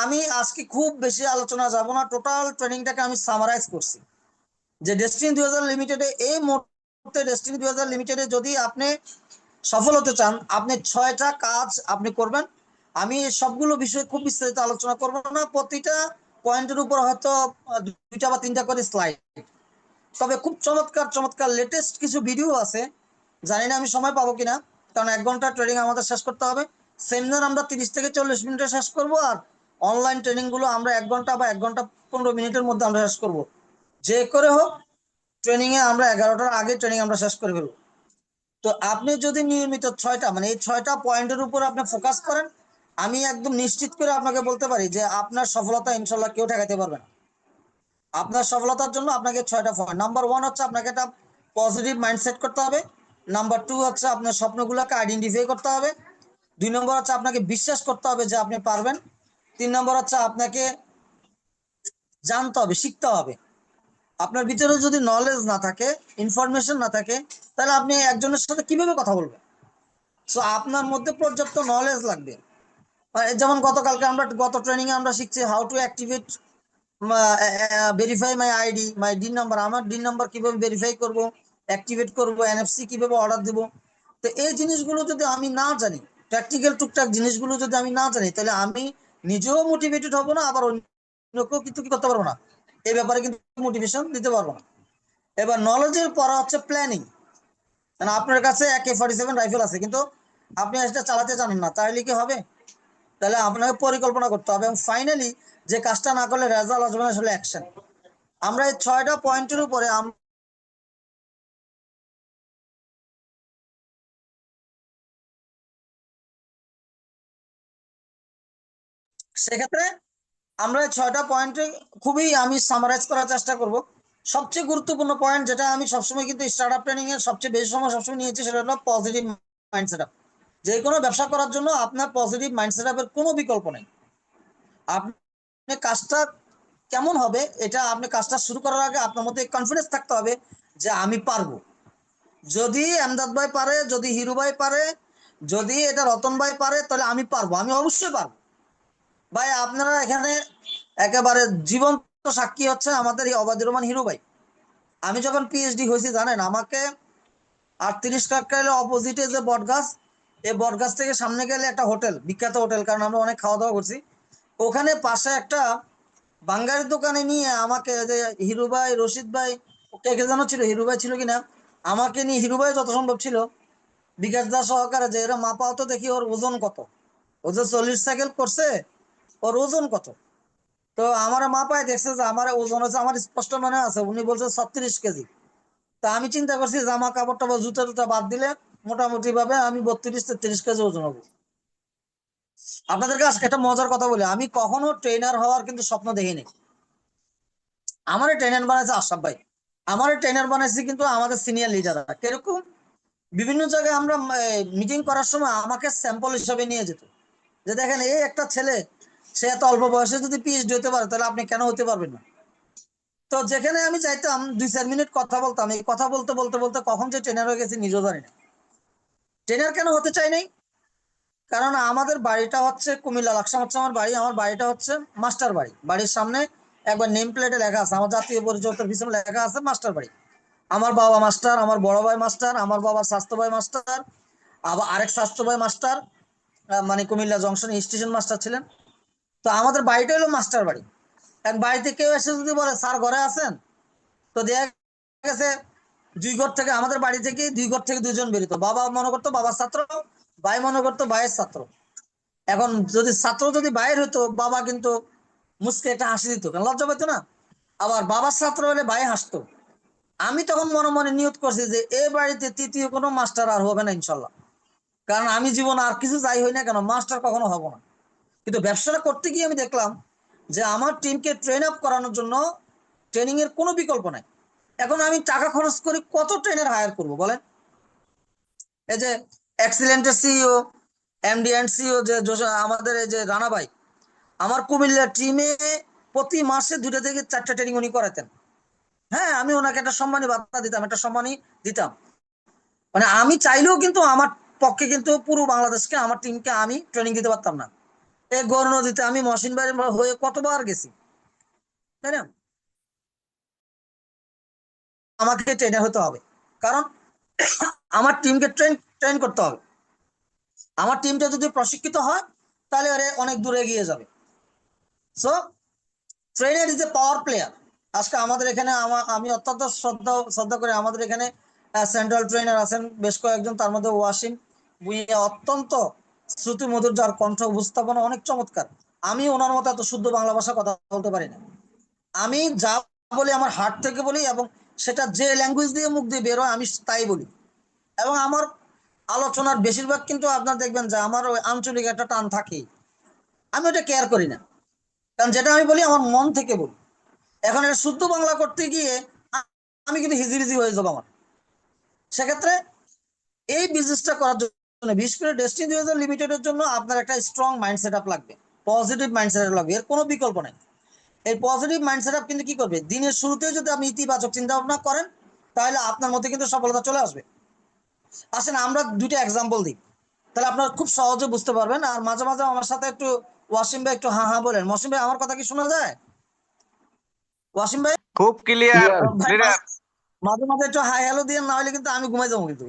আমি আজকে খুব বেশি আলোচনা যাব না, টোটাল ট্রেনিংটাকে আমি সামারাইজ করছি যে ডেস্টিনি 2000 লিমিটেডে এই মুহূর্তে ডেস্টিনি 2000 লিমিটেডে যদি আপনি সফল হতে চান, আপনি 6টা কাজ আপনি করবেন। আমি সবগুলো বিষয়ে খুব বিস্তারিত আলোচনা করব না, প্রতিটা পয়েন্টের উপর হয়তো 2টা বা 3টা করে স্লাইড। তবে খুব চমৎকার চমৎকার লেটেস্ট কিছু ভিডিও আছে, জানি না আমি সময় পাবো কিনা, কারণ 1 ঘন্টা ট্রেনিং আমাদের শেষ করতে হবে। সেমিনার আমরা 30 থেকে 40 মিনিটে শেষ করব, আর অনলাইন ট্রেনিং গুলো আমরা 1 ঘন্টা বা 1 ঘন্টা 15 মিনিটের মধ্যে আমরা শেষ করব। যে করে হোক ট্রেনিং এ আমরা 11টার আগে ট্রেনিং আমরা শেষ করে ফেলবো। তো আপনি যদি নিয়মিত 6টা মানে এই 6টা পয়েন্টের উপর আপনি ফোকাস করেন, আমি একদম নিশ্চিত করে আপনাকে বলতে পারি যে আপনার সফলতা ইনশাল্লাহ কেউ ঠেকাতে পারবে না। আপনার সফলতার জন্য আপনাকে 6টা পয়েন্ট, নাম্বার 1 হচ্ছে আপনাকে একটা পজিটিভ মাইন্ডসেট করতে হবে। নাম্বার 2 হচ্ছে আপনার স্বপ্নগুলোকে আইডেন্টিফাই করতে হবে। 2 নম্বর হচ্ছে আপনাকে বিশ্বাস করতে হবে যে আপনি পারবেন। 3 নম্বর হচ্ছে আপনাকে জানতে হবে, শিখতে হবে। আপনার ভিতরে যদি নলেজ না থাকে, ইনফরমেশন না থাকে, তাহলে আপনি একজনের সাথে কিভাবে কথা বলবেন? সো আপনার মধ্যে পর্যাপ্ত নলেজ লাগবে। যেমন গতকালকে আমরা গত ট্রেনিং এ আমরা শিখছি how to activate verify my ID, my dean number. আমার ডিন নাম্বার কিভাবে ভেরিফাই করব, অ্যাক্টিভেট করব, এনএফসি কিভাবে অর্ডার দেব। তো এই জিনিসগুলো যদি আমি না জানি, প্র্যাকটিক্যাল টুকটাক জিনিসগুলো যদি আমি না জানি, তাহলে আমি নিজেও মোটিভেটেড হব না, আবার অন্যকেও কিন্তু কি করতে পারবো না, এই ব্যাপারে কিন্তু মোটিভেশন দিতে পারবো না। এবার নলেজের পর হচ্ছে প্ল্যানিং। মানে আপনার কাছে AK-47 রাইফেল আছে, কিন্তু আপনি এটা চালাতে জানেন না, তাহলে কি হবে? তাহলে আপনাকে পরিকল্পনা করতে হবে, এবং ফাইনালি যে কাজটা না করলে রেজাল্ট আসবে না, আসলে অ্যাকশন। আমরা এই 6টা পয়েন্টের উপরে সেক্ষেত্রে আমরা এই 6টা পয়েন্টে খুবই আমি সামারাইজ করার চেষ্টা করব। সবচেয়ে গুরুত্বপূর্ণ পয়েন্ট, যেটা আমি সবসময় কিন্তু স্টার্ট আপ ট্রেনিং এর সবচেয়ে বেশি সময় সবসময় নিয়েছি, সেটা হলো পজিটিভ মাইন্ডসেট আপ। যে কোনো ব্যবসা করার জন্য আপনার পজিটিভ মাইন্ডসেট আপের কোনো বিকল্প নেই। আপনি কাজটা কেমন হবে, এটা আপনি কাজটা শুরু করার আগে আপনার মধ্যে কনফিডেন্স থাকতে হবে যে আমি পারবো। যদি আমদাদ ভাই পারে, যদি হিরু ভাই পারে, যদি এটা রতন ভাই পারে, তাহলে আমি পারবো, আমি অবশ্যই পারবো। ভাই আপনারা এখানে একেবারে জীবন্ত সাক্ষী হচ্ছে আমাদের এই অবাধ রহমান হিরু ভাই। আমি যখন পিএইচডি হয়েছি জানেন, আমাকে 38 কাকরাইলের অপোজিটে যে বটগাছ, এই বটগাছ থেকে সামনে গেলে একটা হোটেল, বিখ্যাত হোটেল, কারণ আমরা অনেক খাওয়া দাওয়া করছি, ওখানে পাশে একটা বাঙ্গারির দোকানে নিয়ে আমাকে, যে হিরু ভাই, রশিদ ভাই, কে কে যেন ছিল, হিরু ভাই ছিল কিনা, আমাকে নিয়ে, হিরু ভাই যত সম্ভব ছিল, বিকাশ দা সহকারে, যে এরা মাপাও তো দেখি ওর ওজন কত, ও যে 40 সাইকেল করছে, ওর ওজন কত। তো আমার মাপায় দেখছে যে আমার ওজন হচ্ছে, আমার স্পষ্ট মনে আছে উনি বলছে 36 কেজি। তা আমি চিন্তা করছি জামা কাপড় টাপড় জুতা টুতা বাদ দিলে মোটামুটি ভাবে আমি 32-33 কেজি ওজন হবো। আপনাদেরকে আজকে একটা মজার কথা বলি, আমি কখনো ট্রেনার হওয়ার কিন্তু স্বপ্ন দেখিনি। আমার ট্রেনার বানাইছে আশরাফ ভাই, আমার ট্রেনার বানাইছে কিন্তু আমাদের সিনিয়র লিডাররা। কিরকম? বিভিন্ন জায়গায় আমরা মিটিং করার সময় আমাকে স্যাম্পল হিসাবে নিয়ে যেত, যে দেখেন এই একটা ছেলে, সে এত অল্প বয়সে যদি পিএইচডি হতে পারে, তাহলে আপনি কেন হতে পারবেন না? তো যেখানে আমি চাইতাম 2-4 মিনিট কথা বলতাম, এই কথা বলতে বলতে বলতে কখন যে ট্রেনার হয়ে গেছি নিজেও জানি না। ট্রেনার কেন হতে চাই নাই? কারণ আমাদের বাড়িটা হচ্ছে কুমিল্লা, লাকসাম হচ্ছে আমার বাড়ি। আমার বাড়িটা হচ্ছে মাস্টার বাড়ি, বাড়ির সামনে একবার নেম প্লেটে লেখা আছে, আমার জাতীয় পরিচয়ের পিছনে লেখা আছে মাস্টার বাড়ি। আমার বাবা মাস্টার, আমার বড় ভাই মাস্টার, আমার বাবার স্বাস্থ্য ভাই মাস্টার, আবার আরেক স্বাস্থ্য ভাই মাস্টার, মানে কুমিল্লা জংশন স্টেশন মাস্টার ছিলেন। তো আমাদের বাড়িটা হলো মাস্টার বাড়ি। এক বাড়িতে কেউ এসে যদি বলে স্যার ঘরে আছেন, তো দেখা গেছে 2 ঘর থেকে, আমাদের বাড়ি থেকে 2 ঘর থেকে 2জন বেরোতো। বাবা মনে করতো বাবার ছাত্র, ভাই মনে করতো ভাইয়ের ছাত্র। এখন যদি ছাত্র যদি বাইর হতো, বাবা কিন্তু মুসকে একটা হাসি দিত, কারণ লজ্জা পেতো না। আবার বাবার ছাত্র হলে ভাই হাসতো। আমি তখন মনে মনে নিয়ত করছি যে এই বাড়িতে তৃতীয় কোনো মাস্টার আর হবে না ইনশাল্লাহ, কারণ আমি জীবন আর কিছু যাই হই না কেন মাস্টার কখনো হব না। কিন্তু ব্যবসাটা করতে গিয়ে আমি দেখলাম যে আমার টিমকে ট্রেন আপ করানোর জন্য ট্রেনিং এর কোনো বিকল্প নাই। এখন আমি টাকা খরচ করি, কত ট্রেনার হায়ার করব বলেন? এই যে এক্সিলেন্টের সিইও, এমডি এন্ড সিইও যে আমাদের এই যে রানা ভাই, আমার কুমিল্লা টিমে প্রতি মাসে 2টা থেকে 4টা ট্রেনিং উনি করাতেন। হ্যাঁ, আমি ওনাকে একটা সম্মানী ভাতা দিতাম, একটা সম্মানী দিতাম। মানে আমি চাইলেও কিন্তু আমার পক্ষে কিন্তু পুরো বাংলাদেশকে, আমার টিমকে আমি ট্রেনিং দিতে পারতাম না। এই গৌর নদীতে আমি মহসিন ভাই হয়ে কতবার গেছি, তাই না? আমাকে ট্রেনার হতে হবে, কারণ আমার টিমকে ট্রেন ট্রেন করতে হবে। আমার টিমটা যদি প্রশিক্ষিত হয় তাহলে ওরা অনেক দূরে এগিয়ে যাবে। So trainer is a power player. আজকে আমাদের এখানে আমি অত্যন্ত শ্রদ্ধা শ্রদ্ধা করি, আমাদের এখানে সেন্ট্রাল ট্রেনার আছেন বেশ কয়েকজন, তার মধ্যে ওয়াসিম ভুঁইয়া অত্যন্ত শ্রুতি মধুর, যার কণ্ঠ উপস্থাপনা অনেক চমৎকার। আমি ওনার মতো এত শুদ্ধ বাংলা ভাষা কথা বলতে পারি না। আমি যা বলি আমার হার্ট থেকে বলি, এবং সেটা যে ল্যাঙ্গুয়েজ দিয়ে মুখ দিয়ে বের হয় আমি তাই বলি। এবং আমার আলোচনার বেশিরভাগ কিন্তু আপনার দেখবেন যে আমার ওই আঞ্চলিক একটা টান থাকেই। আমি ওটা কেয়ার করি না, কারণ যেটা আমি বলি আমার মন থেকে বলি। এখন এটা শুদ্ধ বাংলা করতে গিয়ে আমি কিন্তু হিজিবিজি হয়ে যাবো আমার। সেক্ষেত্রে এই বিজনেসটা করার জন্য, বিশেষ করে ডেস্টিনি লিমিটেডের জন্য আপনার একটা স্ট্রং মাইন্ড সেট আপ লাগবে, পজিটিভ মাইন্ড সেট আপ লাগবে, এর কোনো বিকল্প নেই। এই পজিটিভ মাইন্ড সেট আপ কিন্তু কি করবে, দিনের শুরুতে যদি আপনি ইতিবাচক চিন্তা ভাবনা করেন তাহলে আপনার মধ্যে কিন্তু সফলতা চলে আসবে। আসেন আমরা দুটো এক্সাম্পল দিই, তাহলে আপনারা খুব সহজে বুঝতে পারবেন। আর মাঝে মাঝে আমার সাথে একটু ওয়াসিম ভাই একটু হা হা বলেন। মসিম ভাই আমার কথা কি শোনা যায়? ওয়াসিম ভাই, খুব ক্লিয়ার ভাই ক্লিয়ার। মাঝে মাঝে একটু হাই হ্যালো দিয়ে, না হলে কিন্তু আমি ঘুমাই যাবো কিন্তু।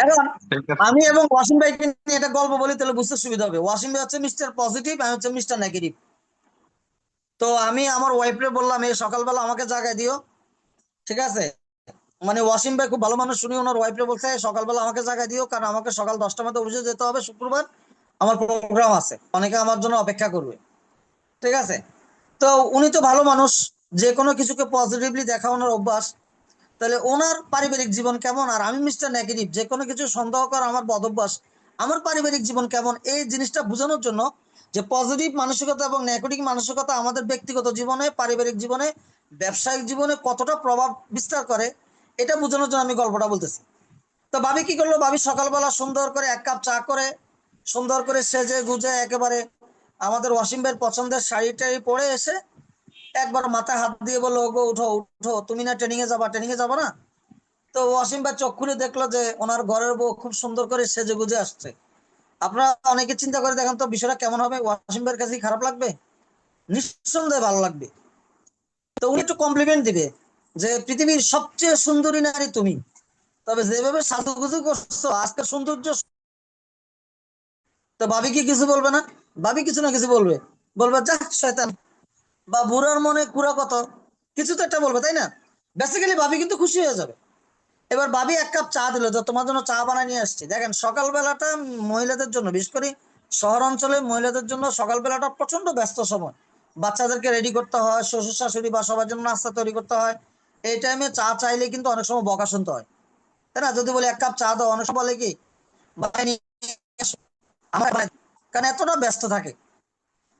এখন ঠিক আছে। আমি এবং ওয়াসিম ভাইকে নিয়ে এটা গল্প বলি, তাহলে বুঝতে সুবিধা হবে। ওয়াসিম ভাই হচ্ছে মিস্টার পজিটিভ, আমি হচ্ছে মিস্টার নেগেটিভ। তো আমি আমার ওয়াইফরে বললাম এই সকালবেলা আমাকে জাগায় দিও, ঠিক আছে? মানে ওয়াসিম ভাই খুব ভালো মানুষ, শুনি ওনার ওয়াইফরে বলছে সকালবেলা আমাকে জাগায় দিও, কারণ আমাকে সকাল 10টার মধ্যে অফিসে যেতে হবে, শুক্রবার আমার প্রোগ্রাম আছে, অনেকে আমার জন্য অপেক্ষা করবে, ঠিক আছে? তো উনি তো ভালো মানুষ, যে কোনো কিছুকে পজিটিভলি দেখা ওনার অভ্যাস। তাহলে ওনার পারিবারিক জীবন কেমন, আর আমি মিস্টার নেগেটিভ, যে কোনো কিছু সন্দেহ করা আমার বদ অভ্যাস, আমার পারিবারিক জীবন কেমন, এই জিনিসটা বোঝানোর জন্য যে পজিটিভ মানসিকতা এবং নেগেটিভ মানসিকতা আমাদের ব্যক্তিগত জীবনে, পারিবারিক জীবনে, ব্যবসায়িক জীবনে কতটা প্রভাব বিস্তার করে, এটা বোঝানোর জন্য আমি গল্পটা বলতেছি। তো ভাবি কি করলো, ভাবি সকালবেলা সুন্দর করে 1 কাপ চা করে, সুন্দর করে সেজে গুজে একেবারে আমাদের ওয়াসিম ভাইয়ের পছন্দের শাড়ি টাড়ি পরে এসে একবার মাথায় হাত দিয়ে বললো, ওগো উঠো উঠো, তুমি না ট্রেনিং এ যাবা, ট্রেনিং এ যাবা না? তো ওয়াসিম ভাই চোখ খুলে দেখলো যে ওনার ঘরের বউ খুব সুন্দর করে সেজে গুজে আসছে। আপনারা অনেকে চিন্তা করে দেখেন তো বিষয়টা কেমন হবে, ওয়াসিম ভাইয়ের কাছে কি খারাপ লাগবে? নিঃসন্দেহে ভালো লাগবে। তো উনি একটু কমপ্লিমেন্ট দিবে যে পৃথিবীর সবচেয়ে সুন্দরী নারী তুমি, তবে যেভাবে সাজুগুজু করছো আজকের সৌন্দর্য। তো ভাবি কি কিছু বলবে না? ভাবি কিছু না কিছু বলবে, বলবে যা শয়তান, বা বুড়ার মনে কুড়া কত, কিছু তো একটা বলবে, তাই না? বেসিক্যালি ভাবি কিন্তু খুশি হয়ে যাবে। এবার ভাবি 1 কাপ চা দিল, যে তোমার জন্য চা বানায় নিয়ে আসছি। দেখেন সকালবেলাটা মহিলাদের জন্য, বিশেষ করে শহর অঞ্চলে মহিলাদের জন্য সকালবেলাটা প্রচন্ড ব্যস্ত সময়। বাচ্চাদেরকে রেডি করতে হয়, শ্বশুর শাশুড়ি বা সবার জন্য নাস্তা তৈরি করতে হয়। এই টাইমে চা চাইলে কিন্তু অনেক সময় বকা শুনতে হয়, তাই না? যদি বলি 1 কাপ চা দাও, অনেক সময় বলে কি বানায় নিয়ে এসো, আমার কারণ এতটা ব্যস্ত থাকে।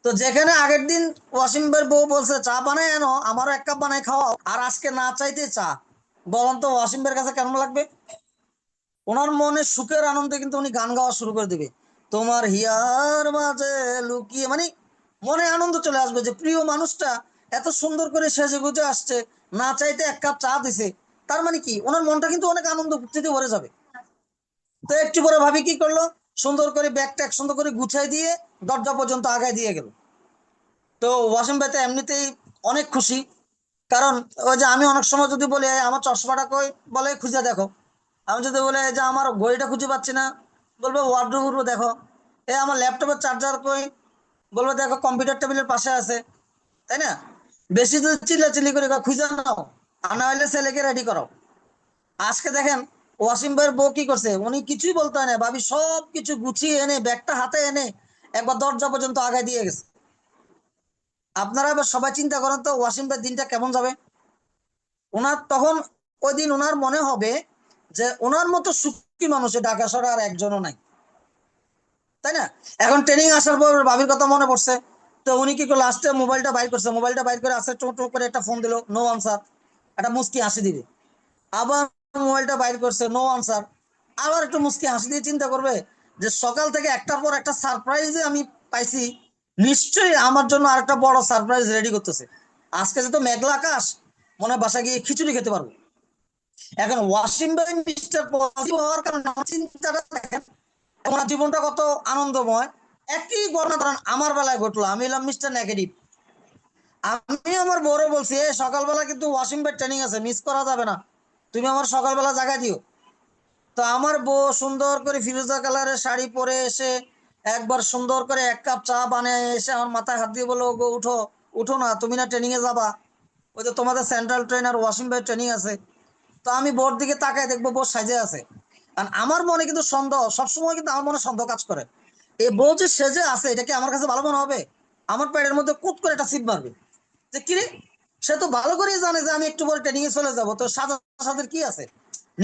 তো যেখানে আগের দিন ওয়াসিম ভাইয়ের বউ বলছে চা বানায় এনো, আমারও 1 কাপ বানায় খাওয়াও, আর আজকে না চাইতে চা, বলুন তো ওয়াসিম ভাইয়ের কাছে কেমন লাগবে? ওনার মনে সুখের আনন্দে কিন্তু উনি গান গাওয়া শুরু করে দিবে, তোমার হিয়ার মাঝে লুকিয়ে, মানে মনে আনন্দ চলে আসবে যে প্রিয় মানুষটা এত সুন্দর করে সেজে গুজে আসছে, না চাইতে 1 কাপ চা দিছে। তার মানে কি ওনার মনটা কিন্তু অনেক আনন্দ ফুর্তিতে ভরে যাবে। তো একটু পরে ভাবি কি করলো, সুন্দর করে ব্যাগ ট্যাগ সুন্দর করে গুছাই দিয়ে দরজা পর্যন্ত আগায় দিয়ে গেল। তো ওয়াসিম ভাই তো এমনিতেই অনেক খুশি, কারণ ওই যে আমি অনেক সময় যদি বলি "এই আমার চশমাটা কই", বলে খুঁজে দেখো। আমি যদি বলি "এই যে আমার ঘড়িটা খুঁজে পাচ্ছি না", বলবে ওয়ার্ডরোব দেখো। আমার ল্যাপটপের চার্জার কই, বলবে দেখো কম্পিউটার টেবিলের পাশে আছে, তাই না? বেশি যদি চিল্লাচিল্লি করে কয়, খুঁজে নাও, আর না হলে ছেলেকে রেডি করো। আজকে দেখেন ওয়াসিম ভাইয়ের বউ কি করছে, উনি কিছুই বলতে হয় না, ভাবি সব কিছু গুছিয়ে এনে ব্যাগটা হাতে এনে একবার দরজা পর্যন্ত আগায় দিয়ে গেছে। আপনারা এবার সবাই চিন্তা করেন তো ওয়াসিম ভাইয়ের দিনটা কেমন যাবে। ওনার তখন ওই দিন ওনার মনে হবে যে ওনার মতো সুখী মানুষ ঢাকা শহরে আর একজনও নাই, তাই না? এখন ট্রেনিং আসার পর ভাবির কথা মনে পড়ছে। তো উনি কি করলো, লাস্টে মোবাইলটা বাইর করছে, মোবাইলটা বাইর করে আসে টো টো করে একটা ফোন দিল, নো আনসার, একটা মুস্কি হাসি দিবে। আবার মোবাইলটা বাইর করছে, নো আনসার, আবার একটু মুস্কি হাসি দিয়ে চিন্তা করবে যে সকাল থেকে একটার পর একটা সারপ্রাইজে আমি পাইছি, নিশ্চয়ই আমার জন্য আরেকটা বড় সারপ্রাইজ রেডি করতেছে। আজকে যেহেতু মেঘলা আকাশ, মনে হয় বাসা গিয়ে খিচুড়ি খেতে পারবো। এখন ওয়াসিম ভাই মিস্টার পজিটিভ হওয়ার কারণে আমার চিন্তাটা দেখেন, ওনার জীবনটা কত আনন্দময়। একই ঘটনা ধরেন আমার বেলায় ঘটলো, আমি হলাম মিস্টার নেগেটিভ। আমি আমার বড় বলছি, এ সকালবেলা কিন্তু ওয়াশিং বেড ট্রেনিং আছে, মিস করা যাবে না, তুমি আমার সকালবেলা জায়গা দিও। তো আমার বউ সুন্দর করে ফিরোজা কালারের শাড়ি পরে এসে একবার সুন্দর করে 1 কাপ চা বানিয়ে এসে আমার মাথায় হাত দিয়ে বলো, গো উঠো, উঠো না, তুমি না ট্রেনিং এ যাবা, ওই তো তোমাদের central trainer washing bed training আছে। তো আমি বোর দিকে তাকায় দেখবো বউ সাজে আছে। আর আমার মনে কিন্তু সন্দেহ সবসময়, কিন্তু আমার মনে সন্দেহ কাজ করে, এই বউ যে সেজে আছে এটা কি আমার কাছে ভালো মনে হবে? আমার পেটের মধ্যে কুত করে একটা সিট মারবে যে কিরে, সে তো ভালো করেই জানে যে আমি একটু পরে ট্রেনিং এ চলে যাব, তো সাজা সাজের কি আছে?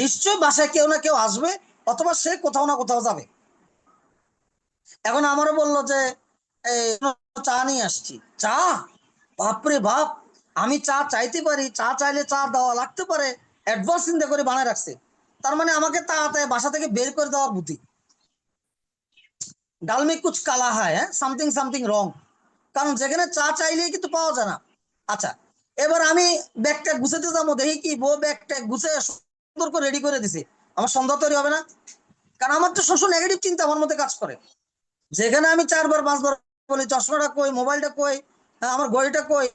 নিশ্চয় বাসায় কেউ না কেউ আসবে, অথবা সে কোথাও না কোথাও যাবে। এখন আমারও বললো যে এই চা নিয়ে আসছি। চা? বাপরে বাপ, আমি চা চাইতে পারি, চা চাইলে চা দেওয়া লাগতে পারে, অ্যাডভান্স চিন্তা করে বানায় রাখছে। তার মানে আমাকে তাড়াতাড়ি বাসা থেকে বের করে দেওয়ার বুদ্ধি। ডাল মে কুছ কালা হয়, হ্যাঁ, সামথিং সামথিং রং। কারণ যেখানে চা চাইলেই কিন্তু পাওয়া যায় না। আচ্ছা, এবার আমি ব্যাগটা গুছাতে যাবো, দেখি কি বউ ব্যাগটা গুছে সুন্দর করে রেডি করে দিছে। আমার সন্দেহ তৈরি হবে না? কারণ আমার তো শোষণ নেগেটিভ চিন্তা আমার মধ্যে কাজ করে। যেখানে আমি 4 বার 5 বার বলি চশমাটা কই, মোবাইলটা কই, হ্যাঁ, আমার ঘড়িটা কই,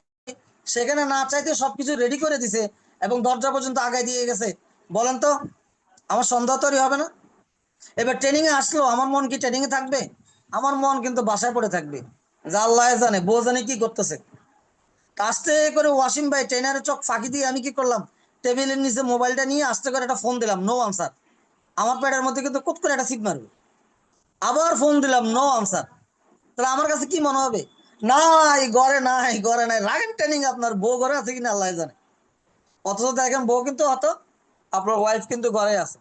সেখানে না চাইতে সবকিছু রেডি করে দিছে এবং দরজা পর্যন্ত আগায় দিয়ে গেছে। বলেন তো, আমার সন্দেহ তৈরি হবে না? এবার ট্রেনিং এ আসলো, আমার মন কি ট্রেনিং এ থাকবে? আমার মন কিন্তু বাসায় পড়ে থাকবে, যা আল্লাহ জানে বউ জানে কি করতেছে। আস্তে করে ওয়াসিম ভাই ট্রেনারের চোখ ফাঁকি দিয়ে আমি কি করলাম, টেবিলের নিচে মোবাইলটা নিয়ে আস্তে করে একটা ফোন দিলাম, নো আনসার। আমার পেটের মধ্যে কিন্তু কুত করে একটা সিট মারবে। আবার ফোন দিলাম, নো আনসার। তাহলে আমার কাছে কি মনে হবে? নাই ঘরে, নাই ঘরে, নাই রাগেন ট্রেনিং, আপনার বউ ঘরে আছে কিনা আল্লাহ জানে। অথচ দেখেন বউ কিন্তু অত, আপনার ওয়াইফ কিন্তু ঘরে আছে।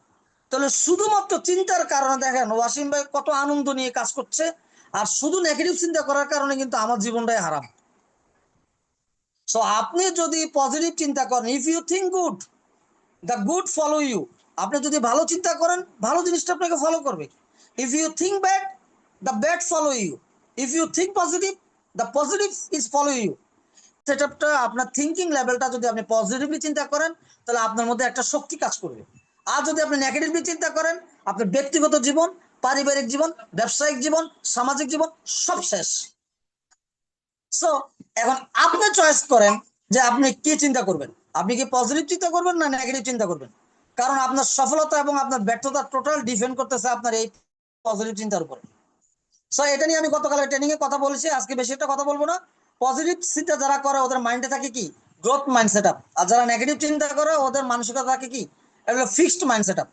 তাহলে শুধুমাত্র চিন্তার কারণে দেখেন ওয়াসিম ভাই কত আনন্দ নিয়ে কাজ করছে, আর শুধু নেগেটিভ চিন্তা করার কারণে কিন্তু আমার জীবনটাই হারাম। সো আপনি যদি পজিটিভ চিন্তা করেন, if you think good, the good follow you. আপনি যদি ভালো চিন্তা করেন, ভালো জিনিসটা আপনাকে ফলো করবে। If you think bad, the bad follow you. If you think positive, the positive is follow you. সেটআপটা, আপনার থিঙ্কিং লেভেলটা যদি আপনি পজিটিভলি চিন্তা করেন, তাহলে আপনার মধ্যে একটা শক্তি কাজ করবে। আর যদি আপনি নেগেটিভলি চিন্তা করেন, আপনার ব্যক্তিগত জীবন, পারিবারিক জীবন, ব্যবসায়িক জীবন, সামাজিক জীবন সব শেষ। সো এখন আপনি চয়েস করেন যে আপনি কি চিন্তা করবেন। আপনি কি পজিটিভ চিন্তা করবেন না নেগেটিভ চিন্তা করবেন? কারণ আপনার সফলতা এবং আপনার ব্যর্থতা টোটাল ডিপেন্ড করতেছে আপনার এই পজিটিভ চিন্তার উপরে। সো এটা নিয়ে আমি গতকালের ট্রেনিং এ কথা বলেছি, আজকে বেশি একটা কথা বলবো না। পজিটিভ চিন্তা যারা করে ওদের মাইন্ডে থাকে কি, গ্রোথ মাইন্ড সেট আপ। আর যারা নেগেটিভ চিন্তা করে ওদের মানসিকতা থাকে কি, এগুলো ফিক্সড মাইন্ড সেট আপ।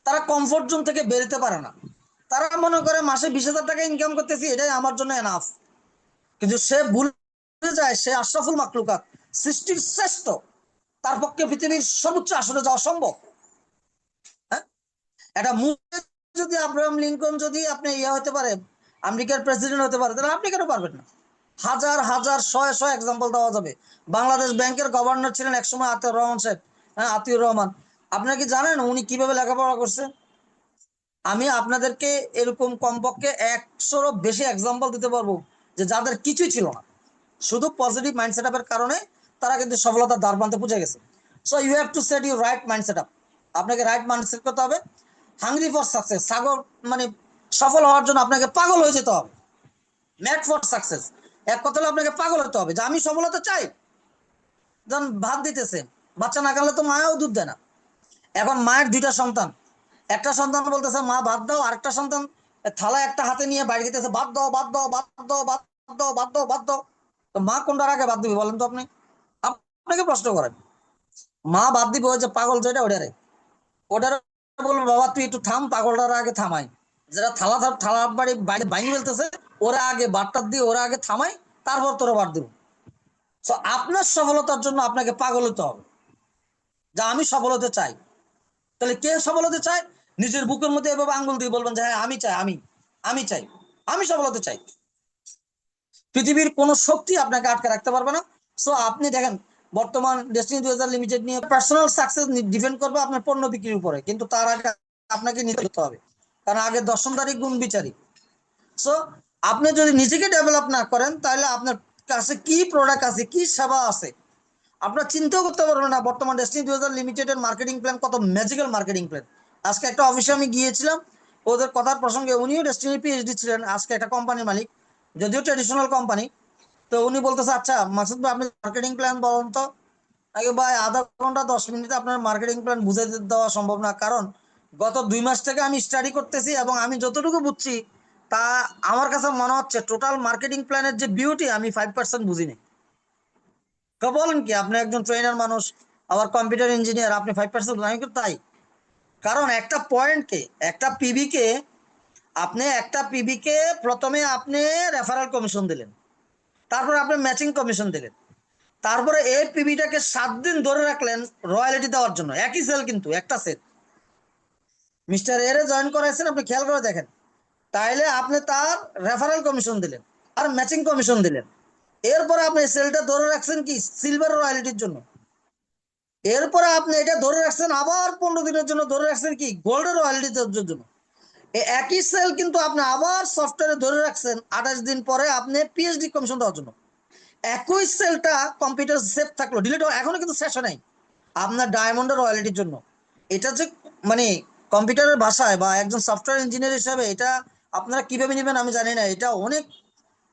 তারা কমফোর্ট জোন থেকে বেরোতে পারে না। তারা মনে করে মাসে 20,000 টাকা ইনকাম করতেছি, এটাই আমার জন্য এনাফ। কিন্তু সে ভুলে যায় সে আশরাফুল মাকলুকাত, সৃষ্টির শ্রেষ্ঠ। তার পক্ষে পৃথিবীর সর্বোচ্চ আসলে যাওয়া সম্ভব। হ্যাঁ, একটা মুভি, যদি আব্রাহাম লিঙ্কন যদি আপনি ইয়া হতে পারে, আমেরিকার প্রেসিডেন্ট হতে পারে, তাহলে আপনি কেন পারবেন না? হাজার হাজার শয়ে শয়ে এক্সাম্পল দেওয়া যাবে। বাংলাদেশ ব্যাংকের গভর্নর ছিলেন একসময় আতিউর রহমান সাহেব। হ্যাঁ, আতিউর রহমান। আপনারা কি জানেন উনি কিভাবে লেখাপড়া করছে? আমি আপনাদেরকে এরকম কমপক্ষে 100-এরও বেশি এক্সাম্পল দিতে পারবো, যে যাদের কিছুই ছিল না, শুধু পজিটিভ মাইন্ড সেট আপের কারণে তারা কিন্তু সফলতার দ্বার প্রান্তে পৌঁছে গেছে। So you have to set your right mind set up. আপনাকে রাইট মাইন্ড সেট করতে হবে। হাংরি ফর সাকসেস, সাগর মানে সফল হওয়ার জন্য আপনাকে পাগল হয়ে যেতে হবে। ম্যাড ফর সাকসেস, এক কথা হলো আপনাকে পাগল হতে হবে যে আমি সফলতা চাই। যখন ভাত দিতেছে, বাচ্চা না কানলে তো মায়াও দুধ দেয় না। এখন মায়ের 2টা সন্তান, একটা সন্তান বলতেছে মা ভাত দাও, আরেকটা সন্তান থালা একটা হাতে নিয়ে বাইরে দিতেছে ভাত দাও, ভাত দাও, ভাত দাও, ভাত দাও, ভাত দাও, ভাত দাও। তো মা কোনটার আগে ভাত দিবে বলেন তো আপনি? আপনাকে প্রশ্ন করেন। মা ভাত দিবে ওই যে পাগল যেটা ওটারে, ওটারে বলবো বাবা তুই একটু থাম, পাগলটার আগে থামাই। যারা থালা থালা বাড়ি বাইরে বাইরে ফেলতেছে, ওরা আগে ভাতটা দিয়ে ওরা আগে থামাই, তারপর তোরা ভাত দিব। তো আপনার সফলতার জন্য আপনাকে পাগল হতে হবে, যা আমি সফল হতে চাই। তাহলে কে সফল হতে চায়? নিজের বুকের মধ্যে এভাবে আঙ্গুল দিয়ে বলবেন যে হ্যাঁ আমি চাই, আমি চাই, আমি সফল হতে চাই। পৃথিবীর কোন শক্তি আপনাকে আটকে রাখতে পারবে না। সো আপনি দেখেন, বর্তমান ডেস্টিনি 2000 লিমিটেড নিয়ে পার্সোনাল সাকসেস ডিপেন্ড করবে আপনার পণ্য বিক্রির উপরে, কিন্তু তার আগে আপনাকে নিতে হতে হবে, কারণ আগে দর্শনদারি গুণ বিচারি। সো আপনি যদি নিজেকে ডেভেলপ না করেন, তাহলে আপনার কাছে কি প্রোডাক্ট আছে, কি সেবা আছে, আপনার চিন্তাও করতে পারবেন না। বর্তমান ডেস্টিনি 2000 লিমিটেড এর মার্কেটিং প্ল্যান কত ম্যাজিক্যাল মার্কেটিং প্ল্যান। আজকে একটা অফিসে আমি গিয়েছিলাম, ওদের কথার প্রসঙ্গে উনিও ডেস্টিনি পিএইচডি ছিলেন, আজকে একটা কোম্পানির মালিক, যদিও ট্রেডিশনাল কোম্পানি। তো উনি বলতেছে, আচ্ছা মাসুদ ভাই আপনি মার্কেটিং প্ল্যান বলুন তো। আগে ভাই আধা ঘন্টা 10 মিনিটে আপনার মার্কেটিং প্ল্যান বুঝে দেওয়া সম্ভব না, কারণ গত 2 মাস থেকে আমি স্টাডি করতেছি এবং আমি যতটুকু বুঝছি তা আমার কাছে মনে হচ্ছে টোটাল মার্কেটিং প্ল্যানের যে বিউটি আমি 5% বুঝিনি। তো বলেন কি, আপনি একজন ট্রেনার মানুষ, আবার কম্পিউটার ইঞ্জিনিয়ার, আপনি 5% আমি কিন্তু তাই। কারণ একটা পিবিকে প্রথমে আপনি রেফারেল কমিশন দিলেন, তারপরে আপনি ম্যাচিং কমিশন দিলেন, তারপরে এই পিবিটাকে 7 দিন ধরে রাখলেন রয়্যালিটি দেওয়ার জন্য, একই সেল কিন্তু একটা সেল। মিস্টার এর জয়েন করাইছেন, আপনি খেয়াল করে দেখেন, তাইলে আপনি তার রেফারেল কমিশন দিলেন আর ম্যাচিং কমিশন দিলেন। এরপরে আপনি সেলটা ধরে রাখছেন কি সিলভার রয়্যালিটির জন্য। এরপরে আপনি এটা ধরে রাখছেন আবার 15 দিনের জন্য, ধরে রাখছেন কি গোল্ডের রয়্যালিটির জন্য। একই সেল কিন্তু আপনি আবার সফটওয়্যারে ধরে রাখছেন 28 দিন পরে আপনি পিএইচডি কমিশন দেওয়ার জন্য। একই সেলটা কম্পিউটার সেভ থাকলো, ডিলিট এখনো কিন্তু শেষ হয় নাই আপনার ডায়মন্ডের রয়্যালিটির জন্য। এটা যে মানে কম্পিউটারের ভাষায় বা একজন সফটওয়্যার ইঞ্জিনিয়ার হিসাবে এটা আপনারা কিভাবে নেবেন আমি জানি না, এটা অনেক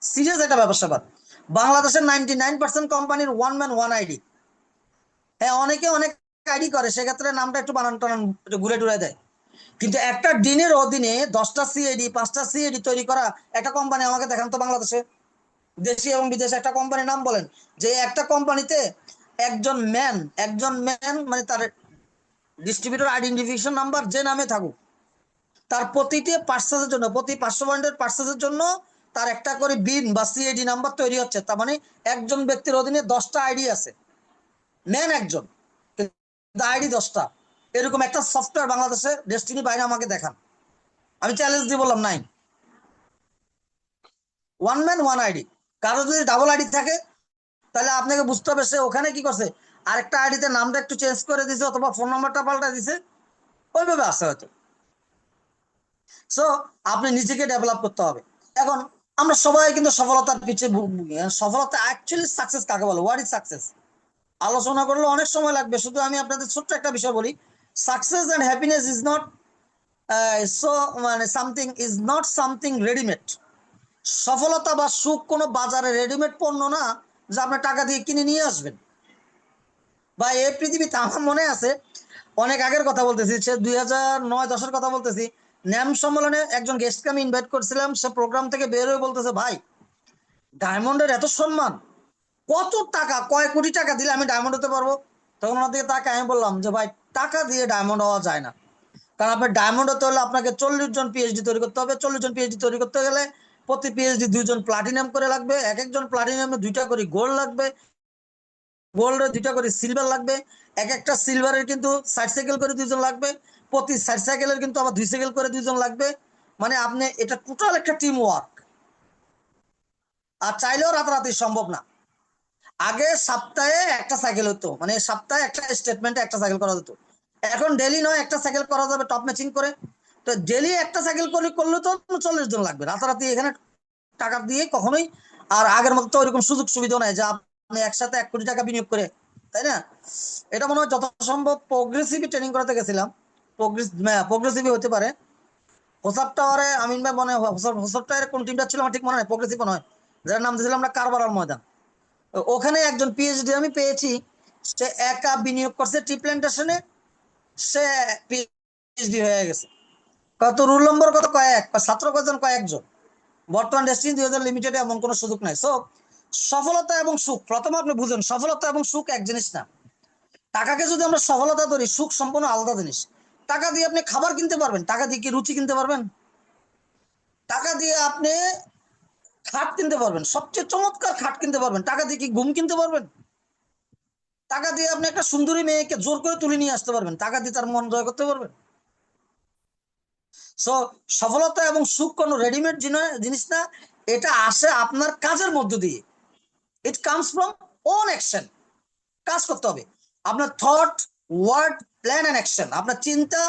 সিরিয়াস একটা ব্যাপার স্যাপার। বাংলাদেশের 99% কোম্পানির ওয়ান ম্যান ওয়ান আইডি। হ্যাঁ, অনেকে অনেক আইডি করে, সেক্ষেত্রে নামটা একটু বানান টানান একটু ঘুরে টুরে দেয়, কিন্তু একটা দিনের অধীনে 10টা সিএডি 5টা সিএডি তৈরি করা একটা কোম্পানি আমাকে দেখান তো বাংলাদেশে। দেশি এবং বিদেশে একটা কোম্পানির নাম বলেন, যে একটা কোম্পানিতে একজন ম্যান মানে তার ডিস্ট্রিবিউটর আইডেন্টিফিকেশন নাম্বার যে নামে থাকুক, তার প্রতিটি পার্সেসের জন্য, প্রতি 500 পয়েন্টের পার্সেসের জন্য তার একটা করে বিন বা সিএডি নাম্বার তৈরি হচ্ছে। তার মানে একজন ব্যক্তির অধীনে 10টা আইডি আছে, ম্যান একজন কিন্তু আইডি 10টা। এরকম একটা সফটওয়্যার বাংলাদেশে ডেস্টিনি বাইরে আমাকে দেখান, আমি চ্যালেঞ্জ দিয়ে বললাম নাই। One man one ID. কারো যদি ডাবল আইডি থাকে তাহলে আপনাকে বুঝতে হবে সে ওখানে কি করছে, আরেকটা আইডিতে নামটা একটু চেঞ্জ করে দিছে অথবা ফোন নাম্বারটা পাল্টা দিছে, ওইভাবে আসে হয়তো। সো আপনি নিজেকে ডেভেলপ করতে হবে। এখন আমরা সবাই কিন্তু সফলতার পিছিয়ে সফলতা অ্যাকচুয়ালি সাকসেস কাকে বলে, হোয়াট ইজ সাকসেস, আলোচনা করলে অনেক সময় লাগবে। শুধু আমি আপনাদের ছোট্ট একটা বিষয় বলি, success and happiness is not so মানে something is not something readymade. সফলতা বা সুখ কোনো বাজারে রেডিমেড পণ্য না যা আপনি টাকা দিয়ে কিনে নিয়ে আসবেন। বা এই পৃথিবীতে আমার মনে আছে, অনেক আগের কথা বলতেছি, সে 2009-10-এর কথা বলতেছি, ন্যাম সম্মেলনে একজন গেস্টকে আমি ইনভাইট করছিলাম, সে প্রোগ্রাম থেকে বের হয়ে বলতেছে, ভাই ডায়মন্ডের এত সম্মান, কত টাকা, কয় কোটি টাকা দিলে আমি ডায়মন্ড হতে পারবো। তখন ওনার দিকে তাকে আমি বললাম যে ভাই টাকা দিয়ে ডায়মন্ড হওয়া যায় না, কারণ আপনার ডায়মন্ড হতে হলে আপনাকে 40 জন পিএইচডি তৈরি করতে হবে। 40 জন পিএইচডি তৈরি করতে গেলে প্রতি পিএইচডি 2 জন প্লাটিনাম করে লাগবে, এক একজন প্লাটিনামে 2টা করে গোল্ড লাগবে, গোল্ডের 2টা করে সিলভার লাগবে, এক একটা সিলভারের কিন্তু 60 সাইকেল করে 2 জন লাগবে, প্রতি 60 সাইকেলের কিন্তু আবার 2 সাইকেল করে 2 জন লাগবে। মানে আপনি এটা টোটাল একটা টিম ওয়ার্ক, আর চাইলেও রাতারাতি সম্ভব না। আগে সপ্তাহে একটা সাইকেল হতো, মানে সপ্তাহে একটা স্টেটমেন্টে একটা সাইকেল করা হতো। এখন ডেলি নয়, একটা সাইকেল করা যাবে টপ ম্যাচিং করে। তো ডেলি একটা সাইকেল করে করলে তো 40 জন লাগবে রাতারাতি এখানে টাকা দিয়ে কখনোই। আর আগের মতো তো ওইরকম সুযোগ সুবিধা নাই যে আপনি একসাথে 1 কোটি টাকা বিনিয়োগ করে, তাই না? এটা মনে হয় যত সম্ভব প্রোগ্রেসিভই ট্রেনিং করাতে গেছিলাম, প্রোগ্রেসিভই হতে পারে। হোসাব টাওয়ারে আমিন ভাই মনে হয়, হোসাব টাওয়ারে কোন টিমটা ছিল আমার ঠিক মনে হয়, প্রোগ্রেসিভ মনে হয়, যার নাম দিয়েছিলাম আমরা কারবালার ময়দান। ওখানে একজন পিএইচডি আমি পেয়েছি, সে একা বিনিয়োগ করছে টি প্ল্যান্টেশনে, সে পিএইচডি হয়ে গেছে। কত রুল নম্বর কত কয়েক, ছাত্র কয়জন কয়েকজন, বর্তমান ডেস্টিনি 2000 লিমিটেডে এমন কোনো সুযোগ নাই। সো সফলতা এবং সুখ, প্রথমে আপনি বুঝেন সফলতা এবং সুখ এক জিনিস না। টাকাকে যদি আমরা সফলতা ধরি, সুখ সম্পূর্ণ আলাদা জিনিস। টাকা দিয়ে আপনি খাবার কিনতে পারবেন, টাকা দিয়ে কি রুচি কিনতে পারবেন? টাকা দিয়ে আপনি খাট কিনতে পারবেন, সবচেয়ে চমৎকার খাট কিনতে পারবেন, টাকা দিয়ে কি ঘুম কিনতে পারবেন? টাকা দিয়ে আপনি একটা সুন্দরী মেয়েকে জোর করে তুলে নিয়ে আসতে পারবেন, টাকা দিয়ে তার মন জয় করতে পারবেন? সো সফলতা এবং সুখ কোনো রেডিমেড জিনিস না, এটা আসে আপনার কাজের মধ্য দিয়ে। It comes from own action. কাজ করতে হবে, আপনার thought, word, plan and action, আপনার চিন্তা,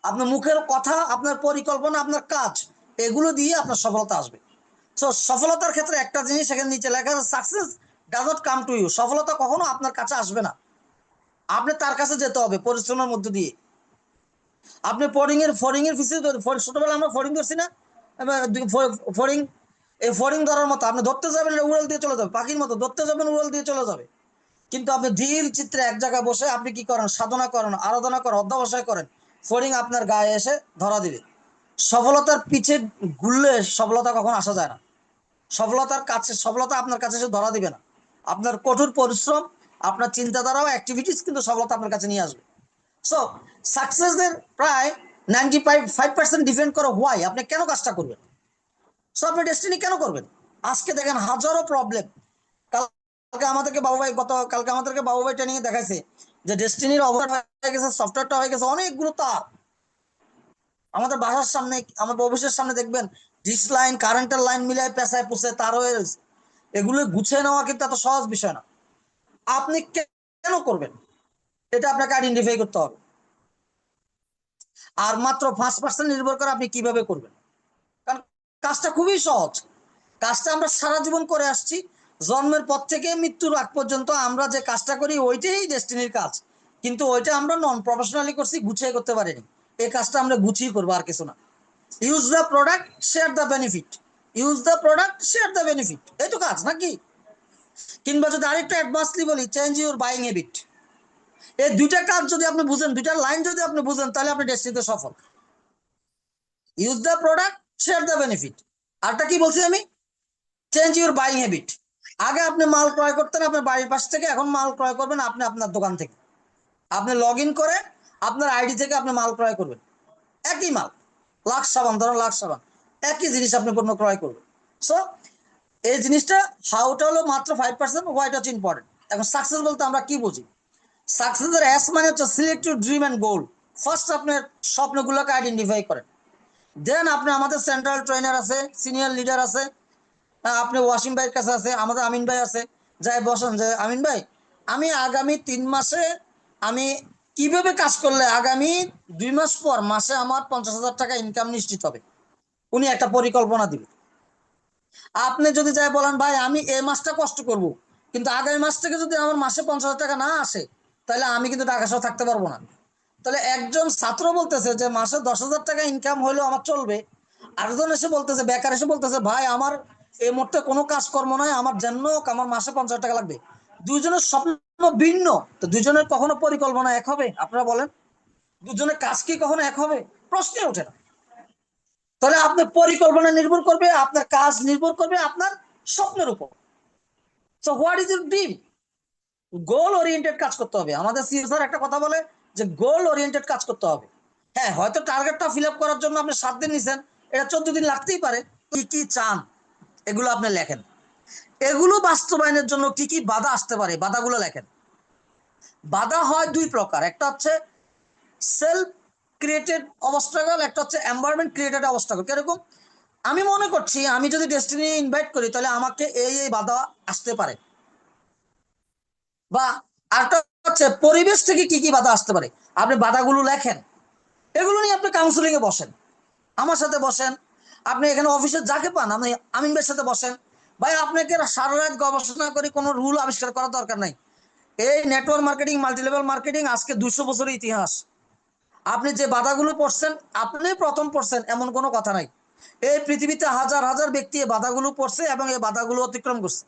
আপনার মুখের কথা, আপনার পরিকল্পনা, আপনার কাজ, এগুলো দিয়ে আপনার সফলতা আসবে। সো সফলতার ক্ষেত্রে একটা জিনিস এখানে নিচে লেখা আছে, success does not come to you. সফলতা কখনো আপনার কাছে আসবে না, আপনি তার কাছে যেতে হবে পরিশ্রমের মধ্য দিয়ে। আপনি ফড়িং এর ফিসে ছোটবেলা আমরা ফড়িং ধরছি না? ফড়িং, এই ফড়িং ধরার মতো আপনি ধরতে যাবেন, উড়াল দিয়ে চলে যাবে, পাখির মতো ধরতে যাবেন, উড়াল দিয়ে চলে যাবে। কিন্তু আপনি ধীর চিত্রে এক জায়গায় বসে আপনি কি করেন, সাধনা করেন, আরাধনা করেন, অধ্যবসায় করেন, ফড়িং আপনার গায়ে এসে ধরা দিবে। সফলতার পিছে ঘুরলে সফলতা কখন আসা যায় না। সফলতা আপনার কাছে এসে ধরা দিবে না। আপনার কঠোর পরিশ্রম, আপনার চিন্তাধারা ও অ্যাক্টিভিটিস কিন্তু সফলতা আপনার কাছে নিয়ে আসবে। সো সাকসেসের প্রায় 95% ডিপেন্ড করে হোয়াই, আপনি কেন কাজটা করবেন। সো আপনি ডেস্টিনি কেন করবেন। আজকে দেখেন হাজারো প্রবলেম। কালকে আমাদেরকে বাবুভাই ট্রেনিং এ দেখাইছে যে ডেস্টিনির অবস্থা হয়ে গেছে, সফটওয়্যারটা হয়ে গেছে অনেকগুলো তার। আমাদের বাসার সামনে, আমার অফিসের সামনে দেখবেন ডিশ লাইন, কারেন্টের লাইন মিলাই পেঁচায় পুষে তার হয়ে রয়েছে। এগুলো গুছিয়ে নেওয়া কিন্তু এত সহজ বিষয় না। আপনি কেন করবেন এটা আপনাকে আইডেন্টিফাই করতে হবে। আর মাত্র 5% নির্ভর করে আপনি কিভাবে করবেন। কারণ কাজটা খুবই সহজ। কাজটা আমরা সারা জীবন করে আসছি, জন্মের পর থেকে মৃত্যুর আগ পর্যন্ত আমরা যে কাজটা করি ওইটাই ডেস্টিনির কাজ। কিন্তু ওইটা আমরা নন প্রফেশনালি করছি, গুছিয়ে করতে পারিনি। এই কাজটা আমরা গুছিয়ে করবো, আর কিছু না। Use the product, share the benefit. Use the product, share the benefit, এই তো কাজ নাকি। কিংবা যদি আরেকটা অ্যাডভান্সলি বলি, চেঞ্জ ইউর বাইং হ্যাবিট। এই দুইটা কাজ যদি আপনি বুঝেন, দুইটা লাইন যদি আপনি বুঝেন, তাহলে আপনি ডেস্টিনিতে সফল। Use the product, share the benefit. আরটা কি বলছি আমি, চেঞ্জ ইউর বাইং হ্যাবিট। আগে আপনি মাল ক্রয় করতেন আপনার বাড়ির পাশ থেকে, এখন মাল ক্রয় করবেন আপনি আপনার দোকান থেকে। আপনি লগ ইন করে আপনার আইডি থেকে আপনি মাল ক্রয় করবেন। একই মাল, লাক্স সাবান, ধরুন লাক্স সাবান, একই জিনিস আপনি পণ্য ক্রয় করবেন। সো এই জিনিসটা হাউটা হলো মাত্র 5%, হোয়াইট হচ্ছে ইম্পর্টেন্ট। এখন সাকসেস বলতে আমরা কি বুঝি। সাকসেসের এস মানে হচ্ছে select your dream and goal. First আপনার স্বপ্নগুলোকে আইডেন্টিফাই করেন। দেন আপনি, আমাদের সেন্ট্রাল ট্রেনার আছে, সিনিয়র লিডার আছে, আপনি ওয়াসিম ভাইয়ের কাছে আছে, আমাদের আমিন ভাই আছে, যাই বসেন যে আমিন ভাই আমি আগামী 3 মাসে আমি কিভাবে কাজ করলে আগামী 2 মাস পর মাসে আমার 50,000 টাকা ইনকাম নিশ্চিত হবে। উনি একটা পরিকল্পনা দিবে। আপনি যদি যাই বলেন ভাই আমি এই মাসটা কষ্ট করব, কিন্তু আগামী মাস থেকে যদি আমার মাসে 50,000 টাকা না আসে, তাহলে আমি কিন্তু টাকা সহ থাকতে পারবো না। তাহলে একজন ছাত্র বলতেছে যে মাসে 10,000 টাকা ইনকাম হলেও আমার চলবে, আরেকজন এসে বলতেছে, বেকার এসে বলতেছে ভাই আমার এই মুহূর্তে কোনো কাজকর্ম নয়, আমার জন্য আমার মাসে 50,000 টাকা লাগবে। দুইজনের স্বপ্ন ভিন্ন, তো দুইজনের কখনো পরিকল্পনা এক হবে আপনারা বলেন? দুজনের কাজ কি কখনো এক হবে? প্রশ্নে ওঠে না। তাহলে আপনার পরিকল্পনা নির্ভর করবে, আপনার কাজ নির্ভর করবে আপনার স্বপ্নের উপর। So what is your dream. Goal oriented কাজ করতে হবে। আমাদের সিও স্যার একটা কথা বলে যে গোল ওরিয়েন্টেড কাজ করতে হবে। হ্যাঁ, হয়তো টার্গেটটা ফিল আপ করার জন্য আপনি 7 দিন নিছেন, এটা 14 দিন লাগতেই পারে। কি কি চান এগুলো আপনি লেখেন। এগুলো বাস্তবায়নের জন্য কি কি বাধা আসতে পারে, বাধাগুলো লেখেন। বাধা হয় দুই প্রকার, একটা হচ্ছে সেলফ ক্রিয়েটেড অবস্ট্রাগল, একটা হচ্ছে এনভায়রনমেন্ট ক্রিয়েটেড অবস্ট্রাগল। কিরকম, আমি মনে করছি আমি যদি ডেস্টিনি ইনভাইট করি তাহলে আমাকে এই বাধা আসতে পারে। বা আরেকটা হচ্ছে পরিবেশ থেকে কি কি বাধা আসতে পারে। আপনি বাধাগুলো লেখেন, এগুলো নিয়ে আপনি কাউন্সিলিং এ বসেন, আমার সাথে বসেন, আপনি এখানে অফিসে যাকে পান আপনি আমিন ভাইয়ের সাথে বসেন। ভাই আপনাকে সারা রাত গবেষণা করে কোনো রুল আবিষ্কার করার দরকার নাই। এই নেটওয়ার্ক মার্কেটিং, মাল্টিলেভেল মার্কেটিং আজকে 200 বছরের ইতিহাস। আপনি যে বাধাগুলো পড়ছেন, আপনি প্রথম পড়ছেন এমন কোনো কথা নাই। এই পৃথিবীতে হাজার হাজার ব্যক্তি এই বাধাগুলো পড়ছে এবং এই বাধাগুলো অতিক্রম করছে।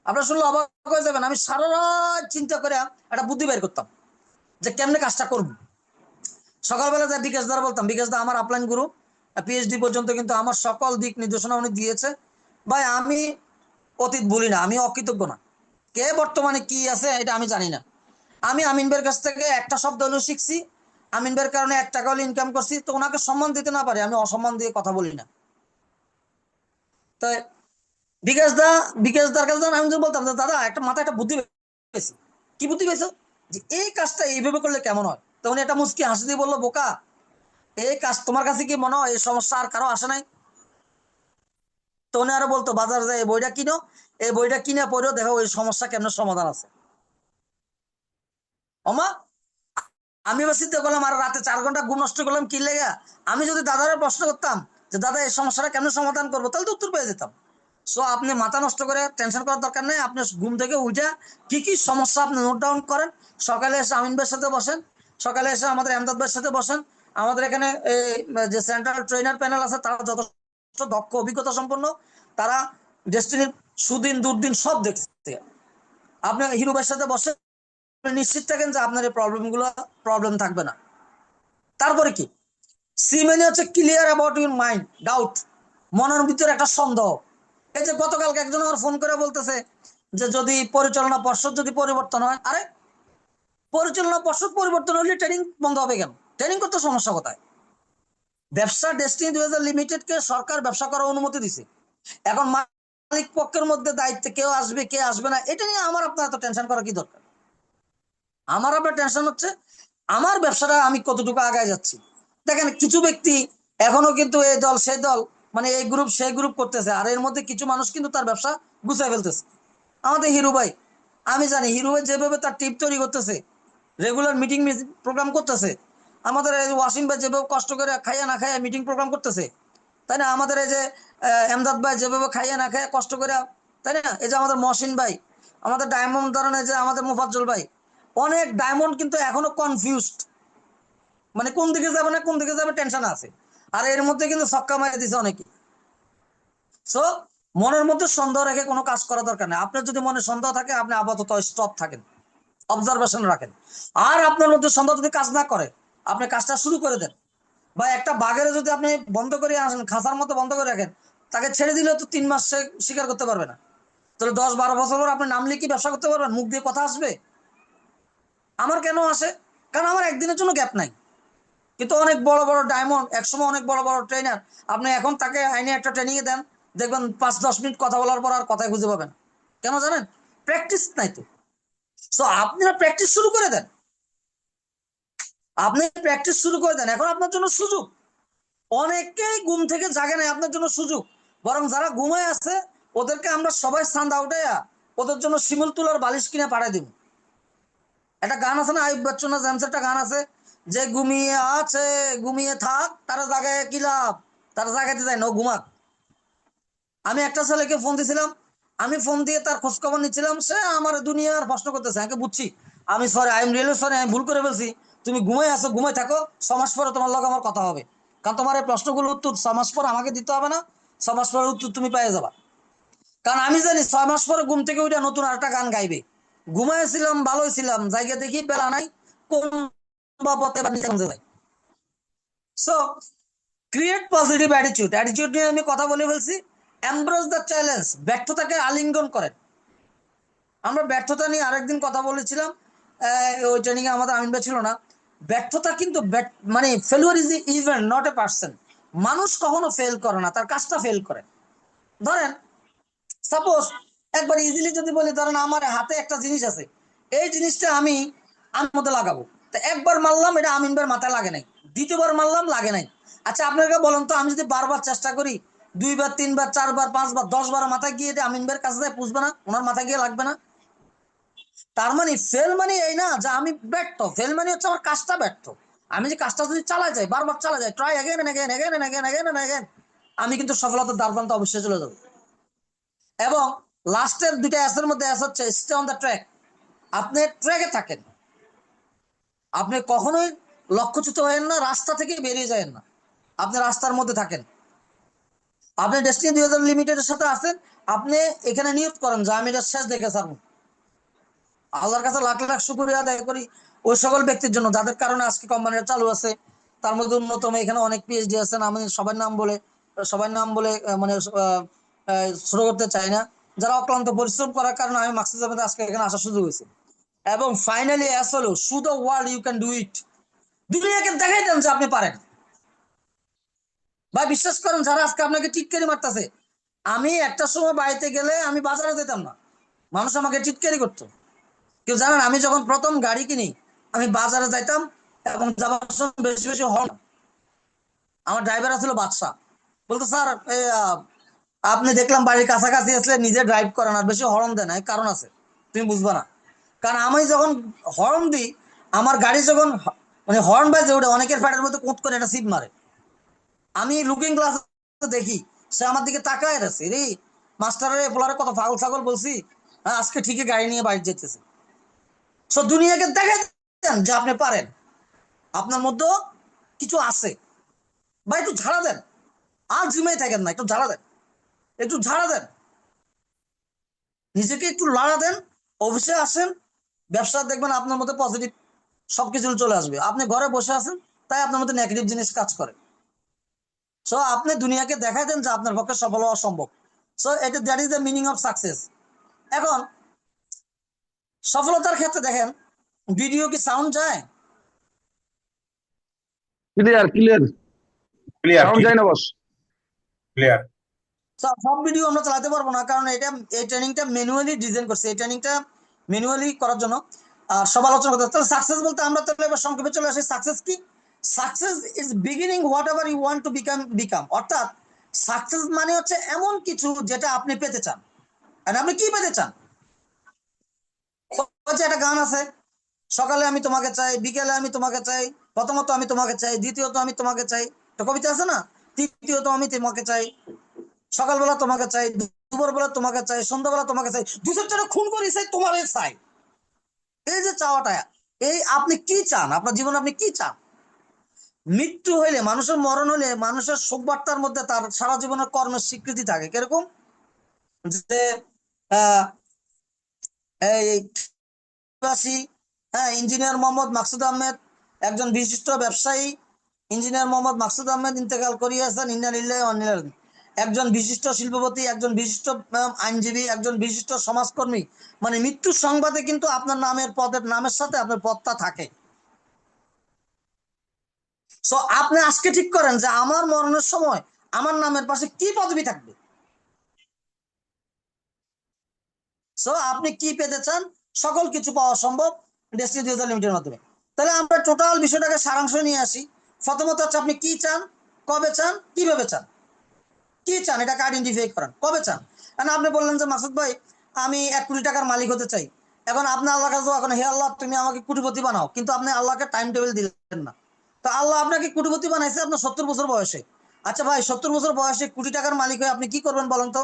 আপনার শুনলে অবাক হয়ে যাবেন, আমি সারা রাত চিন্তা করে একটা বুদ্ধি বের করতাম যে কেমনে কাজটা করব। সকালবেলা যা বিকাশ দ্বারা বলতাম, বিকাশ দা আমার আপলাইন গুরু, পিএইচডি পর্যন্ত কিন্তু আমার সকল দিক নির্দেশনা উনি দিয়েছে। ভাই আমি অতীত বলি না, আমি অকৃতজ্ঞ না। কে বর্তমানে কি আছে এটা আমি জানি না। আমি আমিন ভাইয়ের কাছ থেকে একটা শব্দ হলেও শিখছি, আমিন ভাইয়ের কারণে 1 টাকা হলে ইনকাম করছি। তো ওনাকে সম্মান দিতে না পারে আমি অসম্মান দিয়ে কথা বলি না। তো বিকাশ দা, বিকাশ দার কাছে আমি যদি বলতাম যে দাদা একটা মাথায় একটা বুদ্ধি পেয়েছি। কি বুদ্ধি পেয়েছো? যে এই কাজটা এইভাবে করলে কেমন হয়। তো উনি একটা মুচকি হাসি দিয়ে বললো, বোকা এই কাজ তোমার কাছে কি মনে হয় এই সমস্যা আর কারো আসে নাই? তো উনি আরো বলতো বাজার যায় এই বইটা কিনো, এই বইটা কিনে পড়েও দেখো ওই সমস্যা কেমন সমাধান আছে। অমা আমি এবার চিন্তা করলাম আর রাতে 4 ঘন্টা ঘুম নষ্ট করলাম কি লেগা। আমি যদি দাদারে প্রশ্ন করতাম যে দাদা এই সমস্যাটা কেমন সমাধান করবো, তাহলে তো উত্তর পেয়ে যেতাম। সো আপনি মাথা নষ্ট করে টেনশন করার দরকার নেই। আপনি ঘুম থেকে উঠে কি কি সমস্যা আপনি নোট ডাউন করেন, সকালে এসে আমিন ভাইয়ের সাথে বসেন, সকালে এসে আমাদের এমদাদ ভাইয়ের সাথে বসেন, আমাদের এখানে যে সেন্ট্রাল ট্রেনার প্যানেল আছে তারা যথেষ্ট দক্ষ অভিজ্ঞতা সম্পন্ন, তারা ডেস্টিনির সুদিন দুর্দিন সব দেখছে। আপনি হিরো ভাইয়ের সাথে বসে নিশ্চিত থাকেন যে আপনার এই প্রবলেম থাকবে না। তারপরে কি, সি মানে হচ্ছে clear about your mind, doubt, মনের ভিতরে একটা সন্দেহ। এই যে গতকালকে একজন আমার ফোন করে বলতেছে যে যদি পরিচালনা পর্ষদ যদি পরিবর্তন হয়, আরে পরিচালনা পর্ষদ পরিবর্তন হলে ট্রেনিং বন্ধ হবে কেন? ট্রেনিং করতে সমস্যা কোথায়? ব্যবসা ডেস্টিনি 2000 লিমিটেড কে সরকার ব্যবসা করার অনুমতি দিছে। এখন মালিক পক্ষের মধ্যে দায়িত্বে কেউ আসবে কে আসবে না, এটা নিয়ে আমার আপনার এত টেনশন করা কি দরকার? আমার আপনার টেনশন হচ্ছে আমার ব্যবসাটা আমি কতটুকু আগায় যাচ্ছি। দেখেন কিছু ব্যক্তি এখনো কিন্তু এই দল সেই দল, মানে এই গ্রুপ সেই গ্রুপ করতেছে, আর এর মধ্যে কিছু মানুষ কিন্তু তার ব্যবসা গুছাই ফেলতেছে। আমাদের হিরু ভাই, আমি জানি হিরু ভাই যেভাবে তার টিপ তৈরি করতেছে, রেগুলার মিটিং প্রোগ্রাম করতেছে, আমাদের এই ওয়াসিম ভাই যেভাবে কষ্ট করে খাইয়া না খাইয়া মিটিং প্রোগ্রাম করতেছে, তাই না? আমাদের এই যে এমদাদ ভাই যেভাবে খাইয়া না খাইয়া কষ্ট করে, তাই না? এই যে আমাদের মহসিন ভাই, আমাদের ডায়মন্ড ধরনের যে আমাদের মুফাজ্জল ভাই, অনেক ডায়মন্ড কিন্তু এখনো কনফিউজড, মানে কোন দিকে যাবে না কোন দিকে যাবে টেনশন আছে। আর এর মধ্যে কিন্তু ছক্কা মারিয়ে দিছে অনেকে। সো মনের মধ্যে সন্দেহ রেখে কোনো কাজ করা দরকার নেই। আপনার যদি মনে সন্দেহ থাকে আপনি আপাতত স্টপ থাকেন, অবজারভেশন রাখেন। আর আপনার মধ্যে সন্দেহ যদি কাজ না করে আপনি কাজটা শুরু করে দেন। বা একটা বাঘের যদি আপনি বন্ধ করে আসেন, খাঁচার মতো বন্ধ করে রাখেন, তাকে ছেড়ে দিলে তো 3 মাস সে শিকার করতে পারবে না। তাহলে 10-12 বছর পর আপনি নামলে কি ব্যবসা করতে পারবেন? মুখ দিয়ে কথা আসবে? আমার কেন আসে? কারণ আমার একদিনের জন্য গ্যাপ নাই। কিন্তু অনেক বড় বড় ডায়মন্ড, একসময় অনেক বড় বড় ট্রেনার, আপনি এখন তাকে আইনে একটা ট্রেনিং এ দেন, দেখবেন 5-10 মিনিট কথা বলার পর আর কথাই খুঁজে পাবেন। কেন জানেন? প্র্যাকটিস নাই তো। সো আপনারা প্র্যাকটিস শুরু করে দেন, আপনি প্র্যাকটিস শুরু করে দেন। এখন আপনার জন্য সুযোগ, অনেকেই ঘুম থেকে জাগে নাই, আপনার জন্য সুযোগ। বরং যারা ঘুমায় আছে ওদেরকে আমরা সবাই সান্দা উঠাইয়া ওদের জন্য শিমুল তুলার বালিশ কিনে পাঠাই দিব। একটা গান আছে না, আইব বচ্চন জেমস, একটা গান আছে যে ঘুমিয়ে আছে ঘুমিয়ে থাক, তারা জাগায় কি লাভ, তারা জাগাইতে যায় না, ও ঘুমাক। আমি একটা ছেলেকে ফোন দিয়েছিলাম, আমি ফোন দিয়ে তার খোঁজ খবর নিচ্ছিলাম, সে আমার দুনিয়ার প্রশ্ন করতেছে, আমি বুঝছি, আমি sorry, I am really sorry, আমি ভুল করে ফেলছি, তুমি ঘুমাই আছো, ঘুমাই থাকো, 6 মাস পরে তোমার লগে আমার কথা হবে। কারণ তোমার এই প্রশ্নগুলোর উত্তর 6 মাস পর আমাকে দিতে হবে না, 6 মাস পরের উত্তর তুমি পেয়ে যাবা। কারণ আমি জানি 6 মাস পরে ঘুম থেকে উঠে নতুন আরেকটা গান গাইবে। ঘুমাইছিলাম ভালোই ছিলাম, জায়গা দেখি বেলা নাই, কোন বা পথে বা নিচে যায়। So create positive attitude, attitude নিয়ে আমি কথা বলে ফেলছি। এমব্রেস দ্য চ্যালেঞ্জ, ব্যর্থতাকে আলিঙ্গন করেন। আমরা ব্যর্থতা নিয়ে আরেকদিন কথা বলেছিলাম, ওই ট্রেনিং এ আমাদের আমিন ভাই ছিল না। ব্যর্থতা কিন্তু মানে failure is event, not a person. মানুষ কখনো ফেল করে না, তার কাজটা ফেল করে। ধরেন সাপোজ একবার ইজিলি যদি বলি, ধরেন আমার হাতে একটা জিনিস আছে, এই জিনিসটা আমি আমার মধ্যে লাগাবো, তো একবার মারলাম, এটা আমিন ভাইয়ের মাথায় লাগে নাই, দ্বিতীয়বার মারলাম লাগে নাই। আচ্ছা আপনাকে বলেন তো, আমি যদি বারবার চেষ্টা করি, 2বার 3বার 4বার 5বার 10বার মাথায় গিয়ে, এটা আমিন ভাইয়ের কাছে যায় পুষবে না, ওনার মাথায় গিয়ে লাগবে না? তার মানে ফেল মানে এই না যে আমি ব্যর্থ, ফেল মানে হচ্ছে আমার কাজটা ব্যর্থ। আমি যে কাজটা যদি চালা যাই, বারবার চালা যায়, try again and again again and again again and again, আমি কিন্তু সফলতার দ্বারপ্রান্তে অবশ্যই চলে যাবো। এবং লাস্টের দুইটা অ্যাসের মধ্যে অ্যাস হচ্ছে স্টে অন দ্য ট্র্যাক। আপনি ট্র্যাকে থাকেন, আপনি কখনোই লক্ষ্যচ্যুত হয়েন না, রাস্তা থেকে বেরিয়ে যাবেন না, আপনি রাস্তার মধ্যে থাকেন। আপনি ডেস্টিনি 2000 লিমিটেডের সাথে আছেন, আপনি এখানে নিয়োগ করেন যে আমি এটা শেষ দেখে ছাড়বো। আল্লাহর কাছে লাখ লাখ শুকরিয়া আদায় করি ওই সকল ব্যক্তির জন্য যাদের কারণে আজকে কোম্পানিটা চালু আছে। তার মধ্যে অন্যতম এখানে অনেক পিএইচডি আছেন, আমি সবার নাম বলে মানে ছোট করতে চাই না, যারা অক্লান্ত পরিশ্রম করার কারণে আমি মাকসুদ আহমেদ আজকে এখানে আসার সুযোগ হয়েছে। এবং ফাইনালি আসলে show the world you can do it, দুনিয়াকে দেখাই দেন যে আপনি পারেন। ভাই বিশ্বাস করেন, যারা আজকে আপনাকে টিটকারি মারতেছে, আমি একটা সময় বাড়িতে গেলে আমি বাজারে যেতাম না, মানুষ আমাকে টিটকারি করতো। কেউ জানেন, আমি যখন প্রথম গাড়ি কিনি আমি বাজারে যাইতাম, এবং যাওয়ার সময় বেশি বেশি হর্ন, আমার ড্রাইভার ছিল বাদশা, বলতো স্যার আপনি দেখলাম বাড়ির কাছাকাছি আসলে নিজে ড্রাইভ করেন আর বেশি হর্ন দেন, এই কারণ আছে, তুমি বুঝবা না। কারণ আমি যখন হর্ন দিই, আমার গাড়ি যখন মানে হর্ন বাজে ওঠে, অনেকের ফ্যাটের মধ্যে কোঁত করে একটা সিট মারে, আমি লুকিং গ্লাস দেখি সে আমার দিকে তাকায় আছে, রে মাস্টারের পোলারে কত ফাগল ছাগল বলছি, হ্যাঁ আজকে ঠিকই গাড়ি নিয়ে বাড়ি যেতেছে। সো দুনিয়াকে দেখাই দেন যে আপনি পারেন, আপনার মধ্যে কিছু আছে, বা একটু ঝাড়া দেন, আর জিমাই থাকেন না, একটু ঝাড়া দেন, একটু ঝাড়া দেন, নিজেকে একটু লাড়া দেন, অফিসে আসেন, ব্যবসা দেখবেন আপনার মধ্যে পজিটিভ সবকিছু চলে আসবে। আপনি ঘরে বসে আছেন, তাই আপনার মধ্যে নেগেটিভ জিনিস কাজ করে। সো আপনি দুনিয়াকে দেখাই দেন যে আপনার পক্ষে সফল হওয়া সম্ভব। সো এটা that is the meaning of success. এখন সফলতার ক্ষেত্রে দেখেন, ভিডিও কি সাউন্ড যায়? Clear clear. ক্লিয়ার সাউন্ড যায় না বস। ক্লিয়ার। সব ভিডিও আমরা চালাতে পারবো না, কারণ এটা এই ট্রেনিংটা ম্যানুয়ালি ডিজাইন করছে, এই ট্রেনিংটা ম্যানুয়ালি করার জন্য। আর সব আলোচনা করতে, তাহলে সাকসেস বলতে আমরা তাহলে এবার সংক্ষেপে চলে আসি। সাকসেস কি? Success is beginning whatever you want to become. অর্থাৎ সাকসেস মানে হচ্ছে এমন কিছু যেটা আপনি পেতে চান। আর আপনি কি পেতে চান? হচ্ছে একটা গান আছে, সকালে আমি তোমাকে চাই, বিকেলে আমি তোমাকে চাই, প্রথমত আমি তোমাকে চাই, দ্বিতীয়ত আমি তোমাকে চাই, একটা কবিতা আছে না, তৃতীয়ত আমি তোমাকে চাই, সকালবেলা তোমাকে চাই, দুপুরবেলা তোমাকে চাই, সন্ধ্যাবেলা তোমাকে চাই, দু চারটা খুন করি চাই, তোমার চাই। এই যে চাওয়াটা, এই আপনি কি চান আপনার জীবনে, আপনি কি চান? মৃত্যু হইলে, মানুষের মরণ হইলে, মানুষের শোক বার্তার মধ্যে তার সারা জীবনের কর্মের স্বীকৃতি থাকে। কিরকম? যে আহ এই হ্যাঁ, ইঞ্জিনিয়ার মোহাম্মদ মাকসুদ আহমেদ, একজন বিশিষ্ট ব্যবসায়ী, ইঞ্জিনিয়ার মোহাম্মদ মাকসুদ আহমেদ ইন্তেকাল করিয়াছেন, ইন্না লিল্লাহি ওয়া ইন্না ইলাইহি রাজিউন। একজন বিশিষ্ট শিল্পপতি, একজন বিশিষ্ট আইনজীবী, একজন বিশিষ্ট সমাজকর্মী, মানে মৃত্যুর সংবাদে কিন্তু আপনার নামের পদের নামের সাথে আপনার পদটা থাকে। সো আপনি আজকে ঠিক করেন যে আমার মরণের সময় আমার নামের পাশে কি পদবি থাকবে। সো আপনি কি পেতে চান? সকল কিছু পাওয়া সম্ভব ডেস্টিনি ডিজিটাল লিমিটেডের মাধ্যমে। তাহলে আমরা টোটাল বিষয়টাকে সারাংশ নিয়ে আসি। প্রথমত হচ্ছে আপনি কি চান, কবে চান, কিভাবে চান। কি চান এটাকে আইডেন্টিফাই করেন, কবে চান। কারণ আপনি বললেন যে মাসুদ ভাই আমি 1 কোটি টাকার মালিক হতে চাই। এখন আপনি আল্লাহ কাছে এখন, হে আল্লাহ তুমি আমাকে কোটিপতি বানাও, কিন্তু আপনি আল্লাহকে টাইম টেবিল দিলেন না। তো আল্লাহ আপনাকে কোটিপতি বানাইছে আপনার 70 বছর বয়সে। আচ্ছা ভাই, 70 বছর বয়সে কোটি টাকার মালিক হয়ে আপনি কি করবেন বলেন তো?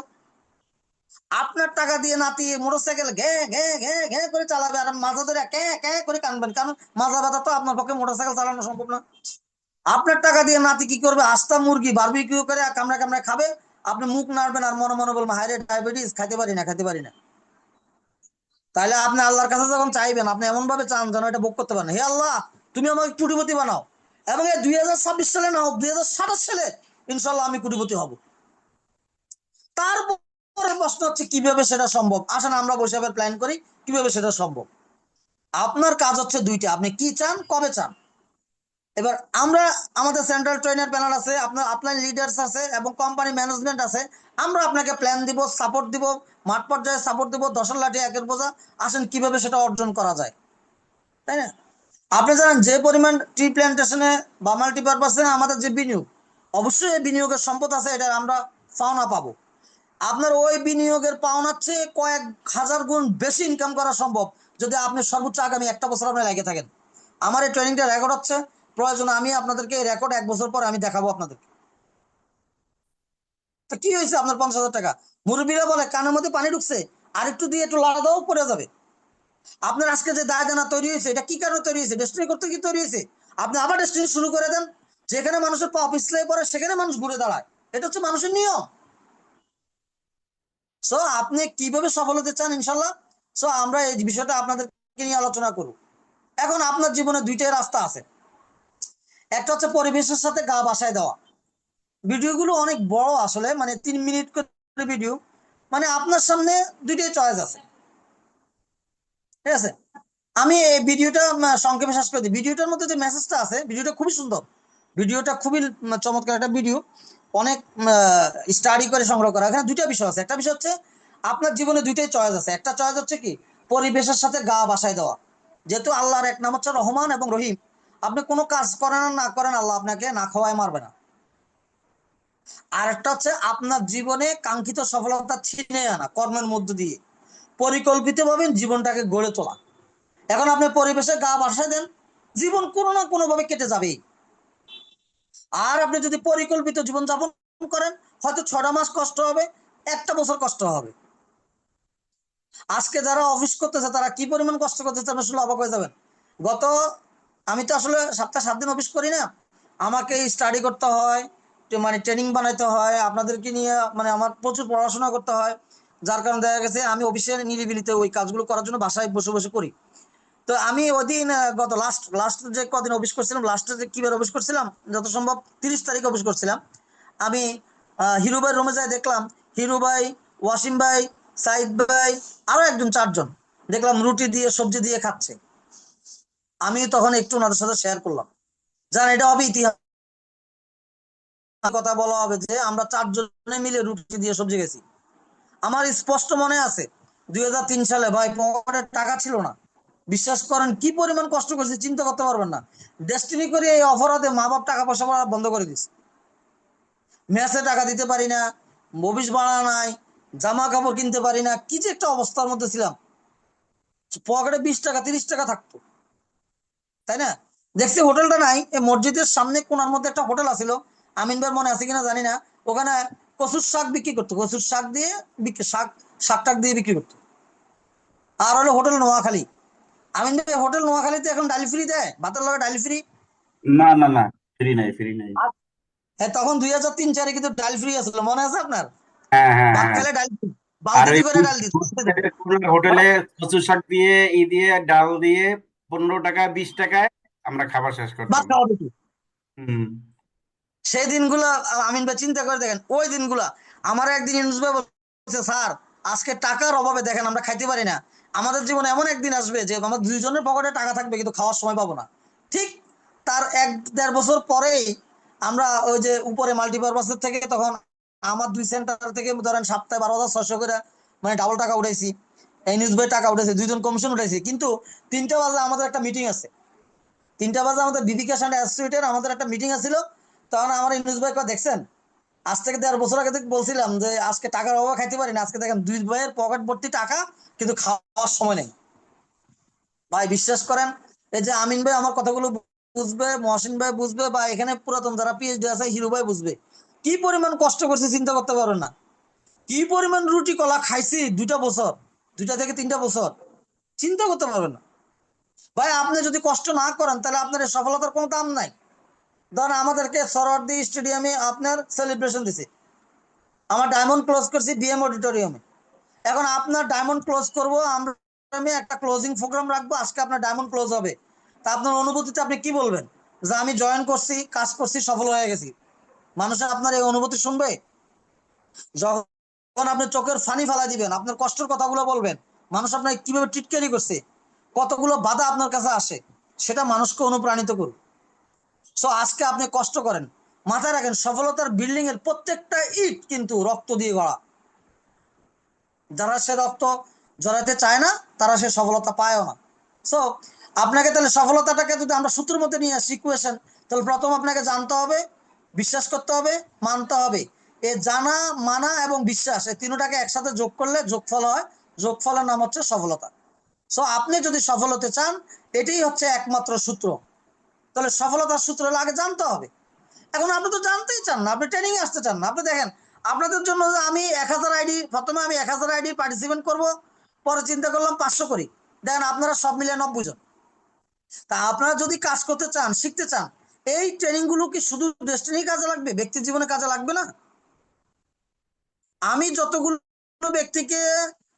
আপনার টাকা দিয়ে নাতি মোটরসাইকেল ঘে ঘে ঘে ঘে করে চালাবে, আর মাজা ধরে কে কে করে কানবেন, কারণ মাজা ব্যথা তো আপনার পক্ষে মোটরসাইকেল চালানো সম্ভব না। আপনার টাকা দিয়ে নাতি কি করবে? আস্তা মুরগি বারবিকিউ করে কামড়া কামড়া খাবে, আপনি মুখ নাড়বেন আর মনে মনে বলবেন হায় রে ডায়াবেটিস, খাইতে পারি না খাইতে পারি না। তাহলে আপনি আল্লাহর কাছে যখন চাইবেন, আপনি এমন ভাবে চান যেন এটা ভোগ করতে পারেন। হে আল্লাহ তুমি আমাকে কোটিপতি বানাও, এবং এই 2026 সালে না হোক, 2027 সালে ইনশাল্লাহ আমি কোটিপতি হব। তারপরে প্রশ্ন হচ্ছে কিভাবে সেটা সম্ভব। আসেন আমরা বসে প্ল্যান করি কিভাবে সেটা সম্ভব। আপনার কাজ হচ্ছে দুইটা, আপনি কি চান, কবে চান। এবার আমরা, আমাদের সেন্ট্রাল ট্রেনার প্যানেল আছে, আপনার আপলাইন লিডার্স আছে, এবং কোম্পানি ম্যানেজমেন্ট আছে। আমরা আপনাকে প্ল্যান দিব, সাপোর্ট দিব, মাঠ পর্যায়ে সাপোর্ট দিব, দশের লাঠি একের বোঝা। আসেন কিভাবে সেটা অর্জন করা যায়, তাই না? আপনি জানেন যে পরিমাণ ট্রি প্ল্যান্টেশনে বা মাল্টিপারপাসে আমাদের যে বিনিয়োগ, অবশ্যই এই বিনিয়োগের সম্পদ আছে, এটা আমরা পাওনা পাবো। আপনার ওই বিনিয়োগের পাওনার চেয়ে কয়েক হাজার গুণ বেশি ইনকাম করা সম্ভব যদি আপনি সর্বোচ্চ আগামী 1 বছর আপনি লেগে থাকেন। আমার এই ট্রেনিংটা রেকর্ড হচ্ছে, প্রয়োজনে আমি আপনাদেরকে এই রেকর্ড 1 বছর পর আমি দেখাবো আপনাদেরকে। তো কি হয়েছে আপনার 50,000 টাকা? মুরব্বীরা বলে কানের মধ্যে পানি ঢুকছে, আর একটু দিয়ে একটু লাড়া দাও পড়ে যাবে। আপনার আজকে যে দায় দানা তৈরি হয়েছে, এটা কি কারণে তৈরি হয়েছে? ডেস্টিনি করতে কি তৈরি হয়েছে? আপনি আবার ডেস্টিনি শুরু করে দেন। যেখানে মানুষের পা পিছলে পড়ে সেখানে মানুষ ঘুরে দাঁড়ায়, এটা হচ্ছে মানুষের নিয়ম। সো আপনি কিভাবে সফল হতে চান ইনশাল্লাহ, সো আমরা এই বিষয়টা আপনাদেরকে নিয়ে আলোচনা করব। এখন আপনার জীবনে দুইটাই রাস্তা আছে। একটা হচ্ছে পরিবেশের সাথে গা ভাসায় দেওয়া। ভিডিওগুলো অনেক বড় আসলে, মানে 3 মিনিট করে ভিডিও, মানে আপনার সামনে দুইটাই চয়েস আছে, ঠিক আছে? আমি এই ভিডিওটা সংক্ষেপে শেষ করে দিই। ভিডিওটার মধ্যে যে মেসেজটা আছে, ভিডিওটা খুবই সুন্দর, ভিডিওটা খুবই চমৎকার একটা ভিডিও, অনেক স্টাডি করে সংগ্রহ করা। এখানে দুইটা বিষয় আছে। একটা বিষয় হচ্ছে আপনার জীবনে দুইটাই চয়েস আছে। একটা চয়েস হচ্ছে কি, পরিবেশের সাথে গা ভাসায় দেওয়া। যেহেতু আল্লাহর এক নাম হচ্ছে রহমান এবং রহিম, আপনি কোনো কাজ করেন আর না করেন, আল্লাহ আপনাকে না খাওয়ায় মারবে না। আর একটা হচ্ছে আপনার জীবনে কাঙ্ক্ষিত সফলতা ছিনিয়ে আনা কর্মের মধ্য দিয়ে পরিকল্পিতভাবে জীবনটাকে গড়ে তোলা। এখন আপনি পরিবেশে গা ভাসায় দেন, জীবন কোনো না কোনো ভাবে কেটে যাবেই। আর আপনি যদি পরিকল্পিত জীবন যাপন করেন, হয়তো 6টা মাস কষ্ট হবে, 1টা বছর কষ্ট হবে। আজকে যারা অফিস করতেছে তারা কি পরিমাণ কষ্ট করতেছে আপনি শুনলে অবাক হয়ে যাবেন। গত, আমি তো আসলে সপ্তাহে 7 দিন অফিস করি না, আমাকে স্টাডি করতে হয়, মানে ট্রেনিং বানাইতে হয়, আপনাদেরকে নিয়ে মানে আমার প্রচুর পড়াশোনা করতে হয়, যার কারণে দেখা গেছে আমি অফিসের নিরিবিলিতে ওই কাজগুলো করার জন্য বাসায় বসে বসে করি। তো আমি ওই দিন গত লাস্ট লাস্ট যে কদিন অফিস করছিলাম, লাস্টে যে কিবার অফিস করছিলাম, যত সম্ভব 30 তারিখ অফিস করছিলাম। আমি হিরু ভাই রুমে যাই, দেখলাম হিরু ভাই, ওয়াসিম ভাই, সাইদ ভাই, আরো একজন 4 জন দেখলাম রুটি দিয়ে সবজি দিয়ে খাচ্ছে। আমি তখন একটু ওনাদের সাথে শেয়ার করলাম, জান এটা হবে ইতিহাস, কথা বলা হবে যে আমরা 4 জনে মিলে রুটি দিয়ে সবজি গেছি। আমার স্পষ্ট মনে আছে 2003 সালে ভাই পকেটে টাকা ছিল না। বিশ্বাস করেন কি পরিমাণ কষ্ট করছি চিন্তা করতে পারবেন না। ডেস্টিনি করে এই অপরাধে মা বাপ টাকা পয়সা পড়া বন্ধ করে দিচ্ছে, মেসে টাকা দিতে পারি না, মবিস ভাড়া নাই, জামা কাপড় কিনতে পারি না, কি যে একটা অবস্থার মধ্যে ছিলাম। পকেটে 20 টাকা 30 টাকা থাকতো, তাই না? দেখছি হোটেলটা নাই, এই মসজিদের সামনে কোনার মধ্যে একটা হোটেল আছিল, আমিন ভাই মনে আছে কিনা জানি না। ওখানে কচুর শাক বিক্রি করতো, কচুর শাক দিয়ে শাক শাক টাক দিয়ে বিক্রি করতো। আর হলো হোটেল নোয়াখালী। আমিন ভাই হোটেল নোয়াখালীতে এখন ডালি ফ্রি দেয়, ভাতের লগে ডালি ফ্রি। না না না, ফ্রি নাই, ফ্রি নাই। হ্যাঁ, তখন 2003-4-এ কিন্তু ডাল ফ্রি আসলো, মনে আছে আপনার? হ্যাঁ হ্যাঁ ভাত হ্যাঁ। খাইলে ডাল ফ্রি, আর বালতিতে ওই করে ডাল দিত। কোন হোটেলে কচু শাক দিয়ে দিয়ে ডাল দিয়ে 15 টাকা 20 টাকায় আমরা খাবার শেষ ভাত করতাম। খাওয়া দেখি হুম। সেই দিনগুলা। আমিন ভাই চিন্তা করে দেখেন ওই দিনগুলা। আমার একদিন ইউনুস ভাই বলছে, স্যার আজকে টাকার অভাবে দেখেন আমরা খাইতে পারি না, আমাদের জীবনে এমন একদিন আসবে যে আমার 2 জনের পকেটে টাকা থাকবে কিন্তু খাওয়ার সময় পাবো না। ঠিক তার 1-1.5 বছর পরেই আমরা ওই যে উপরে মাল্টিপারপাসের থেকে তখন আমার 2 সেন্টার থেকে ধরেন সপ্তাহে 12,600 করে মানে ডাবল টাকা উঠাইছি। এই নিউজ ভাই টাকা উঠেছে, 2 জন কমিশন উঠাইছি। কিন্তু 3টা বাজে আমাদের একটা মিটিং আছে, 3টা বাজে আমাদের বিবিকা সান্ড অ্যাসোসিয়েটের আমাদের একটা মিটিং আছিল। তখন আমার ইউনুস ভাই কয়, দেখছেন আজ থেকে 1.5 বছর আগে থেকে বলছিলাম যে আজকে টাকার অভাবে খাইতে পারি না, আজকে দেখেন 2 ভাইয়ের পকেট ভর্তি টাকা কিন্তু খাওয়ার সময় নেই। ভাই বিশ্বাস করেন, এই যে আমিন ভাই আমার কথাগুলো বুঝবে, মহসিন ভাই বুঝবে, বা এখানে পুরাতন যারা পিএইচডি আছে হিরু ভাই বুঝবে, কি পরিমাণ কষ্ট করছে চিন্তা করতে পারবেন না। কি পরিমাণ রুটি কলা খাইছি 2টা বছর, 2 থেকে 3টা বছর, চিন্তা করতে পারবেন না। ভাই আপনি যদি কষ্ট না করেন তাহলে আপনার এই সফলতার কোনো দাম নাই। ধরেন আমাদেরকে সরওয়ার্দী স্টেডিয়ামে আপনার সেলিব্রেশন দিছে, আমার ডায়মন্ড ক্লোজ করছি বিএম অডিটোরিয়ামে। এখন আপনার ডায়মন্ড ক্লোজ করব আমরা, আমি একটা ক্লোজিং প্রোগ্রাম রাখবো, আজকে আপনার ডায়মন্ড ক্লোজ হবে। তা আপনার অনুভূতিতে আপনি কি বলবেন? যে আমি জয়েন করছি, কাজ করছি, সফল হয়ে গেছি। মানুষের আপনার এই অনুভূতি শুনবে? যখন আপনি চোখের ফানি ফেলা দিবেন, আপনার কষ্টের কথাগুলো বলবেন, মানুষ আপনাকে কিভাবে টিটকারি করছে, কতগুলো বাধা আপনার কাছে আসে, সেটা মানুষকে অনুপ্রাণিত করুন। সো আজকে আপনি কষ্ট করেন, মাথায় রাখেন সফলতার বিল্ডিং এর প্রত্যেকটা ইট কিন্তু রক্ত দিয়ে গড়া। যারা সে রক্ত জড়াতে চায় না তারা সে সফলতা পায়ও না। সো আপনাকে তাহলে সফলতাটাকে যদি আমরা সূত্রের মধ্যে নিয়ে আসি ইকুয়েশন, তাহলে প্রথম আপনাকে জানতে হবে, বিশ্বাস করতে হবে, মানতে হবে। এ জানা, মানা এবং বিশ্বাস এই তিনটাকে একসাথে যোগ করলে যোগফল হয়, যোগফলের নাম হচ্ছে সফলতা। সো আপনি যদি সফল হতে চান, এটাই হচ্ছে একমাত্র সূত্র। তাহলে সফলতার সূত্র হলে আগে জানতে হবে। এখন আপনি তো জানতেই চান না, আপনি ট্রেনিং এ আসতে চান না। আপনি দেখেন আপনাদের জন্য আমি 1000 আইডি, প্রথমে আমি 1000 আইডি পার্টিসিপেন্ট করব, পরে চিন্তা করলাম 500 করি। দেখেন আপনারা সব মিলিয়ে 90 জন। তা আপনারা যদি কাজ করতে চান, শিখতে চান, এই ট্রেনিং গুলো কি শুধু ডেস্টিনি কাজে লাগবে, ব্যক্তি জীবনে কাজে লাগবে না? আমি যতগুলো ব্যক্তিকে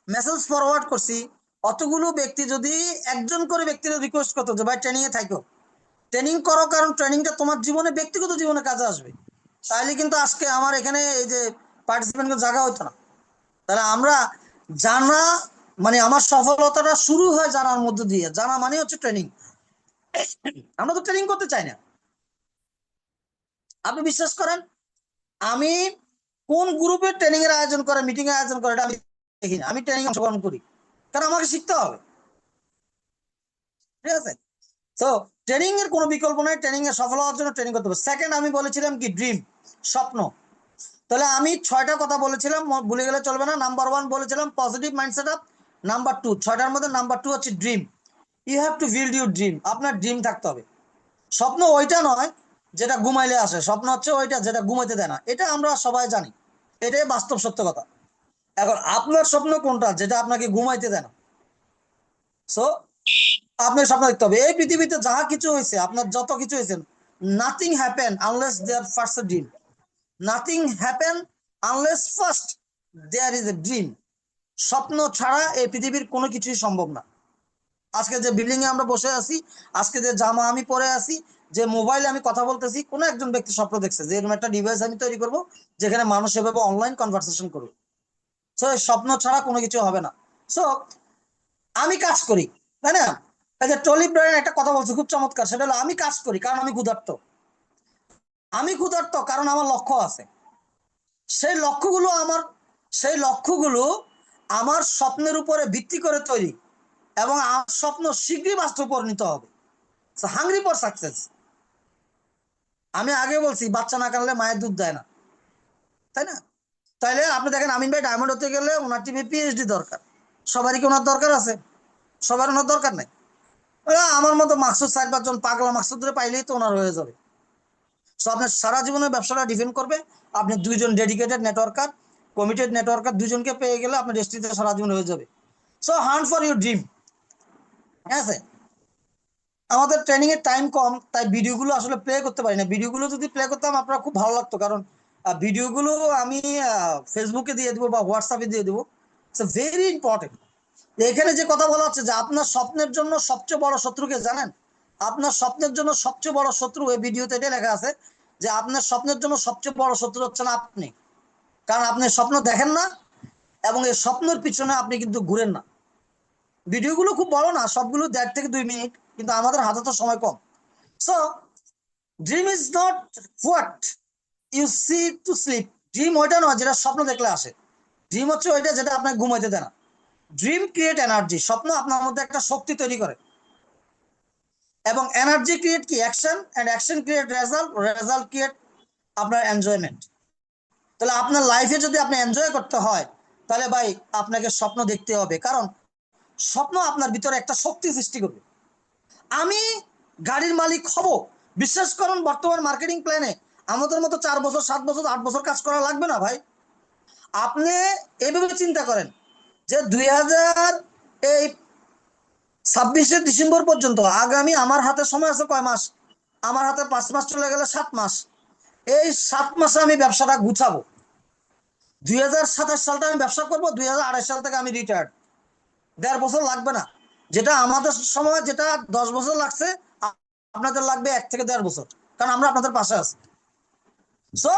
মেসেজ ফরওয়ার্ড করছি, অতগুলো ব্যক্তি যদি একজন করে ব্যক্তির রিকোয়েস্ট করতো যে ভাই ট্রেনিং এ থাকো, ট্রেনিং করো, কারণ ট্রেনিংটা তোমার জীবনে ব্যক্তিগত জীবনে কাজে আসবে, তাইলে কিন্তু আজকে আমার এখানে এই যে পার্টিসিপেন্টের জায়গা হতো না। তাহলে আমরা জানা, মানে আমার সফলতাটা শুরু হয় জানার মধ্য দিয়ে। জানা মানে হচ্ছে ট্রেনিং। আমরা তো ট্রেনিং করতে চাই না। আপনি বিশ্বাস করেন, আমি কোন গ্রুপে ট্রেনিং এর আয়োজন করে, মিটিং এর আয়োজন করে এটা আমি দেখি না, আমি ট্রেনিং অংশগ্রহণ করি, কারণ আমাকে শিখতে হবে। ঠিক আছে? তো ট্রেনিং এর কোনো বিকল্প নাই, ট্রেনিং এ সফল হওয়ার জন্য ট্রেনিং করতে হবে। সেকেন্ড আমি বলেছিলাম কি, ড্রিম, স্বপ্ন। তাহলে আমি 6টা কথা বলেছিলাম, ভুলে গেলে চলবে না। নাম্বার 1 বলেছিলাম পজিটিভ মাইন্ডসেট আপ। নাম্বার 2, 6টার মধ্যে নাম্বার 2 হচ্ছে dream. You have to build your dream. আপনার ড্রিম থাকতে হবে। স্বপ্ন ওইটা নয় যেটা ঘুমাইলে আসে, স্বপ্ন হচ্ছে ওইটা যেটা ঘুমাইতে দেয় না। এটা আমরা সবাই জানি, এটাই বাস্তব সত্য কথা। এখন আপনার স্বপ্ন কোনটা যেটা আপনাকে ঘুমাইতে দেয় না? সো আপনার স্বপ্ন দেখতে হবে। এই পৃথিবীতে যাহা কিছু হয়েছে, আপনার যত কিছু হয়েছে, nothing happen unless there first a dream. Nothing happen unless first there is a dream. স্বপ্ন ছাড়া এই পৃথিবীর কোনো কিছুই সম্ভব না। আজকে যে বিল্ডিং এ আমরা বসে আছি, আজকে যে জামা আমি পরে আছি, যে মোবাইলে আমি কথা বলতেছি, কোনো একজন ব্যক্তি স্বপ্ন দেখছে যে এরকম একটা ডিভাইস আমি তৈরি করব যেখানে মানুষ এভাবে অনলাইন কনভারসেশন করবে। সো স্বপ্ন ছাড়া কোনো কিছু হবে না। সো আমি কাজ করি, তাই না? এই যে টলি ব্রায়ান একটা কথা বলছে খুব চমৎকার, সেটা হলো আমি কাজ করি কারণ আমি ক্ষুধার্ত। আমি ক্ষুধার্ত কারণ আমার লক্ষ্য আছে। সেই লক্ষ্যগুলো আমার সেই লক্ষ্যগুলো আমার স্বপ্নের উপরে ভিত্তি করে তৈরি, এবং আমার স্বপ্ন শীঘ্রই বাস্তবে পরিণত হবে। Hungry for success. আমি আগে বলছি বাচ্চা না কানলে মায়ের দুধ দেয় না, তাই না? তাইলে আপনি দেখেন আমিন ভাই ডায়মন্ড হতে গেলে ওনার টিমে পিএইচডি দরকার। সবারই কি ওনার দরকার আছে? সবার ওনার দরকার নেই। আমার মতো মাকসুদ 4-5 জন পাগলা মাকসুদরে পাইলেই তো ওনার হয়ে যাবে। সো আপনার সারা জীবনের ব্যবসাটা ডিপেন্ড করবে আপনি 2 জন ডেডিকেটেড নেটওয়ার্কার, কমিটেড নেটওয়ার্কার 2 জনকে পেয়ে গেলে আপনার ডেস্টিনিতে সারা জীবন হয়ে যাবে। So hunt for your dream. ঠিক আছে? আমাদের ট্রেনিং এর টাইম কম, তাই ভিডিওগুলো আসলে প্লে করতে পারি না। ভিডিওগুলো যদি প্লে করতাম আপনার খুব ভালো লাগতো, কারণ ভিডিওগুলো আমি ফেসবুকে দিয়ে দেবো বা হোয়াটসঅ্যাপে দিয়ে দেবো। It's very important. এখানে যে কথা বলা হচ্ছে যে আপনার স্বপ্নের জন্য সবচেয়ে বড় শত্রুকে জানেন? আপনার স্বপ্নের জন্য সবচেয়ে বড় শত্রু, এই ভিডিওতে এটা লেখা আছে যে আপনার স্বপ্নের জন্য সবচেয়ে বড় শত্রু হচ্ছেন আপনি। কারণ আপনি স্বপ্ন দেখেন না, এবং এই স্বপ্নের পিছনে আপনি কিন্তু ঘুরেন না। ভিডিওগুলো খুব বড় না, সবগুলো 1.5 থেকে 2 মিনিট, কিন্তু আমাদের হাতে তো সময় কম। So dream is not what you see to sleep. Dream ওইটা নয় যেটা স্বপ্ন দেখলে আসে। ড্রিম হচ্ছে ওইটা যেটা আপনাকে ঘুমাইতে দেয় না। Dream create energy. স্বপ্ন আপনার মধ্যে একটা শক্তি তৈরি করে, এবং এনার্জি ক্রিয়েট কি action, and action create result, result create আপনার এনজয়মেন্ট। তাহলে আপনার লাইফে যদি আপনি এনজয় করতে হয়, তাহলে ভাই আপনাকে স্বপ্ন দেখতে হবে, কারণ স্বপ্ন আপনার ভিতরে একটা শক্তি সৃষ্টি করবে। আমি গাড়ির মালিক হব, বিশ্বাস করুন বর্তমান মার্কেটিং প্ল্যানে আমাদের মতো 4 বছর 7 বছর 8 বছর কাজ করা লাগবে না ভাই। আপনি এইভাবে চিন্তা করেন যে 2026 ডিসেম্বর পর্যন্ত, আগামী আমার হাতে সময় আছে কয় মাস? আমার হাতে 5 মাস চলে গেলে 7 মাস। এই 7 মাসে আমি ব্যবসাটা গুছাবো। 2027 সালটা আমি ব্যবসা করবো, 2028 সাল থেকে আমি রিটায়ার্ড। 1.5 বছর লাগবে না। যেটা আমাদের সময় যেটা 10 বছর লাগছে, আপনাদের লাগবে 1 থেকে 1.5 বছর, কারণ আমরা আপনাদের পাশে আছি। সো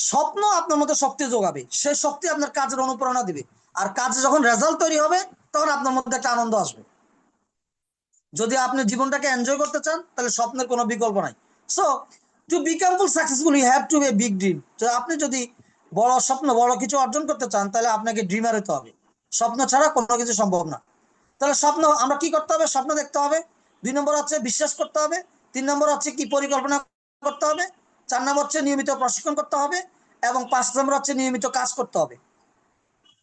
স্বপ্ন আপনার মধ্যে শক্তি যোগাবে, সেই শক্তি আপনার কাজের অনুপ্রেরণা দিবে, আর কাজে যখন রেজাল্ট তৈরি হবে তখন আপনার মধ্যে একটা আনন্দ আসবে। যদি আপনি জীবনটাকে এনজয় করতে চান তাহলে স্বপ্নের কোনো বিকল্প নাই। So to become full successful you have to be a big dream. তো আপনি যদি বড় স্বপ্ন, বড় কিছু অর্জন করতে চান, তাহলে আপনাকে ড্রিমার হতে হবে। স্বপ্ন ছাড়া কোনো কিছু সম্ভব না। তাহলে স্বপ্ন আমরা কি করতে হবে? স্বপ্ন দেখতে হবে। 2 নম্বর হচ্ছে বিশ্বাস করতে হবে। 3 নম্বর হচ্ছে কি পরিকল্পনা করতে হবে। 4 নম্বর হচ্ছে নিয়মিত প্রশিক্ষণ করতে হবে, এবং 5 নম্বর হচ্ছে নিয়মিত কাজ করতে হবে।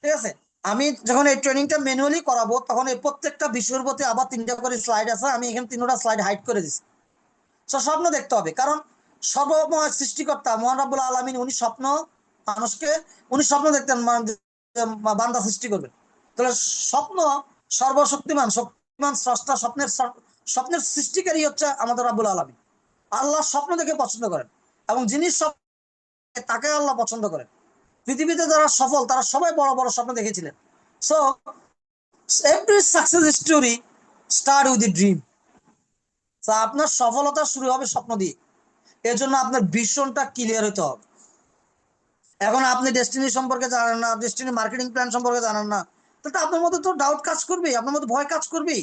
ঠিক আছে? আমি যখন এই ট্রেনিংটা ম্যানুয়ালি করাবো, তখন এই প্রত্যেকটা বিষয়ের প্রতি আবার 3টা করে স্লাইড আছে, আমি এখানে 3টা স্লাইড হাইড করে দিচ্ছি। স্বপ্ন দেখতে হবে, কারণ সর্বময় সৃষ্টিকর্তা মহান রব্বুল আলামিন উনি স্বপ্ন মানুষকে, উনি স্বপ্ন দেখতেন বান্দা সৃষ্টি করবেন। তাহলে স্বপ্ন সর্বশক্তিমান শক্তিমান স্রষ্টা, স্বপ্নের সৃষ্টিকারী হচ্ছে আমাদের রব্বুল আলামিন। আল্লাহ স্বপ্ন দেখে পছন্দ করেন, এবং যিনি স্বপ্ন তাকে আল্লাহ পছন্দ করেন। পৃথিবীতে যারা সফল তারা সবাই বড় বড় স্বপ্ন দেখেছিলেন। So every success story start with a dream. আপনার সফলতা শুরু হবে স্বপ্ন দিয়ে। এর জন্য আপনার ভিশনটা ক্লিয়ার হতে হবে। এখন আপনি ডেস্টিনি সম্পর্কে জানেন না, ডেস্টিনি মার্কেটিং প্ল্যান সম্পর্কে জানেন না, তাহলে আপনার মধ্যে তো ডাউট কাজ করবেই, আপনার মধ্যে ভয় কাজ করবেই।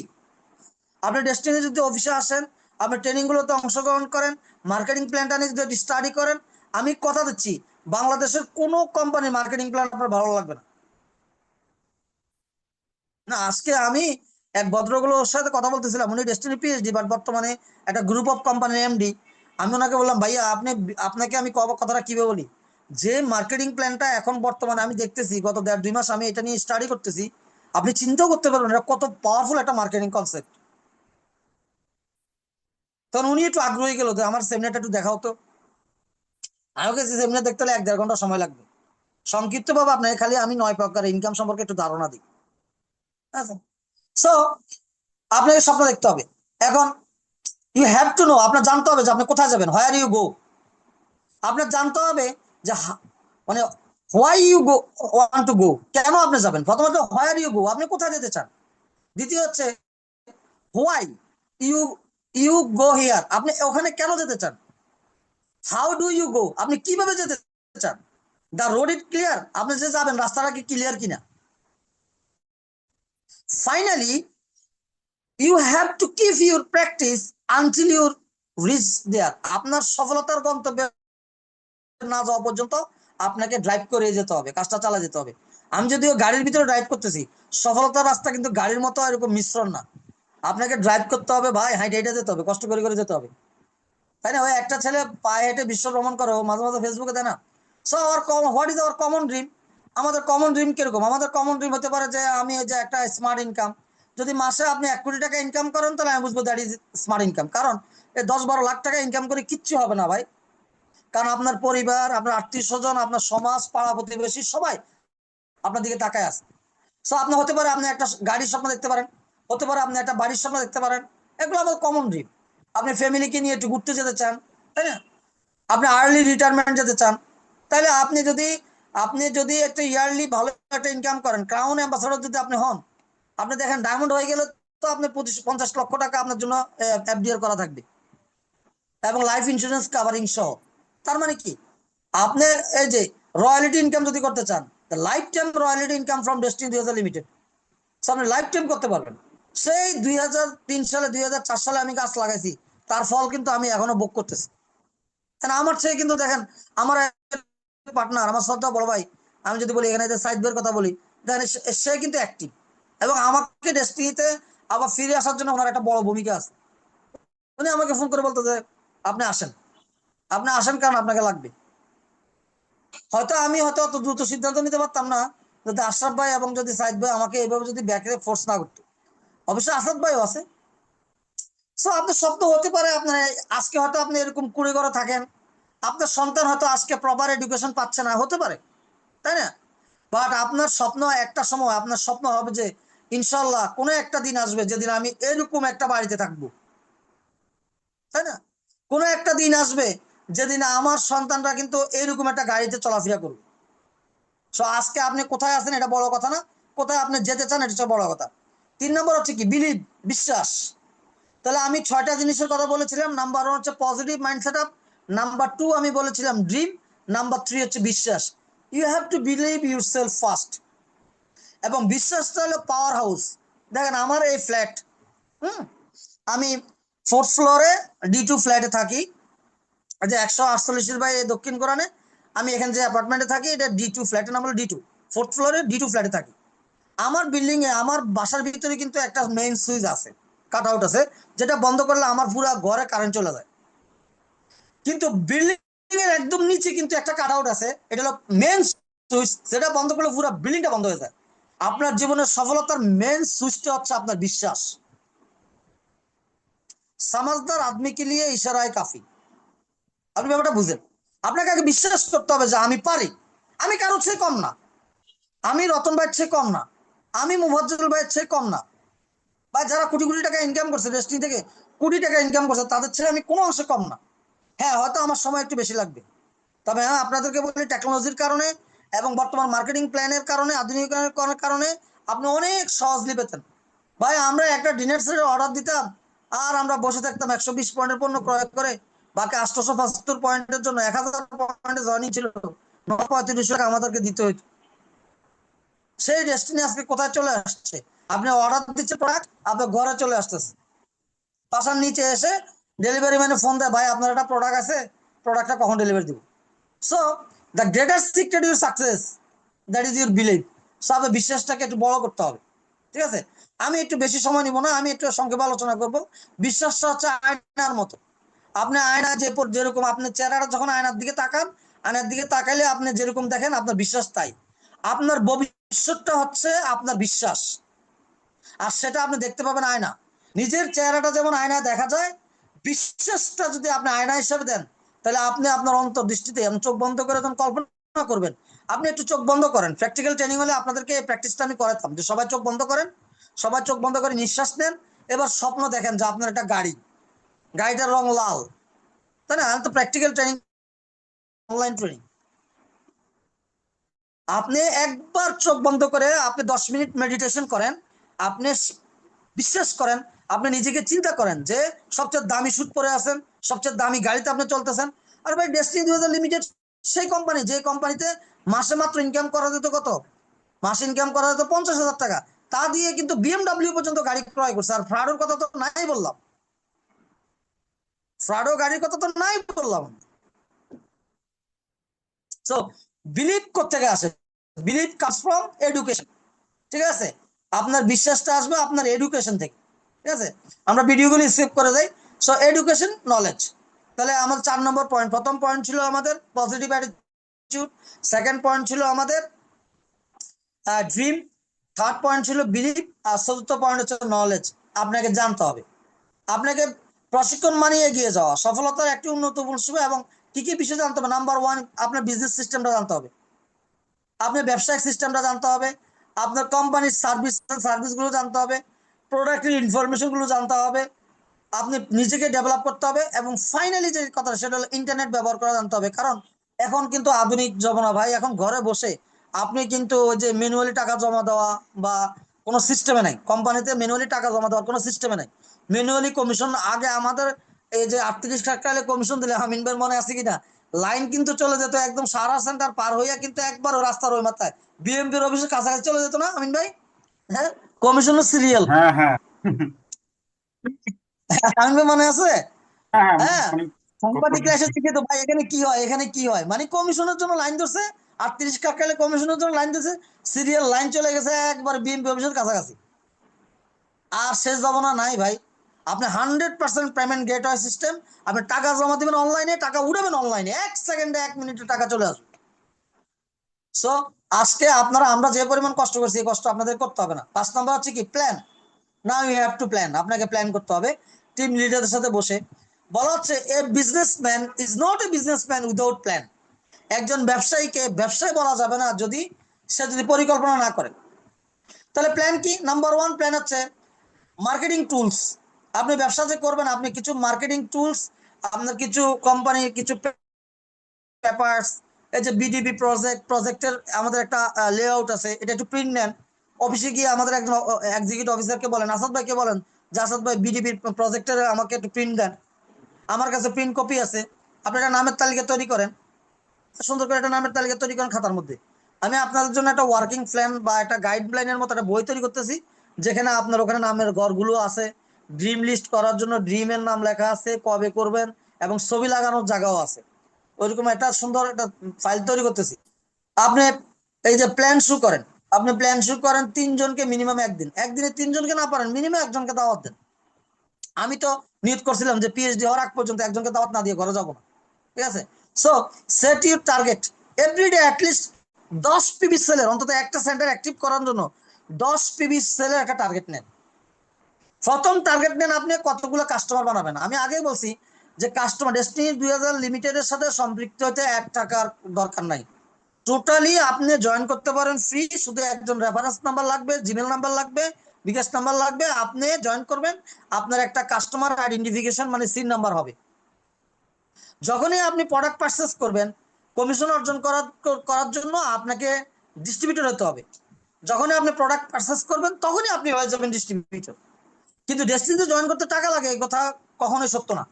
আপনি ডেস্টিনি যদি অফিসে আসেন, আপনি ট্রেনিং গুলোতে অংশগ্রহণ করেন, মার্কেটিং প্ল্যানটা নিয়ে যদি স্টাডি করেন, আমি কথা দিচ্ছি বাংলাদেশের কোনো কোম্পানির মার্কেটিং প্ল্যান আপনার ভালো লাগবে না। না, আজকে আমি এক ভদ্রগুলোর সাথে কথা বলতেছিলাম, উনি ডেস্টিনি পিএইচডি, বাট বর্তমানে একটা গ্রুপ অফ কোম্পানির এমডি। আমি ওনাকে বললাম ভাইয়া আপনাকে আমি কথাটা কিভাবে বলি, যে মার্কেটিং প্ল্যানটা এখন বর্তমানে আমি দেখতেছি গত 1.5-2 মাস আমি এটা নিয়ে স্টাডি করতেছি, আপনি চিন্তাও করতে পারবেন এটা কত পাওয়ারফুল একটা মার্কেটিং কনসেপ্ট। তখন উনি একটু আগ্রহী গেল যে আমার সেমিনারটা একটু দেখাও তো। আমি কাছে সেমিনার দেখতে হলে 1-1.5 ঘন্টা সময় লাগবে। সংক্ষিপ্ত ভাবে আপনাকে খালি আমি 9 প্রকার ইনকাম সম্পর্কে একটু ধারণা দিই। আচ্ছা, সো আপনাকে স্বপ্ন দেখতে হবে। এখন ইউ হ্যাভ টু নো, আপনার জানতে হবে যে আপনি কোথায় যাবেন, হোয়ার ইউ গো। আপনার জানতে হবে যে মানে why you go, want to go, কেন আপনি যাবেন। প্রথমত হোয়ার ইউ গো, আপনি কোথায় যেতে চান। দ্বিতীয় হচ্ছে why you you go here, আপনি ওখানে কেন যেতে চান। হাউ ডু ইউ গো, আপনি কিভাবে যেতে চান। দ্য রোড ইট ক্লিয়ার, আপনি যে যাবেন রাস্তাটা কি ক্লিয়ার কিনা। Finally you have to keep your practice until you reach there, আপনার সফলতার গন্তব্যে না যাওয়া পর্যন্ত আপনাকে ড্রাইভ করে যেতে হবে, কাজটা চালা যেতে হবে। আমি যদিও গাড়ির ভিতরে ড্রাইভ করতেছি, সফলতার রাস্তা কিন্তু গাড়ির মতো এরকম মিশ্রণ না। আপনাকে ড্রাইভ করতে হবে ভাই, হাইটে হেঁটে যেতে হবে, কষ্ট করে যেতে হবে, তাই না। ওই একটা ছেলে পায়ে হেঁটে বিশ্ব ভ্রমণ করে, ও মাঝে মাঝে ফেসবুকে দেয় না। So our what is our common dream. আমাদের কমন ড্রিম কিরকম, আমাদের কমন ড্রিম হতে পারে যে আমি এই যে একটা স্মার্ট ইনকাম, যদি মাসে আপনি 1 কোটি টাকা ইনকাম করেন তাহলে আমি বুঝবো দ্যাট ইজ স্মার্ট ইনকাম। কারণ এই 10-12 লাখ টাকা ইনকাম করে কিচ্ছু হবে না ভাই। কারণ আপনার পরিবার, আপনার আত্মীয় স্বজন, আপনার সমাজ, পাড়া প্রতিবেশী সবাই আপনার দিকে তাকায় আছে। সো আপনি হতে পারে আপনি একটা গাড়ির স্বপ্ন দেখতে পারেন, হতে পারে আপনি একটা বাড়ির স্বপ্ন দেখতে পারেন। এগুলো আমাদের কমন ড্রিম। আপনি ফ্যামিলিকে নিয়ে একটু ঘুরতে যেতে চান, তাই না। আপনি আর্লি রিটায়ারমেন্ট যেতে চান, তাহলে আপনি যদি একটা ইয়ারলি ভালো একটা ইনকাম করেন, ক্রাউন অ্যাম্বাসাডর যদি আপনি হন, আপনি দেখেন ডায়মন্ড হয়ে গেলে তো আপনি 50 লক্ষ টাকা আপনার জন্য এফডিআর করা থাকবে, এবং লাইফ ইন্স্যুরেন্স কাভারিং সহ। তার মানে কি, আপনি এই যে রয়্যালিটি ইনকাম যদি করতে চান, life time royalty income from destiny 2000 limited, আপনি লাইফ টাইম করতে পারবেন। সেই 2003 সালে 2004 সালে আমি গাছ লাগাইছি, তার ফল কিন্তু আমি এখনো ভোগ করতেছি। আমার চেয়ে কিন্তু দেখেন, আমার পার্টনার, আমার শ্রদ্ধা বড় ভাই, আমি যদি বলি এখানে যে সাইদ ভাইয়ের কথা বলি, দেখেন সে কিন্তু অ্যাক্টিভ, এবং আমাকে ডেস্টিনিতে আবার ফিরে আসার জন্য ওনার একটা বড় ভূমিকা আছে। উনি আমাকে ফোন করে বলতো যে আপনি আসেন, আপনি আসেন, কারণ আপনাকে লাগবে। হয়তো অত দ্রুত সিদ্ধান্ত নিতে পারতাম না যদি আশরাফ ভাই এবং যদি সাইদ ভাই আমাকে এইভাবে যদি ব্যাকে ফোর্স না করতো। অবশ্যই আসাদ ভাইও আছে। সো আপনার স্বপ্ন হতে পারে আপনার, আজকে হয়তো আপনি এরকম কুড়ে ঘরে থাকেন, আপনার সন্তান হয়তো আজকে প্রপার এডুকেশন পাচ্ছে না, হতে পারে, তাই না। বাট আপনার স্বপ্ন একটা সময়, আপনার স্বপ্ন হবে যে ইনশাল্লাহ কোনো একটা দিন আসবে যেদিন আমি এরকম একটা বাড়িতে থাকবো, তাই না। কোনো একটা দিন আসবে যেদিন আমার সন্তানরা কিন্তু এরকম একটা গাড়িতে চলাফেরা করবে। সো আজকে আপনি কোথায় আছেন এটা বড় কথা না, কোথায় আপনি যেতে চান এটা হচ্ছে বড় কথা। 3 নম্বর হচ্ছে কি, বিলিভ, বিশ্বাস। তাহলে আমি 6টা জিনিসের কথা বলেছিলাম। নাম্বার 1 হচ্ছে positive mind set up, number 2 আমি বলেছিলাম ড্রিম, নাম্বার 3 হচ্ছে বিশ্বাস। You have to believe yourself first, এবং বিশ্বাসটা হলো পাওয়ার হাউস। দেখেন আমার এই ফ্ল্যাট, হুম, আমি 4th ফ্লোরে D2 ফ্ল্যাটে থাকি, যে 148 দক্ষিণ কোরানে। আমি এখানে যে অ্যাপার্টমেন্টে থাকি এটা D2 ফ্ল্যাটের নাম হলো D2, 4th ফ্লোরে D2 ফ্ল্যাটে থাকি। আমার বিল্ডিং এ, আমার বাসার ভিতরে কিন্তু একটা মেইন সুইচ আছে, কাট আউট আছে, যেটা বন্ধ করলে আমার পুরো ঘরে কারেন্ট চলে যায়। কিন্তু বিল্ডিং এর একদম নিচে কিন্তু একটা কাট আউট আছে, এটা হলো মেন সুইচ, যেটা বন্ধ করলে পুরো বিল্ডিংটা বন্ধ হয়ে যায়। আপনার জীবনের সফলতার মেন সুইচটা হচ্ছে আপনার বিশ্বাস। সমাজদার আদমি কে লিয়ে ইশারায় কাফি, আপনি ব্যাপারটা বুঝেন। আপনাকে আগে বিশ্বাস করতে হবে যে আমি পারি, আমি কারো চেয়ে কম না, আমি রতন ভাইয়ের চেয়ে কম না, আমি মুফাজ্জল ভাইয়ের চেয়ে কম না, বা যারা কোটি কোটি টাকা ইনকাম করছে ডেস্টিনি থেকে, কোটি টাকা ইনকাম করছে, তাদের ছেলে আমি কোনো অংশে কম না। হ্যাঁ, হয়তো আমার সময় একটু বেশি লাগবে, তবে হ্যাঁ আপনাদেরকে বলি টেকনোলজির কারণে এবং বর্তমান মার্কেটিং প্ল্যানের কারণে, আধুনিকরণের কারণে আপনি অনেক সহজলি পেতেন। ভাই আমরা একটা ডিনার সেটের অর্ডার দিতাম, আর আমরা বসে থাকতাম 120 পয়েন্টের পণ্য ক্রয় করে, বাকি 875 পয়েন্টের জন্য 1000 পয়েন্টে জয়নিং ছিল, 935 টাকা আমাদেরকে দিতে হইতো। সেই ডেস্টিনি আজকে কোথায় চলে আসছে, আপনি অর্ডার দিচ্ছে প্রোডাক্ট আপনার ঘরে চলে আসতেছে, বাসার নিচে এসে ডেলিভারি ম্যানে ফোন দেয়, ভাই আপনার একটা প্রোডাক্ট আছে, প্রোডাক্টটা কখন ডেলিভারি দিব। So the greatest secret your success, that is your believe. So আপনার বিশ্বাসটাকে একটু বড় করতে হবে, ঠিক আছে। আমি একটু বেশি সময় নিব না, আমি একটু সংক্ষেপে আলোচনা করব। বিশ্বাসটা হচ্ছে আয়নার মতো। আপনি আয়না যেরকম আপনার চেহারাটা যখন আয়নার দিকে তাকান, আয়নার দিকে তাকাইলে আপনি যেরকম দেখেন আপনার বিশ্বাস তাই। আপনার ভবিষ্যৎটা হচ্ছে আপনার বিশ্বাস, আর সেটা আপনি দেখতে পাবেন আয়না। নিজের চেহারাটা যেমন আয়নায় দেখা যায়, বিশ্বাসটা যদি আপনি আয়না হিসেবে দেন, তাহলে আপনি আপনার অন্তর্দৃষ্টিতে, আপনি চোখ বন্ধ করে যখন কল্পনা করবেন, আপনি একটু চোখ বন্ধ করেন। প্র্যাকটিক্যাল ট্রেনিং হলে আপনাদেরকে এই প্র্যাকটিসটা আমি করাতাম, যে সবাই চোখ বন্ধ করেন, সবাই চোখ বন্ধ করে নিঃশ্বাস নেন, এবার স্বপ্ন দেখেন যে আপনার একটা গাড়ি, গাড়িটার রং লাল, তাই না? তো প্র্যাকটিক্যাল ট্রেনিং, অনলাইন ট্রেনিং। আপনি একবার চোখ বন্ধ করে আপনি 10 মিনিট মেডিটেশন করেন, আপনি বিশ্বাস করেন, আপনি নিজেকে চিন্তা করেন যে সবচেয়ে দামি সুট পরে আছেন, সবচেয়ে দামি গাড়িতে আপনি চলতেছেন। আর ভাই ডেস্টিনি 2000 লিমিটেড সেই কোম্পানি, যে কোম্পানিতে মাসে মাত্র ইনকাম করা যেত কত, মাসে ইনকাম করা যেত 50,000 টাকা, তা দিয়ে কিন্তু বিএমডাব্লিউ পর্যন্ত গাড়ি ক্রয় করছে। আর ফ্রাডোর কথা তো নাই বললাম, ফ্রাডো গাড়ির কথা তো নাই বললাম। সো বিলিভ কোত্থেকে আসে? বিলিভ কামস ফ্রম এডুকেশন, ঠিক আছে? আপনার বিশ্বাসটা আসবে আপনার এডুকেশন থেকে, ঠিক আছে? আমরা ভিডিওগুলো স্কিপ করে যাই। So education, knowledge. তাহলে আমাদের 4 নম্বর পয়েন্ট, প্রথম পয়েন্ট ছিল আমাদের পজিটিভ অ্যাটিটিউড, সেকেন্ড পয়েন্ট ছিল আমাদের ড্রিম, থার্ড পয়েন্ট ছিল বিলিভ, আর চতুর্থ পয়েন্ট হচ্ছে নলেজ। আপনাকে জানতে হবে, আপনাকে প্রশিক্ষণ মানে এগিয়ে যাওয়া, সফলতার একটি উন্নত উৎস। এবং কি কি বিষয় জানতে হবে? নাম্বার ওয়ান, আপনার বিজনেস সিস্টেমটা জানতে হবে, আপনার ব্যবসায়িক সিস্টেমটা জানতে হবে, আপনার কোম্পানির সার্ভিসগুলো জানতে হবে, প্রোডাক্টের ইনফরমেশনগুলো জানতে হবে, আপনি নিজেকে ডেভেলপ করতে হবে। এবং ফাইনালি যে কথা সেটা হলো ইন্টারনেট ব্যবহার করা জানতে হবে। কারণ এখন কিন্তু আধুনিক জমানা ভাই, এখন ঘরে বসে আপনি কিন্তু ওই যে ম্যানুয়ালি টাকা জমা দেওয়া বা কোনো সিস্টেমে নাই, কোম্পানিতে ম্যানুয়ালি টাকা জমা দেওয়ার কোনো সিস্টেমে নাই। ম্যানুয়ালি কমিশন আগে আমাদের এই যে 38 টাকা কমিশন দিলে, আমিন ভাইয়ের মনে আছে কিনা, লাইন কিন্তু চলে যেত একদম সারা সেন্টার পার হইয়া, কিন্তু একবার ও রাস্তার ওই মাথায় বিএমপির অফিসের কাছাকাছি চলে যেত না আমিন ভাই? হ্যাঁ, কমিশনের সিরিয়াল। হ্যাঁ, হ্যাঁ। আমিন ভাই মনে আছে? হ্যাঁ, হ্যাঁ, মানে সাংবাদিক এসে শিখে তো ভাই এখানে কি হয়, এখানে কি হয়, মানে কমিশনের জন্য লাইন ধরছে। 38 টাকা কমিশনের জন্য লাইন ধরছে, সিরিয়াল লাইন চলে গেছে একবার বিএমপি অফিসের কাছাকাছি। আর শেষ জমানা নাই ভাই, আপনি 100% পেমেন্ট গেটওয়ে সিস্টেম, আপনি টাকা জমা দিবেন অনলাইনে, টাকা উঠাবেন অনলাইনে, 1 সেকেন্ডে 1 মিনিটে টাকা চলে আসবে। সো আজকে আপনারা, আমরা যে পরিমাণ কষ্ট করছি এই কষ্ট আপনাদের করতে হবে না। 5 নম্বর হচ্ছে কি, plan. Now you have to plan, আপনাকে প্ল্যান করতে হবে টিম লিডারদের সাথে বসে। বলা হচ্ছে a businessman is not a businessman without plan. একজন ব্যবসায়ীকে ব্যবসায়ী বলা যাবে না যদি সে যদি পরিকল্পনা না করে। তাহলে প্ল্যান কি? নাম্বার ওয়ান প্ল্যান হচ্ছে মার্কেটিং টুলস। আপনি ব্যবসা যে করবেন, আপনি কিছু মার্কেটিং টুলস, আপনার কিছু কোম্পানির কিছু পেপারস, এই যে বিডিবি প্রজেক্টের আমাদের একটা লেআউট আছে, এটা একটু প্রিন্ট নেন। অফিসে গিয়ে আমাদের একজন এক্সিকিউটিভ অফিসারকে বলেন, আসাদ ভাইকে বলেন যে আসাদ ভাই বিডিবির প্রজেক্টের আমাকে একটু প্রিন্ট দেন। আমার কাছে প্রিন্ট কপি আছে। আপনি একটা নামের তালিকা তৈরি করেন, সুন্দর করে একটা নামের তালিকা তৈরি করেন খাতার মধ্যে। আমি আপনাদের জন্য একটা ওয়ার্কিং প্ল্যান বা একটা গাইডলাইনের মতো একটা বই তৈরি করতেছি, যেখানে আপনার ওখানে নামের ঘরগুলো আছে, ড্রিম লিস্ট করার জন্য ড্রিমের নাম লেখা আছে, কবে করবেন, এবং ছবি লাগানোর জায়গাও আছে। ওইরকম একটা সুন্দর একটা ফাইল তৈরি করতেছি। আপনি এই যে প্ল্যান শুরু করেন, আপনি প্ল্যান শুরু করেন 3 জনকে মিনিমাম, একদিনে 3 জনকে না পারেন মিনিমাম একজনকে দাওয়াত দেন। আমি তো নিয়োগ করছিলাম যে পিএইচডি হওয়ার আগ পর্যন্ত একজনকে দাওয়াত না দিয়ে ঘরে যাবো না, ঠিক আছে? So set your target everyday at least 10 PB সেলের, অন্তত একটা সেন্টার অ্যাক্টিভ করার জন্য 10 পিবি সেলের একটা টার্গেট নেন। প্রথম টার্গেট নেন আপনি কতগুলো কাস্টমার বানাবেন। আমি আগেই বলছি যে কাস্টমার ডেস্টিনি 2000 লিমিটেডের সাথে সম্পৃক্ত হতে 1 টাকার দরকার নাই। টোটালি আপনি জয়েন করতে পারেন ফ্রি, শুধু একজন রেফারেন্স নাম্বার লাগবে, জিমেল নাম্বার লাগবে, বিকাশ নাম্বার লাগবে। আপনি জয়েন করবেন, আপনার একটা কাস্টমার আইডেন্টিফিকেশন মানে সিন নাম্বার হবে। যখনই আপনি প্রোডাক্ট পারচেস করবেন, কমিশন অর্জন করার করার জন্য আপনাকে ডিস্ট্রিবিউটর হতে হবে। যখনই আপনি প্রোডাক্ট পারচেস করবেন তখনই আপনি হয়ে যাবেন ডিস্ট্রিবিউটর। কিন্তু ডেস্টিনিতে জয়েন করতে টাকা লাগে, এই কথা কখনোই সত্য না।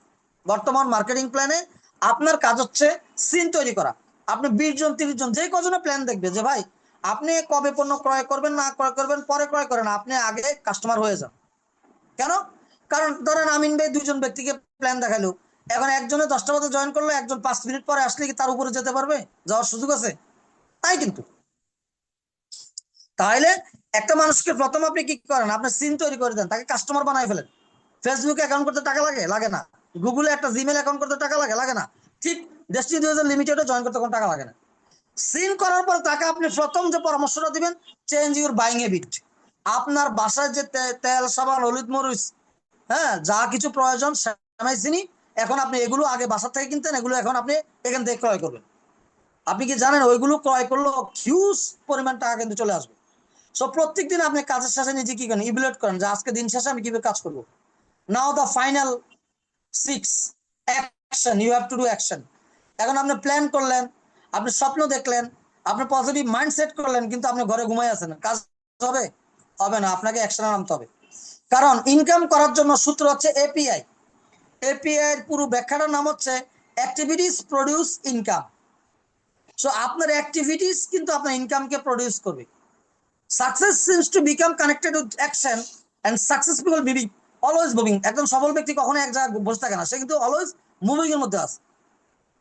বর্তমান মার্কেটিং প্ল্যানে আপনার কাজ হচ্ছে সিন তৈরি করা। আপনি 20 জন 30 জন যে কজনে প্ল্যান দেখবে যে ভাই আপনি কবে পণ্য ক্রয় করবেন না ক্রয় করবেন পরে ক্রয় করেন, আপনি আগে কাস্টমার হয়ে যান। কেন? কারণ ধরেন আমিন ভাই 2 জন ব্যক্তিকে প্ল্যান দেখালো, এখন একজনে 10টা মতো জয়েন করলো, একজন 5 মিনিট পরে আসলে কি তার উপরে যেতে পারবে? যাওয়ার সুযোগ আছে? তাই কিন্তু। তাহলে একটা মানুষকে প্রথম আপনি কি করেন, আপনি সিন তৈরি করে দেন, তাকে কাস্টমার বানায় ফেলেন। ফেসবুকে অ্যাকাউন্ট করতে টাকা লাগে? লাগে না। গুগলে একটা জিমেল অ্যাকাউন্ট করতে টাকা লাগে? লাগে না। ঠিক ডেস্টিনি 2000 লিমিটেডে জয়েন করতে কোনো টাকা লাগে না। সিন করার পর তাকে আপনি প্রথম যে পরামর্শটা দিবেন, চেঞ্জ ইউর বাইং হ্যাবিট। আপনার বাসায় যে তেল সাবান হলুদ মরিচ, হ্যাঁ, যা কিছু প্রয়োজন সেমাই চিনি, এখন আপনি এগুলো আগে বাসা থেকে কিনতেন, এগুলো এখন আপনি এখান থেকে ক্রয় করবেন। আপনি কি জানেন ওইগুলো ক্রয় করলেও হিউজ পরিমাণ টাকা কিন্তু চলে আসবে। সো প্রত্যেকদিন আপনি কাজের শেষে নিজে কি করেন, ইভ্যালুয়েট করেন যে আজকে দিন শেষে আমি কিভাবে কাজ করবো। Now the final 6 action, you have to do action. এখন আপনি প্ল্যান করলেন, আপনি স্বপ্ন দেখলেন, আপনি পজিটিভ মাইন্ড সেট করলেন, কিন্তু আপনি ঘরে ঘুমাই আছেন, কাজ হবে? হবে না, আপনাকে অ্যাকশনে নামতে হবে। কারণ ইনকাম করার জন্য সূত্র হচ্ছে এপিআই। এপিআই এর পুরো ব্যাখ্যাটার নাম হচ্ছে অ্যাক্টিভিটিস প্রডিউস ইনকাম। সো আপনার অ্যাক্টিভিটিস কিন্তু আপনার ইনকামকে প্রডিউস করবে। Success seems to become connected with action and successful believe always moving. একজন সফল ব্যক্তি কখনো এক জায়গায় বসে থাকে না, সে কিন্তু অলওয়েজ মুভিং এর মধ্যে আছে।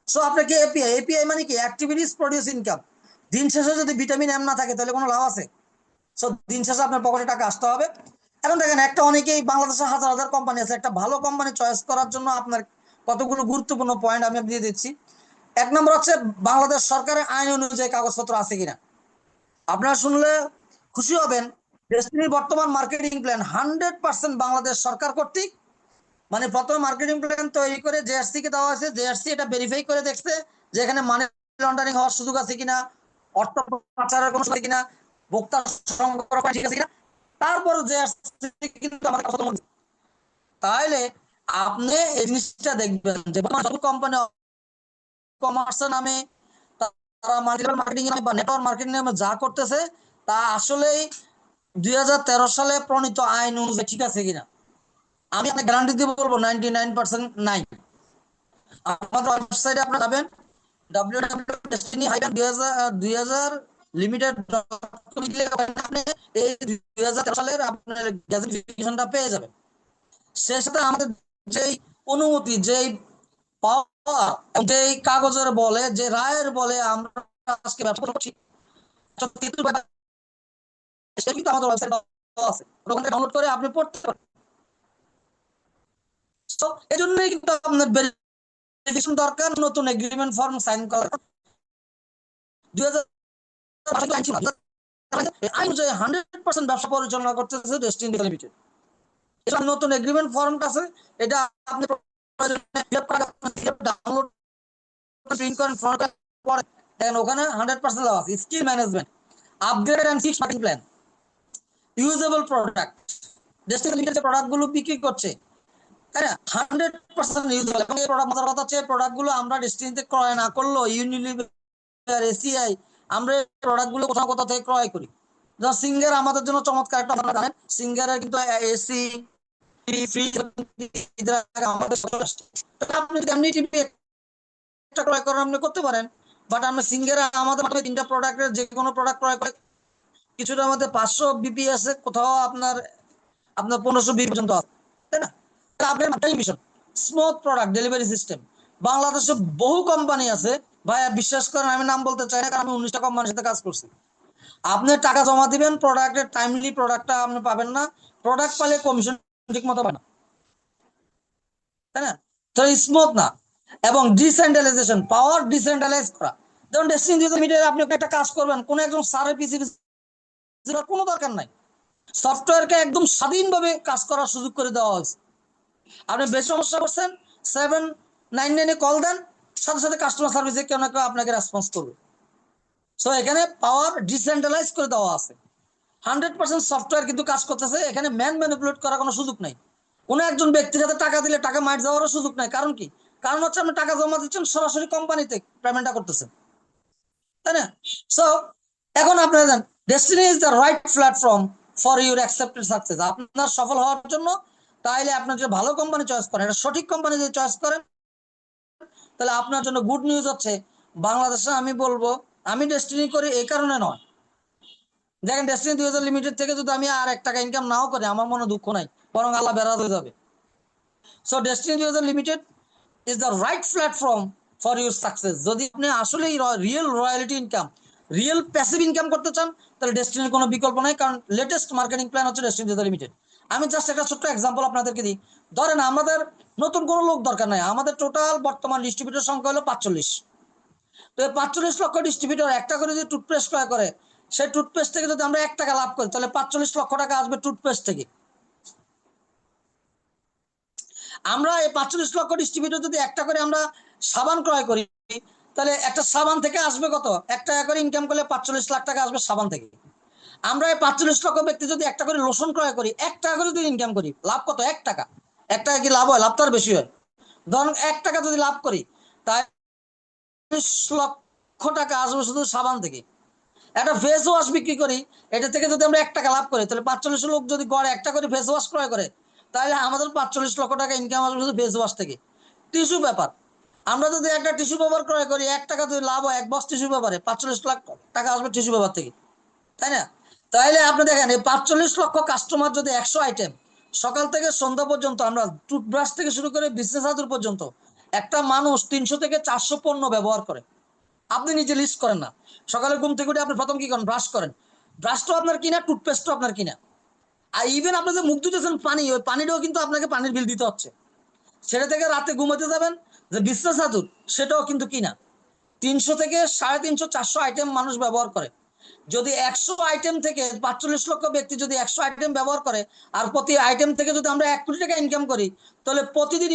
সো আপনাকে এপিআই, এপিআই মানে কি? Activities produce income. দিন শেষে যদি ভিটামিন এম না থাকে তাহলে কোনো লাভ আছে? সো দিন শেষে আপনার পকেটে টাকা আসতে হবে। এখন দেখেন, একটা অনেকেই বাংলাদেশে হাজার হাজার কোম্পানি আছে, একটা ভালো কোম্পানি চয়েস করার জন্য আপনার কতগুলো গুরুত্বপূর্ণ পয়েন্ট আমি দিয়ে দিচ্ছি। এক নম্বর হচ্ছে বাংলাদেশ সরকারের আইন অনুযায়ী কাগজপত্র আছে কিনা। আপনারা শুনলে খুশি হবেন, ডেস্টিনির বর্তমান মার্কেটিং প্ল্যান 100% বাংলাদেশ সরকার কর্তৃক, মানে প্রথমে মার্কেটিং প্ল্যান তৈরি করে জেআরসি কে দেওয়া হয়েছে, জেআরসি এটা ভেরিফাই করে দেখছে যে এখানে মানি লন্ডারিং হওয়ার সুযোগ আছে কিনা, অর্থ পাচারের কোনো সুযোগ কিনা, ভোক্তা সংগ্রহ ঠিক আছে কিনা, তারপর জেআরসি কিন্তু আমাদের কথা মনে। তাহলে আপনি এই জিনিসটা দেখবেন যে কোম্পানি কমার্সের নামে, তারা মার্কেটিং নামে বা নেটওয়ার্ক মার্কেটিং নামে যা করতেছে তা আসলেই 2013 সালে প্রণীত আইন অনুযায়ী ঠিক আছে কিনা। আমি আপনাকে গ্যারান্টি দিয়ে বলবো 99% নাই। আমাদের ওয়েবসাইটে আপনারা যাবেন www.destiny-2000limited.com গিয়ে আপনি এই 2013 সালের আপনার গ্যাজেটিফিকেশনটা পেয়ে যাবেন। সেই সাথে আমাদের যেই অনুমতি, যেই পাওয়ার, যেই কাগজের বলে, যে রায়ের বলে আমরা আজকে ব্যবসা করছি, সেটা কিন্তু আমাদের ওয়েবসাইটে আছে, ওখান থেকে ডাউনলোড করে আপনি পড়তে পারেন। তো এই জন্যই কিন্তু আপনার ভেরিফিকেশন দরকার, নতুন এগ্রিমেন্ট ফর্ম সাইন করা। 2000 আইন ছিল, আইন অনুযায়ী 100% ব্যবসা পরিচালনা করতেছে ডেস্টিনি লিমিটেড। এটা নতুন এগ্রিমেন্ট ফর্মটা আছে, এটা আপনি ডাউনলোড প্রিন্ট করেন, ফর্ম পরে দেখেন ওখানে 100% লাভ আছে। Skill management, upgrade and fixed marketing plan, usable product. Destiny limited যে প্রোডাক্ট গুলো বিক্রি করছে, তাই না, 100% ইউজেবল। এবং এই প্রোডাক্ট, মজার কথা হচ্ছে প্রোডাক্টগুলো আমরা ডেস্টিনিতে ক্রয় না করলেও ইউনিলিভার, এসিআই, আমরা এই প্রোডাক্টগুলো কোথাও কোথাও থেকে ক্রয় করি। যেমন সিঙ্গার আমাদের জন্য চমৎকার একটা, আপনারা জানেন সিঙ্গারের কিন্তু এসি, ফ্রিজ আমাদের আপনি যদি এমনি টিভি একটা ক্রয় করেন আপনি করতে পারেন, বাট আমরা সিঙ্গারে আমাদের 3টা প্রোডাক্টের যে কোনো প্রোডাক্ট ক্রয় করে কিছুটার মধ্যে 500 বিপি আছে, কোথাও আপনার আপনার 1500 বিপি পর্যন্ত আছে, তাই না? আপনার television smooth product delivery system. বাংলাদেশে বহু কোম্পানি আছে ভাইয়া, বিশ্বাস করেন আমি নাম বলতে চাই না, কারণ আমি 19টা কোম্পানির সাথে কাজ করছি। আপনি টাকা জমা দিবেন, প্রোডাক্টের টাইমলি প্রোডাক্টটা আপনি পাবেন না, প্রোডাক্ট পালে কমিশন ঠিক মতো পাবেন না, তাই না? তো স্মুথ না। এবং ডিসেন্ট্রালাইজেশন, পাওয়ার ডিসেন্ট্রালাইজ করা। যেমন ডেস্টিনি লিমিটেড, আপনি একটা কাজ করবেন, কোন একজন সারের পিসি কোনো দরকার নাই, সফটওয়্যারকে একদম স্বাধীনভাবে কাজ করার সুযোগ করে দেওয়া হয়েছে। আপনি বেশি সমস্যা করছেন, 799 কল দেন, সাথে সাথে কাস্টমার সার্ভিসে কেউ না কেউ আপনাকে রেসপন্স করবে। সো এখানে পাওয়ার ডিসেন্ট্রালাইজ করে দেওয়া আছে। 100% সফটওয়্যার কিন্তু কাজ করতেছে, এখানে ম্যান ম্যানিপুলেট করার কোনো সুযোগ নাই। কোনো একজন ব্যক্তির হাতে টাকা দিলে টাকা মাইট যাওয়ারও সুযোগ নাই। কারণ কি? কারণ হচ্ছে আপনি টাকা জমা দিচ্ছেন, সরাসরি কোম্পানিতে পেমেন্টটা করতেছেন, তাই না? সো এখন আপনারা জানেন destiny is the right platform for your accepted success. আপনার সফল হওয়ার জন্য তাইলে আপনার যে ভালো কোম্পানি চয়েস করেন, এটা সঠিক কোম্পানি যদি চয়েস করেন, তাহলে আপনার জন্য গুড নিউজ হচ্ছে বাংলাদেশে আমি বলবো, আমি ডেস্টিনি করি এই কারণে নয়। দেখেন ডেস্টিনি 2000 লিমিটেড থেকে যদি আমি আর 1 টাকা ইনকাম নাও করি, আমার মনে দুঃখ নাই, বরং আল্লাহ বেরাদ হয়ে যাবে। So destiny 2000 limited is the right platform for your success. যদি আপনি আসলে real royalty income, real passive income করতে চান, তাহলে ডেস্টিনির কোনো বিকল্প নাই। কারণ লেটেস্ট মার্কেটিং প্ল্যান হচ্ছে ডেস্টিনি 2000 লিমিটেড। আমি জাস্ট একটা ছোট্ট এক্সাম্পল আপনাদেরকে দিই। ধরেন আমাদের নতুন কোনো লোক দরকার নাই, আমাদের টোটাল বর্তমান ডিস্ট্রিবিউটর সংখ্যা হলো 45। তো 45 লক্ষ ডিস্ট্রিবিউটর একটা করে যদি টুথপেস্ট ক্রয় করে, সেই টুথপেস্ট থেকে যদি আমরা 1 টাকা লাভ করি, তাহলে 45 লক্ষ টাকা আসবে টুথপেস্ট থেকে। আমরা এই 45 লক্ষ ডিস্ট্রিবিউটর যদি একটা করে আমরা সাবান ক্রয় করি, তাহলে একটা সাবান থেকে আসবে কত? 1 টাকা করে ইনকাম করলে 45 লাখ টাকা আসবে সাবান থেকে। আমরা এই 45 লক্ষ ব্যক্তি যদি একটা করে লোশন ক্রয় করি, 1 টাকা করে যদি ইনকাম করি, লাভ কত? 1 টাকা। 1 টাকা কি লাভ হয়? লাভ তো আর বেশি হয়। ধরুন 1 টাকা যদি লাভ করি, তাই 40 লক্ষ টাকা আসবে শুধু সাবান থেকে। একটা ফেস ওয়াশ বিক্রি করি, এটা থেকে যদি আমরা 1 টাকা লাভ করি, তাহলে 45 লোক যদি গড়ে একটা করে ফেস ওয়াশ ক্রয় করে, তাহলে আমাদের 45 লক্ষ টাকা ইনকাম আসবে শুধু ফেস ওয়াশ থেকে। টিস্যু পেপার, আমরা যদি একটা টিস্যু পেপার ক্রয় করি, 1 টাকা যদি লাভ হয় 1 বক্স টিস্যু পেপারে, 45 লাখ টাকা আসবে টিস্যু পেপার থেকে, তাই না? তাইলে আপনি দেখেন, এই 45 লক্ষ কাস্টমার যদি 100 আইটেম সকাল থেকে সন্ধ্যা পর্যন্ত, আমরা টুথব্রাশ থেকে শুরু করে বিজনেস আদর পর্যন্ত, একটা মানুষ 300 থেকে 400 পণ্য ব্যবহার করে। আপনি নিজে লিস্ট করেন না, সকালে ঘুম থেকে উঠে আপনি প্রথম কি করেন? ব্রাশ করেন। ব্রাশটাও আপনার কিনা, টুথপেস্টও আপনার কিনা। আর ইভেন আপনি যে মুখ ধুতেছেন পানি, ওই পানিটাও কিন্তু আপনাকে পানির বিল দিতে হচ্ছে। সেটা থেকে রাতে ঘুমাতে যাবেন, যে বিজনেস আদর, সেটাও কিন্তু কিনা। 300 থেকে 350 400 আইটেম মানুষ ব্যবহার করে। যদি 100 আইটেম থেকে 45 লক্ষ ব্যক্তি যদি 100 আইটেম ব্যবহার করে, আর প্রতি আইটেম থেকে যদি আমরা 1 কোটি টাকা ইনকাম করি, তাহলে প্রতিদিন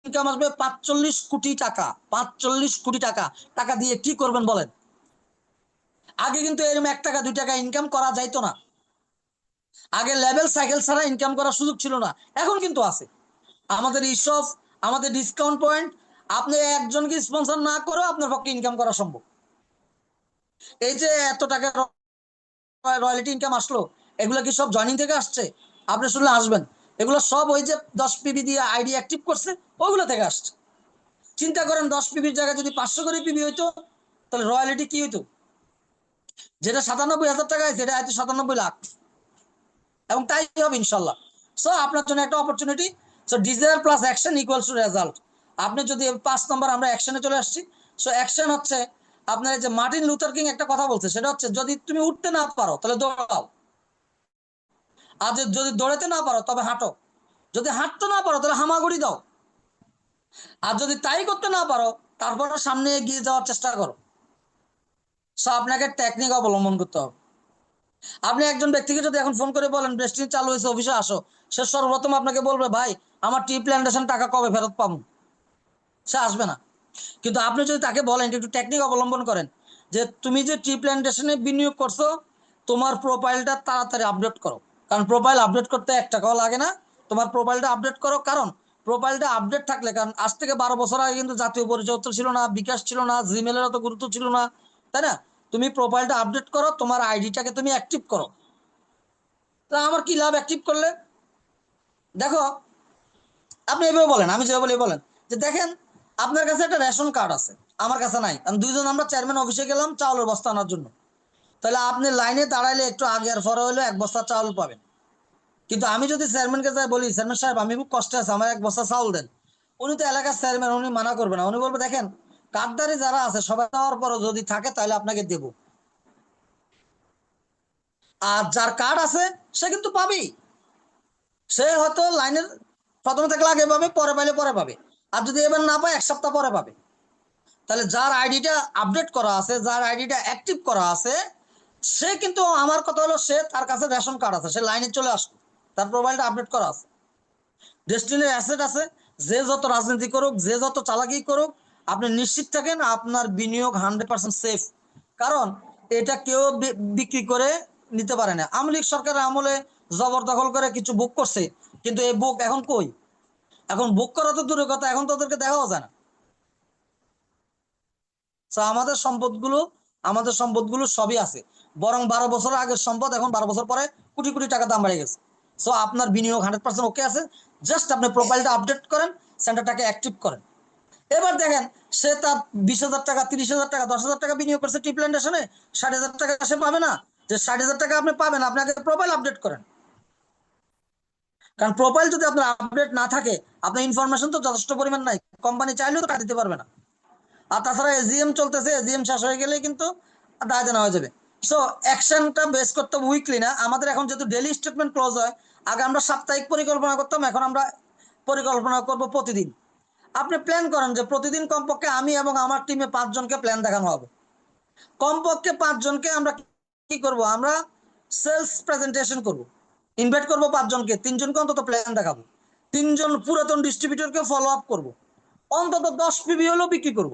ইনকাম আসবে 45 কোটি টাকা। 45 কোটি টাকা। টাকা দিয়ে কি করবেন বলেন? আগে কিন্তু এরকম 1 টাকা 2 টাকা ইনকাম করা যাইতো না। আগে লেভেল সাইকেল ছাড়া ইনকাম করার সুযোগ ছিল না, এখন কিন্তু আছে। আমাদের ইসব, আমাদের ডিসকাউন্ট পয়েন্ট, আপনি একজনকে স্পন্সর না করেও আপনার পক্ষে ইনকাম করা সম্ভব। এই যে এত টাকা রয়্যালিটি ইনকাম আসলো, এগুলো কি সব জয়নিং থেকে আসছে? আপনি শুনলে আসবেন, এগুলো সব ওই যে 10 পিবি দিয়ে আইডি অ্যাক্টিভ করছে, ওইগুলো থেকে আসছে। চিন্তা করেন, 10 পিবির জায়গায় যদি 500 করে পিবি হইতো, তাহলে রয়্যালিটি কি হইতো? যেটা 97,000 টাকা আছে, সেটা হয়তো 97 লাখ। এবং তাই হবে ইনশাল্লাহ। সো আপনার জন্য একটা opportunity. So desire plus action equals to result. আপনি যদি 5 নম্বর, আমরা অ্যাকশনে চলে আসছি। সো অ্যাকশন হচ্ছে, আপনার যে মার্টিন লুথার কিং একটা কথা বলছে, সেটা হচ্ছে, যদি তুমি উঠতে না পারো তাহলে দৌড়াও, আর যদি দৌড়াতে না পারো তবে হাঁটো, যদি হাঁটতে না পারো তাহলে হামাগুড়ি দাও, আর যদি তাই করতে না পারো তারপর সামনে এগিয়ে যাওয়ার চেষ্টা করো। সো আপনাকে টেকনিক অবলম্বন করতে হবে। আপনি একজন ব্যক্তিকে যদি এখন ফোন করে বলেন ব্রেস্টিন চালু হয়েছে, অফিসে আসো, সে সর্বপ্রথম আপনাকে বলবে, ভাই আমার টি প্ল্যান্টেশন টাকা কবে ফেরত পাবো? সে আসবে না। কিন্তু আপনি যদি তাকে বলেন, একটু টেকনিক অবলম্বন করেন, যে তুমি যে টি প্ল্যান্টেশনে বিনিয়োগ করছো, তোমার প্রোফাইলটা তাড়াতাড়ি আপডেট করো। কারণ প্রোফাইল আপডেট করতে 1 টাকাও লাগে না। তোমার প্রোফাইলটা আপডেট করো, কারণ প্রোফাইলটা আপডেট থাকলে, কারণ আজ থেকে 12 বছর আগে কিন্তু জাতীয় পরিচয়পত্র ছিল না, বিকাশ ছিল না, জিমেলের অত গুরুত্ব ছিল না, তাই না? তুমি প্রোফাইলটা আপডেট করো, তোমার আইডিটাকে তুমি অ্যাক্টিভ করো। তা আমার কি লাভ অ্যাক্টিভ করলে? দেখো, আপনি এভাবে বলেন, আমি যেভাবে বলি বলেন, যে দেখেন, আপনার কাছে একটা রেশন কার্ড আছে, আমার কাছে নাই। আমি দুইজন আমরা চেয়ারম্যান অফিসে গেলাম চাউলের বস্তা আনার জন্য। তাহলে আপনি লাইনে দাঁড়াইলে একটু আগে আর পরে হইলে 1 বস্তা চাউল পাবেন। কিন্তু আমি যদি চেয়ারম্যানকে যাই বলি, চেয়ারম্যান সাহেব আমি খুব কষ্টে আছি, আমার 1 বস্তা চাউল দেন, উনি তো এলাকার চেয়ারম্যান, উনি মানা করবে না। উনি বলবে, দেখেন, কার্ডদারি যারা আছে সবাই দেওয়ার পরও যদি থাকে তাহলে আপনাকে দেব। আর যার কার্ড আছে সে কিন্তু পাবেই। সে হয়তো লাইনের প্রথমে থাকলে আগে পাবে, পরে পাইলে পরে পাবে। আর যদি এবার না পায় 1 সপ্তাহ পরে পাবে। তাহলে যার আইডিটা আপডেট করা আছে, যার আইডিটা অ্যাক্টিভ করা আছে, সে কিন্তু, আমার কথা হলো, সে তার কাছে রেশন কার্ড আছে, সে লাইনে চলে আসবে, তার প্রোফাইলটা আপডেট করা আছে, ডেস্টিনির অ্যাসেট আছে। যে যত রাজনীতি করুক, যে যত চালাকি করুক, আপনি নিশ্চিত থাকেন আপনার বিনিয়োগ 100% সেফ। কারণ এটা কেউ বিক্রি করে নিতে পারে না। আওয়ামী লীগ সরকারের আমলে জবরদখল করে কিছু বুক করছে, কিন্তু এই বুক এখন কই? এখন বুক করা তো দূরের কথা, এখন তো ওদেরকে দেখাও যায় না। তো আমাদের সম্পদগুলো সবই আছে। বরং 12 বছর আগের সম্পদ এখন 12 বছর পরে কোটি কোটি টাকা দাম বেড়ে গেছে। সো আপনার বিনিয়োগ 100% ওকে আছে। জাস্ট আপনি প্রোফাইলটা আপডেট করেন, সেন্টারটাকে অ্যাক্টিভ করেন। এবার দেখেন, সে তার 20,000 টাকা, 30,000 টাকা, 10,000 টাকা বিনিয়োগ করছে টি প্ল্যান্টেশনে, 60,000 টাকা সে পাবে না। যে 60,000 টাকা আপনি পাবেন, আপনাকে প্রোফাইল আপডেট করেন। কারণ প্রোফাইল যদি আপনার আপডেট না থাকে, আপনার ইনফরমেশন তো যথেষ্ট পরিমাণ নাই, কোম্পানি চাইলেও তো কাট দিতে পারবে না। আর তাছাড়া এজিএম চলতেছে, এজিএম শেষ হয়ে গেলেই কিন্তু দায় দেনা হয়ে যাবে। সো অ্যাকশনটা বেস করতে হবে উইকলি না, আমাদের এখন যেহেতু ডেইলি স্টেটমেন্ট ক্লোজ হয়। আগে আমরা সাপ্তাহিক পরিকল্পনা করতাম, এখন আমরা পরিকল্পনা করব প্রতিদিন। আপনি প্ল্যান করেন যে প্রতিদিন কমপক্ষে আমি এবং আমার টিমে 5 জনকে প্ল্যান দেখানো হবে। কমপক্ষে 5 জনকে আমরা কি করব? আমরা সেলস প্রেজেন্টেশন করব, ইনভাইট করব 5 জনকে, 3 জনকে অন্তত প্ল্যান দেখাবো, 3 জন পুরাতন ডিস্ট্রিবিউটরকে ফলো আপ করব, অন্তত 10 পিবি হলেও বিক্রি করব।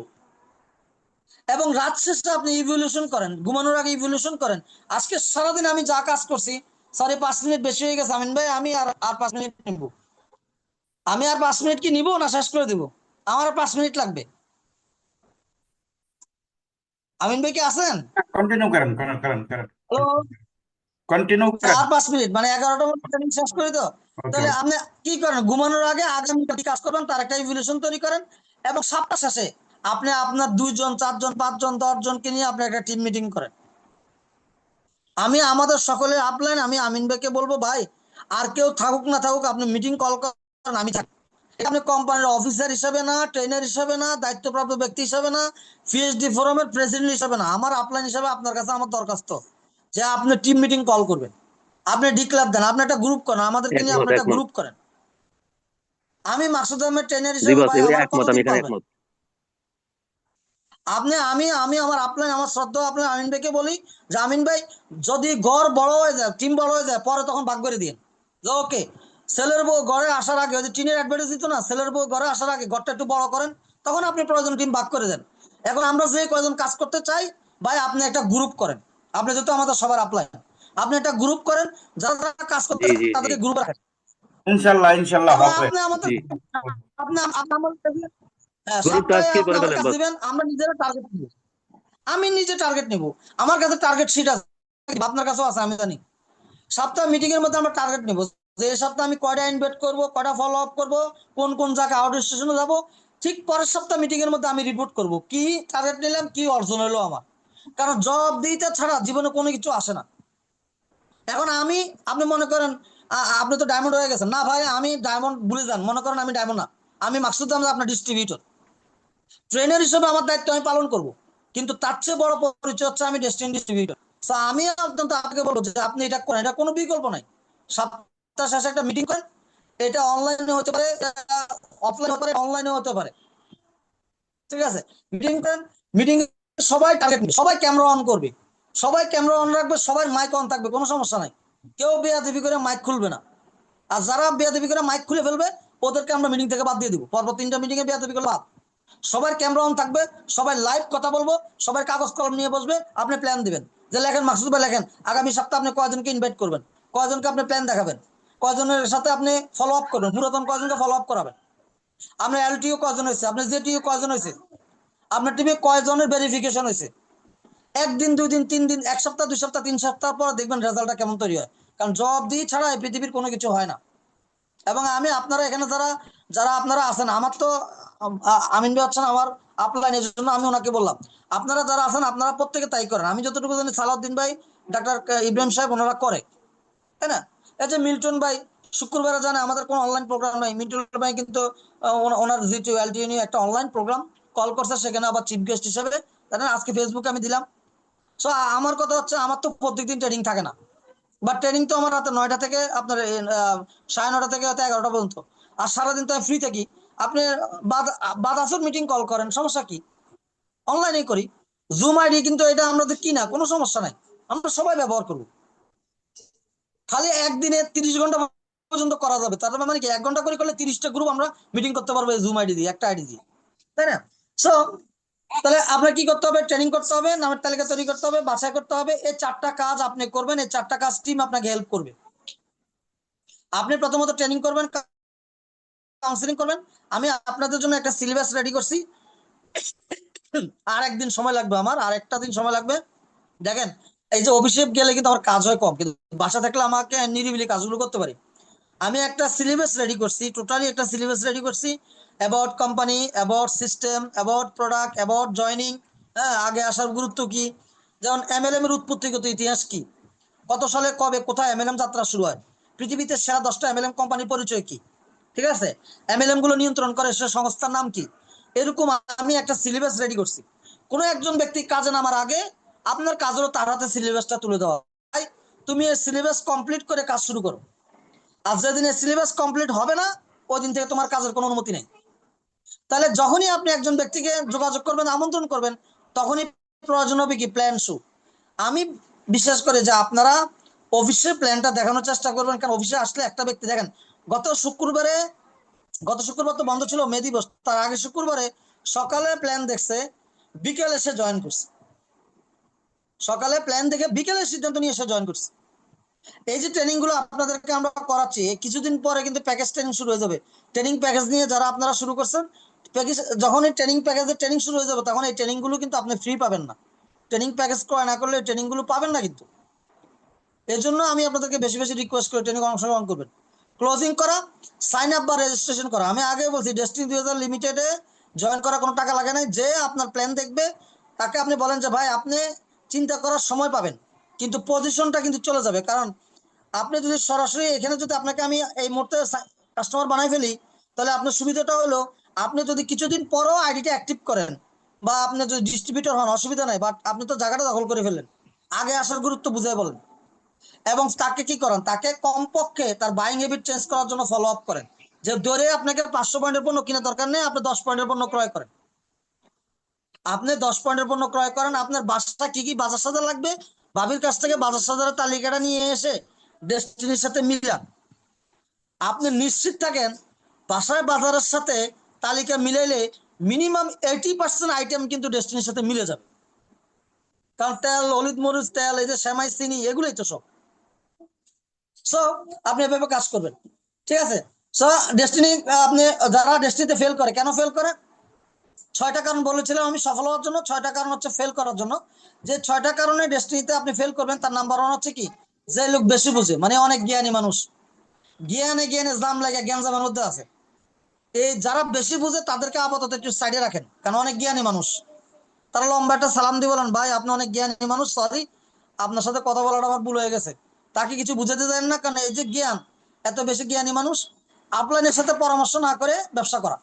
এবং রাত শেষে আপনি ইভলিউশন করেন, ঘুমানোর আগে ইভলিউশন করেন। আজকে সারাদিন আমি যা কাজ করছি, সরি 5 মিনিট বেশি হয়ে গেছে আমিন ভাই, আমি আর 5 মিনিট নিব। আমি আর 5 মিনিট কি নিব না শেষ করে দিব? আমার আর 5 মিনিট লাগবে। আমিন ভাই কি আছেন? কন্টিনিউ করেন করেন করেন করেন হ্যালো। কন্টিনিউ করেন। আর 5 মিনিট মানে 11টা মধ্যে ট্রেনিং শেষ করি তো। ওকে। তাহলে আপনি কি করেন, ঘুমানোর আগে আগামী কি কাজ করবেন তার একটা ইভ্যালুয়েশন তৈরি করেন, এবং সপ্তাহ শেষে আপনি আপনার 2 জন 4 জন 5 জন 10 জনকে নিয়ে আপনি একটা টিম মিটিং করেন। আমি আমাদের সকলের আপলাইন, আমি আমিন ভাইকে বলবো, ভাই আর কেউ থাকুক না থাকুক আপনি মিটিং কল করেন, আমি থাকি। আপনি কোম্পানির অফিসার হিসেবে না, ট্রেনার হিসেবে না, দায়িত্বপ্রাপ্ত ব্যক্তি হিসেবে না, পিএইচডি ফোরামের প্রেসিডেন্ট হিসেবে না, আমার আপলাইন হিসেবে আপনার কাছে আমার দরখাস্ত যে আপনি টিম মিটিং কল করবেন। আপনি ডিক্লার দেন, আপনি একটা গ্রুপ করেন, আমাদেরকে নিয়ে একমত, আপনি একটা একমত। গ্রুপ করেন। আমি মাকসুদ আহমেদ ট্রেনার জি হিসেবে বস, ভাই এবারে আমার একমত, আমি কতদিন এখানে পালবেন? একমত। আপনি আমি আমার আপলাইন, আমার শ্রদ্ধা আপনার আমিন ভাইকে বলি যে আমিন ভাই, যদি ঘর বড় হয়ে যায়, টিম বড় হয়ে যায়, পরে তখন ভাগ করে দিন যে ওকে, ছেলের বউ ঘরে আসার আগে, ওই যে টিনের অ্যাডভার্টাইজ দিত না, ছেলের বউ ঘরে আসার আগে ঘরটা একটু বড় করেন, তখন আপনি প্রয়োজন টিম ভাগ করে দেন। এখন আমরা যে কয়জন কাজ করতে চাই, ভাই আপনি একটা গ্রুপ করেন। আপনি যেহেতু আমাদের সবার আপলাইন, আপনি একটা গ্রুপ করেন, যারা যারা কাজ করতে জি, চান জি, জি, তাদেরকে গ্রুপে রাখেন। ইনশাল্লাহ ইনশাল্লাহ এবং হবে। আপনি আমাদের জি। আপনি আপনি আমাদের গ্রুপটা সপ্তাহে আজকে আপনি করে আমাদের ফেলেন কাছে বস। দিবেন, আমরা নিজেরা টার্গেট নিব। আমি নিজে টার্গেট নিব, আমার কাছে টার্গেট শিট আছে, আপনার কাছেও আছে আমি জানি। সপ্তাহ মিটিং এর মধ্যে আমরা টার্গেট নিব যে এই সপ্তাহে আমি কয়টা ইনভাইট করব, কয়টা ফলো আপ করব, কোন কোন জায়গায় আউট স্টেশনে যাব। ঠিক পরের সপ্তাহ মিটিং এর মধ্যে আমি রিপোর্ট করব কি টার্গেট নিলাম, কি অর্জন হলো আমার। কারণ জব দিতে ছাড়া জীবনে কোনো কিছু আসে না। এখন আমি, আপনি মনে করেন আপনি তো ডায়মন্ড হয়ে গেছেন না ভাই, আমি ডায়মন্ড ভুলে যান, মনে করেন আমি ডায়মন্ড না, আমি মাকসুদ আহমেদ আপনার ডিস্ট্রিবিউটর। ট্রেনার হিসেবে আমার দায়িত্ব আমি পালন করব, কিন্তু তার চেয়ে বড় পরিচয় হচ্ছে আমি ডেস্টিনি ডিস্ট্রিবিউটর। তো আমি অত্যন্ত আপনাকে বলবো যে আপনি এটা করেন, এটা কোনো বিকল্প নাই। সপ্তাহ শেষে একটা মিটিং করেন, এটা অনলাইনে হতে পারে, অফলাইন হতে পারে, অনলাইনে হতে পারে, ঠিক আছে? মিটিং করেন, মিটিং সবাই টার্গেট নিবে, সবাই ক্যামেরা অন করবে, সবাই ক্যামেরা অন রাখবে, সবাই মাইক অন থাকবে, কোনো সমস্যা নাই। কেউ বেয়াদবি করে মাইক খুলবে না। আর যারা বেয়াদবি করে মাইক খুলে ফেলবে ওদেরকে আমরা মিটিং থেকে বাদ দিয়ে দিব, পরপর 3টা মিটিং এ বেয়াদবি করে বাদ। সবার ক্যামেরা অন থাকবে, সবাই লাইভ কথা বলবো, সবাই কাগজ কলম নিয়ে বসবে, আপনি প্ল্যান দিবেন যে লেখেন মাকসুদ ভাই লেখেন আগামী সপ্তাহে আপনি কয়জনকে ইনভাইট করবেন, কয়জনকে আপনি প্ল্যান দেখাবেন, কয়জনের সাথে আপনি ফলো আপ করবেন, পুরাতন কয়জনকে ফলো আপ করাবেন, আপনার এলটিও কয়জন হয়েছে, আপনার জেটিও কয়জন হয়েছে, আপনার টিমে কয়জনের ভেরিফিকেশন হয়েছে। একদিন 2 দিন 3 দিন 1 সপ্তাহ 2 সপ্তাহ 3 সপ্তাহ পর দেখবেন রেজাল্টটা কেমন তৈরি হয়। কারণ জব দিয়ে ছাড়া এই পৃথিবীর কোনো কিছু হয় না। এবং আমি আপনারা এখানে যারা যারা আপনারা আছেন, আমার তো আমিন ভাই হচ্ছেন আমার আপলাইন, এর জন্য আমি ওনাকে বললাম আপনারা যারা আছেন আপনারা প্রত্যেকে তাই করেন। আমি যতটুকু জানি সালাউদ্দিন ভাই, ডাক্তার ইব্রাহিম সাহেব ওনারা করে, তাই না? এই যে মিল্টন ভাই শুক্রবারে জানে আমাদের কোনো অনলাইন প্রোগ্রাম নাই, মিল্টন ভাই কিন্তু ওনার জিটিউ এলটিউ নিয়ে একটা অনলাইন প্রোগ্রাম কল করছে, সেখানে আবার চিফ গেস্ট হিসেবে, জানেন আজকে ফেসবুকে আমি দিলাম। সো আমার কথা হচ্ছে আমার তো প্রত্যেকদিন ট্রেনিং থাকে না, বাট ট্রেনিং তো আমার রাতে 9টা থেকে আপনার 9:30 থেকে হয়তো 11টা পর্যন্ত। আর সারাদিন তো আমি ফ্রি থাকি। আপনি বাদ বাদ আসর মিটিং কল করেন, সমস্যা কি? অনলাইনে করি, জুম আইডি কিন্তু এটা আমাদের কি না, কোনো সমস্যা নাই, আমরা সবাই ব্যবহার করবো। খালি একদিনে 30 ঘন্টা পর্যন্ত করা যাবে, তার মানে কি 1 ঘন্টা করে করলে 30টা গ্রুপ আমরা মিটিং করতে পারবো জুম আইডি দিয়ে, একটা আইডি দিয়ে, তাই না? সো তাহলে আপনার কি করতে হবে, ট্রেনিং করতে হবে, নামের তালিকা তৈরি করতে হবে, বাছাই করতে হবে, এই 4টা কাজ আপনি করবেন, এই 4টা কাজ টিম আপনাকে হেল্প করবে। আপনি প্রথমত ট্রেনিং করবেন, কাউন্সিলিং করবেন। আমি আপনাদের জন্য একটা সিলেবাস রেডি করছি, আর একদিন সময় লাগবে, আমার আর একটা দিন সময় লাগবে। দেখেন এই যে অভিষেক গেলে কিন্তু আমার কাজ হয় কম, কিন্তু বাসা থাকলে আমাকে নিরিবিলি কাজগুলো করতে পারি। আমি একটা সিলেবাস রেডি করছি, টোটালি একটা সিলেবাস রেডি করছি, about company, about system, about product, about joining, হ্যাঁ আগে আসার গুরুত্ব কি, যেমন এমএলএম এর উৎপত্তিগত ইতিহাস কি, কত সালে কবে কোথায় এমএলএম যাত্রা শুরু হয়, পৃথিবীতে সেরা 10টা এমএলএম কোম্পানির পরিচয় কি, ঠিক আছে, এমএলএম গুলো নিয়ন্ত্রণ করে সে সংস্থার নাম কি। এরকম আমি একটা সিলেবাস রেডি করছি। কোনো একজন ব্যক্তি কাজে নামার আগে আপনার কাজ হলো তার হাতে সিলেবাসটা তুলে দেওয়া, ভাই তুমি এই সিলেবাস কমপ্লিট করে কাজ শুরু করো। আর যেদিন এই সিলেবাস কমপ্লিট হবে না ওই দিন থেকে তোমার কাজের কোনো অনুমতি নেই। তাহলে যখনই আপনি একজন ব্যক্তিকে যোগাযোগ করবেন, আমন্ত্রণ করবেন, তখনই প্রয়োজন হবে কি প্ল্যান শু। আমি বিশ্বাস করি যে আপনারা অফিসের প্ল্যানটা দেখানোর চেষ্টা করবেন, কারণ অফিসে আসলে একটা ব্যক্তি দেখেন, গত শুক্রবারে, গত শুক্রবার তো বন্ধ ছিল মে দিবস, তার আগে শুক্রবারে সকালে প্ল্যান দেখছে, বিকেলে সে জয়েন করছে, সকালে প্ল্যান দেখে বিকেলে সিদ্ধান্ত নিয়ে এসে জয়েন করছে। এই যে ট্রেনিং গুলো আপনাদেরকে আমরা করাচ্ছি, কিছুদিন পরে কিন্তু প্যাকেজ ট্রেনিং শুরু হয়ে যাবে। ট্রেনিং প্যাকেজ নিয়ে যারা আপনারা শুরু করছেন, প্যাকেজ যখন এই ট্রেনিং প্যাকেজের ট্রেনিং শুরু হয়ে যাবে, তখন এই ট্রেনিং গুলো কিন্তু আপনি ফ্রি পাবেন না। ট্রেনিং প্যাকেজ ক্রয় না করলে ট্রেনিং গুলো পাবেন না কিন্তু। এই জন্য আমি আপনাদেরকে বেশি বেশি রিকোয়েস্ট করি ট্রেনিং অংশগ্রহণ করবেন। ক্লোজিং করা, সাইন আপ বা রেজিস্ট্রেশন করা, আমি আগে বলছি ডেস্টিনি 2000 লিমিটেডে জয়েন করা কোনো টাকা লাগে নাই। যে আপনার প্ল্যান দেখবে তাকে আপনি বলেন যে ভাই আপনি চিন্তা করার সময় পাবেন, কিন্তু পজিশনটা কিন্তু চলে যাবে। কারণ আপনি যদি সরাসরি এখানে যদি আপনাকে আমি এই মুহূর্তে কাস্টমার বানাই ফেলি, তাহলে আপনার সুবিধাটা হলো আপনি যদি কিছুদিন পরও আইডিটা অ্যাক্টিভ করেন বা আপনি যদি ডিস্ট্রিবিউটর হন, অসুবিধা নাই, বাট আপনি তো জায়গাটা দখল করে ফেললেন। আগে আসার গুরুত্ব বুঝাই বলেন। এবং তাকে কি করেন, তাকে কমপক্ষে তার বাইং হ্যাবিট চেঞ্জ করার জন্য ফলো আপ করেন। যে ধরে আপনাকে 500 পয়েন্টের পণ্য কেনার দরকার নেই, আপনি 10 পয়েন্টের পণ্য ক্রয় করেন। আপনি 10 পয়েন্টের পণ্য ক্রয় করেন, আপনার বাসাটা কি কি বাজার সাজার লাগবে, ভাবির কাছ থেকে বাজার সাজারের তালিকাটা নিয়ে এসে ডেস্টিনির সাথে মিলান। আপনি নিশ্চিত থাকেন বাসায় বাজারের সাথে তালিকা মিলাইলে মিনিমাম 80% আইটেম কিন্তু ডেস্টিনির সাথে মিলে যাবে। কারণ তেল, হলুদ মরিচ, তেল, এই যে সেমাই, চিনি, এগুলোই তো সব। সো আপনি এভাবে কাজ করবেন, ঠিক আছে? সো ডেস্টিনি, আপনি যারা ডেস্টিনিতে ফেল করে, কেন ফেল করে? 6টা কারণ বলেছিলাম আমি সফল হওয়ার জন্য। 6টা কারণ হচ্ছে ফেল করার জন্য। যে 6টা কারণে ডেস্টিনিতে আপনি ফেল করবেন, তার নাম্বার 1 হচ্ছে কি, যে লোক বেশি বুঝে, মানে অনেক জ্ঞানী মানুষ। জ্ঞানে জ্ঞানে জাম লাগে, জ্ঞান জামের মধ্যে আছে। এই যারা বেশি বুঝে তাদেরকে আপাতত একটু সাইডে রাখেন, কারণ অনেক জ্ঞানী মানুষ। তারা লম্বা একটা সালাম দিয়ে বলেন, ভাই আপনি অনেক জ্ঞানী মানুষ, সরি আপনার সাথে কথা বলাটা আমার ভুল হয়ে গেছে। তাকে কিছু বুঝাতে দেন না, কারণ এই যে জ্ঞান, এত বেশি জ্ঞানী মানুষ আপলাইনের সাথে পরামর্শ না করে ব্যবসা করা,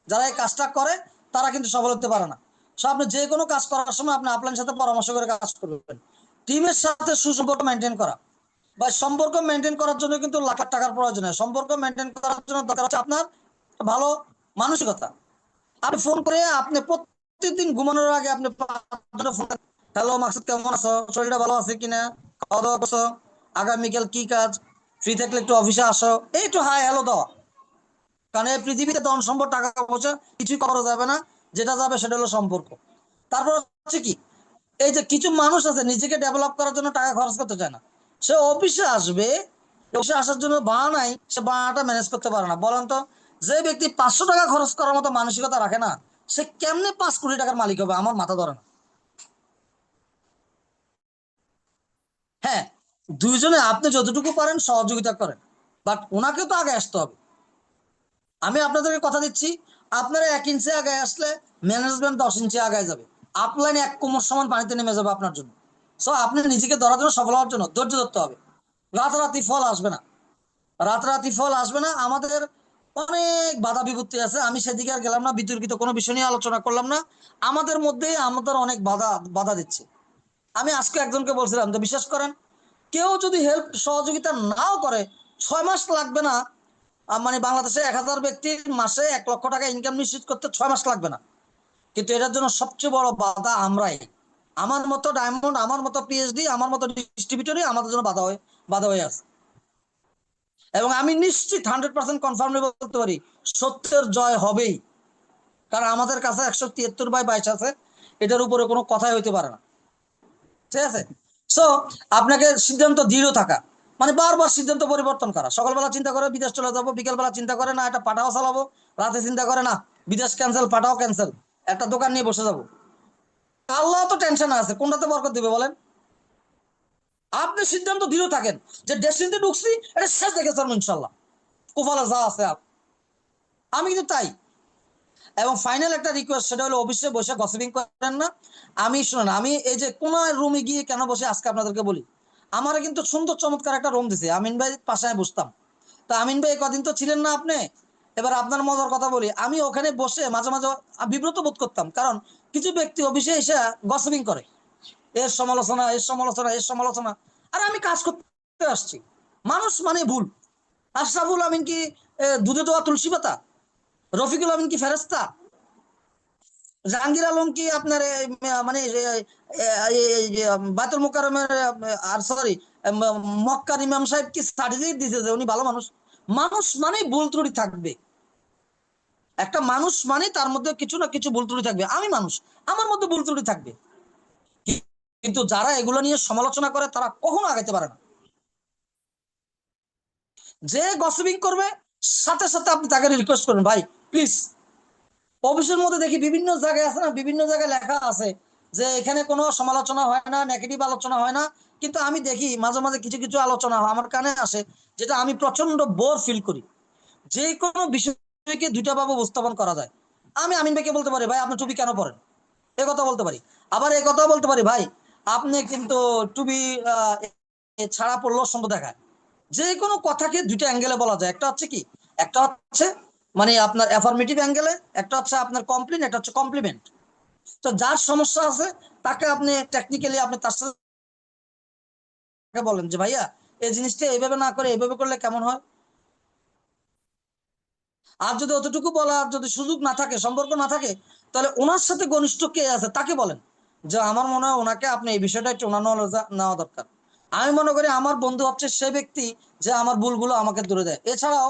যারা এই কাজটা করে তারা কিন্তু সফল হতে পারে না। সো আপনি যে কোনো কাজ করার সময় আপনি আপলাইনের সাথে পরামর্শ করে কাজ করবেন। টিমের সাথে সুসম্পর্ক মেনটেন করা, বা সম্পর্ক মেনটেন করার জন্য কিন্তু লাখ লাখ টাকার প্রয়োজন হয়। সম্পর্ক মেনটেন করার জন্য দরকার হচ্ছে আপনার ভালো মানসিকতা। আপনি ফোন করে আপনি প্রত্যেকদিন ঘুমানোর আগে আপনি ফোন, হ্যালো মাকসুদ, কেমন আছো, শরীরটা ভালো আছে কিনা, খাওয়া দাওয়া করছো, আগামীকাল কি কাজ, ফ্রি থাকলে একটু অফিসে আসো, এই একটু হাই হ্যালো দাও। কারণ এই পৃথিবীতে ধন সম্পদ টাকা পয়সা কিছুই করা যাবে না, যেটা যাবে সেটা হলো সম্পর্ক। তারপর হচ্ছে কি, এই যে কিছু মানুষ আছে নিজেকে ডেভেলপ করার জন্য টাকা খরচ করতে চায় না। সে অফিসে আসবে, অফিসে আসার জন্য ভাড়া নাই, সে ভাড়াটা ম্যানেজ করতে পারে না। বলেন তো, যে ব্যক্তি 500 টাকা খরচ করার মতো মানসিকতা রাখে না, সে কেমনে 5 কোটি টাকার মালিক হবে? আমার মাথা ধরে না। হ্যাঁ, দুইজনে আপনি যতটুকু পারেন সহযোগিতা করেন, বাট ওনাকেও তো আগে আসতে হবে। আমি আপনাদেরকে কথা দিচ্ছি, আপনারা 1 ইঞ্চি আগে আসলে ম্যানেজমেন্ট 10 ইঞ্চি আগে যাবে। আপলাইন 1 কোমর সমান পানিতে নেমে যাবে আপনার জন্য। সো আপনি নিজেকে ধরার জন্য, সফল হওয়ার জন্য ধৈর্য ধরতে হবে। রাতারাতি ফল আসবে না, রাতারাতি ফল আসবে না। আমাদের অনেক বাধা বিপত্তি আছে, আমি সেদিকে আর গেলাম না, বিতর্কিত কোনো বিষয় নিয়ে আলোচনা করলাম না। আমাদের মধ্যে আমাদের অনেক বাধা বাধা দিচ্ছে। আমি আজকে একজনকে বলছিলাম যে বিশ্বাস করেন, কেউ যদি হেল্প সহযোগিতা নাও করে, 6 মাস লাগবে না। মানে বাংলাদেশে 1000 ব্যক্তির মাসে 1 লক্ষ টাকা ইনকাম নিশ্চিত করতে 6 মাস লাগবে না। কিন্তু এটার জন্য সবচেয়ে বড় বাধা আমরাই। আমার মতো ডায়মন্ড, আমার মতো পিএইচডি, আমার মতো ডিস্ট্রিবিউটরই আমাদের জন্য বাধা হয়ে আছে। এবং আমি নিশ্চিত 100% কনফার্মলি বলতে পারি, সত্যের জয় হবেই। কারণ আমাদের কাছে 173/22 আছে, এটার উপরে কোনো কথাই হইতে পারে না, ঠিক আছে? সো আপনাকে সিদ্ধান্ত দৃঢ় থাকা, মানে বারবার সিদ্ধান্ত পরিবর্তন করা। সকালবেলা চিন্তা করে বিদেশ চলে যাবো, বিকেলবেলা চিন্তা করে না একটা পাঠাও চালাবো, রাতে চিন্তা করে না বিদেশ ক্যান্সেল, পাঠাও ক্যান্সেল, একটা দোকান নিয়ে বসে যাবো। আল্লাহ তো টেনশন আছে, কোনটাতে বরকত দিবে বলেন? আপনি সিদ্ধান্ত দৃঢ় থাকেন যে ডেস্টিনিতে ঢুকছি, এটা শেষ দেখে চলবো ইনশাল্লাহ, কোপালে যা আছে আমি কিন্তু তাই। এবং ফাইনাল একটা রিকোয়েস্ট, সেটা হলো অফিসে বসে গসিপিং করেন না। আমি শুনেন, আমি এই যে কোন রুমে গিয়ে কেন বসে আজকে আপনাদেরকে বলি, আমার কিন্তু সুন্দর চমৎকার একটা রুম দিছে, আমিন ভাই পাশে বসতাম। তা আমিন ভাই কদিন তো ছিলেন না আপনি। এবার আপনার মজার কথা বলি, আমি ওখানে বসে মাঝে মাঝে বিব্রত বোধ করতাম, কারণ কিছু ব্যক্তি অফিসে এসে গসিপিং করে, এর সমালোচনা, এর সমালোচনা, এর সমালোচনা। আর আমি কাজ করতে আসছি। মানুষ মানে ভুল। আশরাফুল আমিন কি দুধে দেওয়া তুলসী পাতা? রফিকুল আমিন কি ফেরেস্তা? জাহাঙ্গীর আলম কি আপনার মানে বায়তুল মোকাররমের, আর সরি, মক্কার ইমাম সাহেব কি সার্টিফিকেট দিয়েছে যে উনি ভালো মানুষ? মানুষ মানে ভুল ত্রুটি থাকবে। একটা মানুষ মানে তার মধ্যে কিছু না কিছু ভুল ত্রুটি থাকবে। আমি মানুষ, আমার মধ্যে ভুল ত্রুটি থাকবে। কিন্তু যারা এগুলো নিয়ে সমালোচনা করে তারা কখনো আগাইতে পারে না। যে গসিপিং করবে সাথে সাথে আপনি তাকে রিকোয়েস্ট করুন, ভাই প্লিজ। অফিসের মধ্যে দেখি বিভিন্ন জায়গায় আছে না, বিভিন্ন জায়গায় লেখা আছে যে এখানে কোনো সমালোচনা হয় না, নেগেটিভ আলোচনা হয় না, কিন্তু আমি দেখি মাঝে মাঝে কিছু কিছু আলোচনা আমার কানে আসে যেটা আমি প্রচন্ড বোর ফিল করি। যে কোনো বিষয়কে দুইটা ভাবে উপস্থাপন করা যায়। আমি আমিন ভাইকে বলতে পারি, ভাই আপনি টুপি কেন পরেন, এ কথা বলতে পারি। আবার এই কথা বলতে পারি, ভাই আপনি কিন্তু টুপি আহ, ছাড়া পড়লেও সুন্দর দেখায়। যে কোনো কথাকে দুইটা অ্যাঙ্গেলে বলা যায়। একটা হচ্ছে কি, একটা হচ্ছে মানে আপনার অ্যাফার্মেটিভ অ্যাঙ্গেলে, একটা হচ্ছে আপনার কমপ্লেন, একটা হচ্ছে কমপ্লিমেন্ট। তো যার সমস্যা আছে তাকে আপনি টেকনিক্যালি আপনি তার সাথে বলেন যে ভাইয়া এই জিনিসটা এইভাবে না করে এইভাবে করলে কেমন হয়। আর যদি অতটুকু বলার যদি সুযোগ না থাকে, সম্পর্ক না থাকে, তাহলে ওনার সাথে ঘনিষ্ঠ কে আছে তাকে বলেন যে আমার মনে হয় ওনাকে আপনি এই বিষয়টা একটু ওনার knowledge নেওয়া দরকার। আমি মনে করি আমার বন্ধু হচ্ছে সে ব্যক্তি যে আমার ভুলগুলো আমাকে দূরে দেয়। এছাড়াও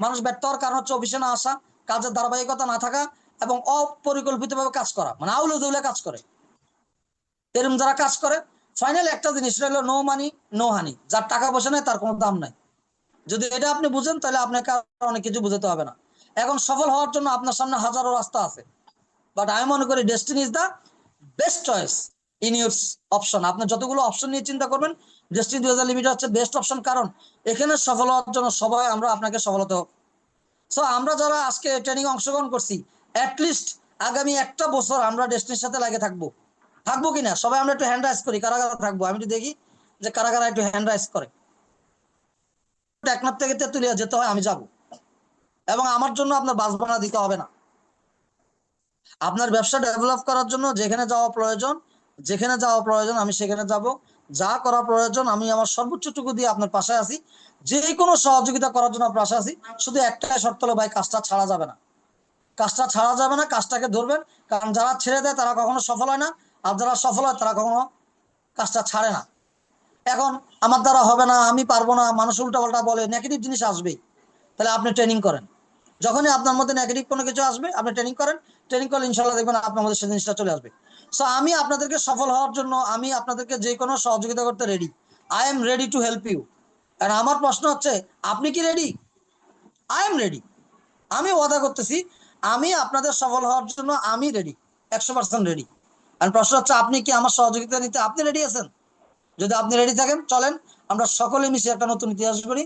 মানুষ ব্যর্থ হওয়ার কারণ হচ্ছে অফিসে না আসা, কাজের ধারাবাহিকতা না থাকা, এবং অপরিকল্পিতভাবে কাজ করা, মানে আউলে জৌলে কাজ করে। এরকম যারা কাজ করে, ফাইনাল একটা জিনিস হলো নো মানি নো হানি। যার টাকা পয়সা নেই তার কোনো দাম নাই। যদি এটা আপনি বুঝেন তাহলে আপনাকে আর অনেক কিছু বুঝাতে হবে না। এখন সফল হওয়ার জন্য আপনার সামনে হাজারো রাস্তা আছে, বাট আমি মনে করি destiny is the best choice in your option. আপনি যতগুলো অপশন নিয়ে চিন্তা করবেন, ডেস্টিনি 2000 লিমিটেড হচ্ছে বেস্ট অপশন। কারণ এখানে সফল হওয়ার জন্য সবাই আমরা আপনাকে সফল হতে হবে। সো আমরা যারা আজকে ট্রেনিং অংশগ্রহণ করছি, অ্যাটলিস্ট আগামী একটা বছর আমরা ডেস্টিনির সাথে লাগে থাকবো। থাকবো কিনা সবাই আমরা একটু হ্যান্ড রাইজ করি, কারা কারা থাকবো আমি একটু দেখি যে কারা কারা একটু হ্যান্ড রাইজ করে। টেকনাফ থেকে তেঁতুলিয়া যেতে হয়, আমি যাব, এবং আমার জন্য আপনার বাস ভাড়া দিতে হবে না। আপনার ব্যবসা ডেভেলপ করার জন্য যেখানে যাওয়া প্রয়োজন, যেখানে যাওয়া প্রয়োজন আমি সেখানে যাব। যা করা প্রয়োজন আমি আমার সর্বোচ্চটুকু দিয়ে আপনার পাশে আছি। যে কোনো সহযোগিতা করার জন্য আপনার পাশে আছি। শুধু একটাই শর্ত হলো ভাই, কাজটা ছাড়া যাবে না। কাজটা ছাড়া যাবে না, কাজটাকে ধরবেন। কারণ যারা ছেড়ে দেয় তারা কখনো সফল হয় না, আর যারা সফল হয় তারা কখনো কাজটা ছাড়ে না। এখন আমার দ্বারা হবে না, আমি পারবো না, মানুষ উল্টাপাল্টা বলে, নেগেটিভ জিনিস আসবেই। তাহলে আপনি ট্রেনিং করেন। যখনই আপনার মধ্যে নেগেটিভ কোনো কিছু আসবে আপনি ট্রেনিং করেন। ট্রেনিং করলে ইনশাল্লাহ দেখবেন আপনার মধ্যে সেই জিনিসটা চলে আসবে। সো আমি আপনাদেরকে সফল হওয়ার জন্য আমি আপনাদেরকে যে কোনো সহযোগিতা করতে ready. I am ready to help you. কারণ আমার প্রশ্ন হচ্ছে, আপনি কি রেডি? I am ready. আমি ওয়াদা করতেছি, আমি আপনাদের সফল হওয়ার জন্য আমি রেডি, 100% রেডি। আর প্রশ্ন হচ্ছে আপনি কি আমার সহযোগিতা নিতে আপনি রেডি আছেন? যদি আপনি রেডি থাকেন চলেন আমরা সকলে মিশে একটা নতুন ইতিহাস করি।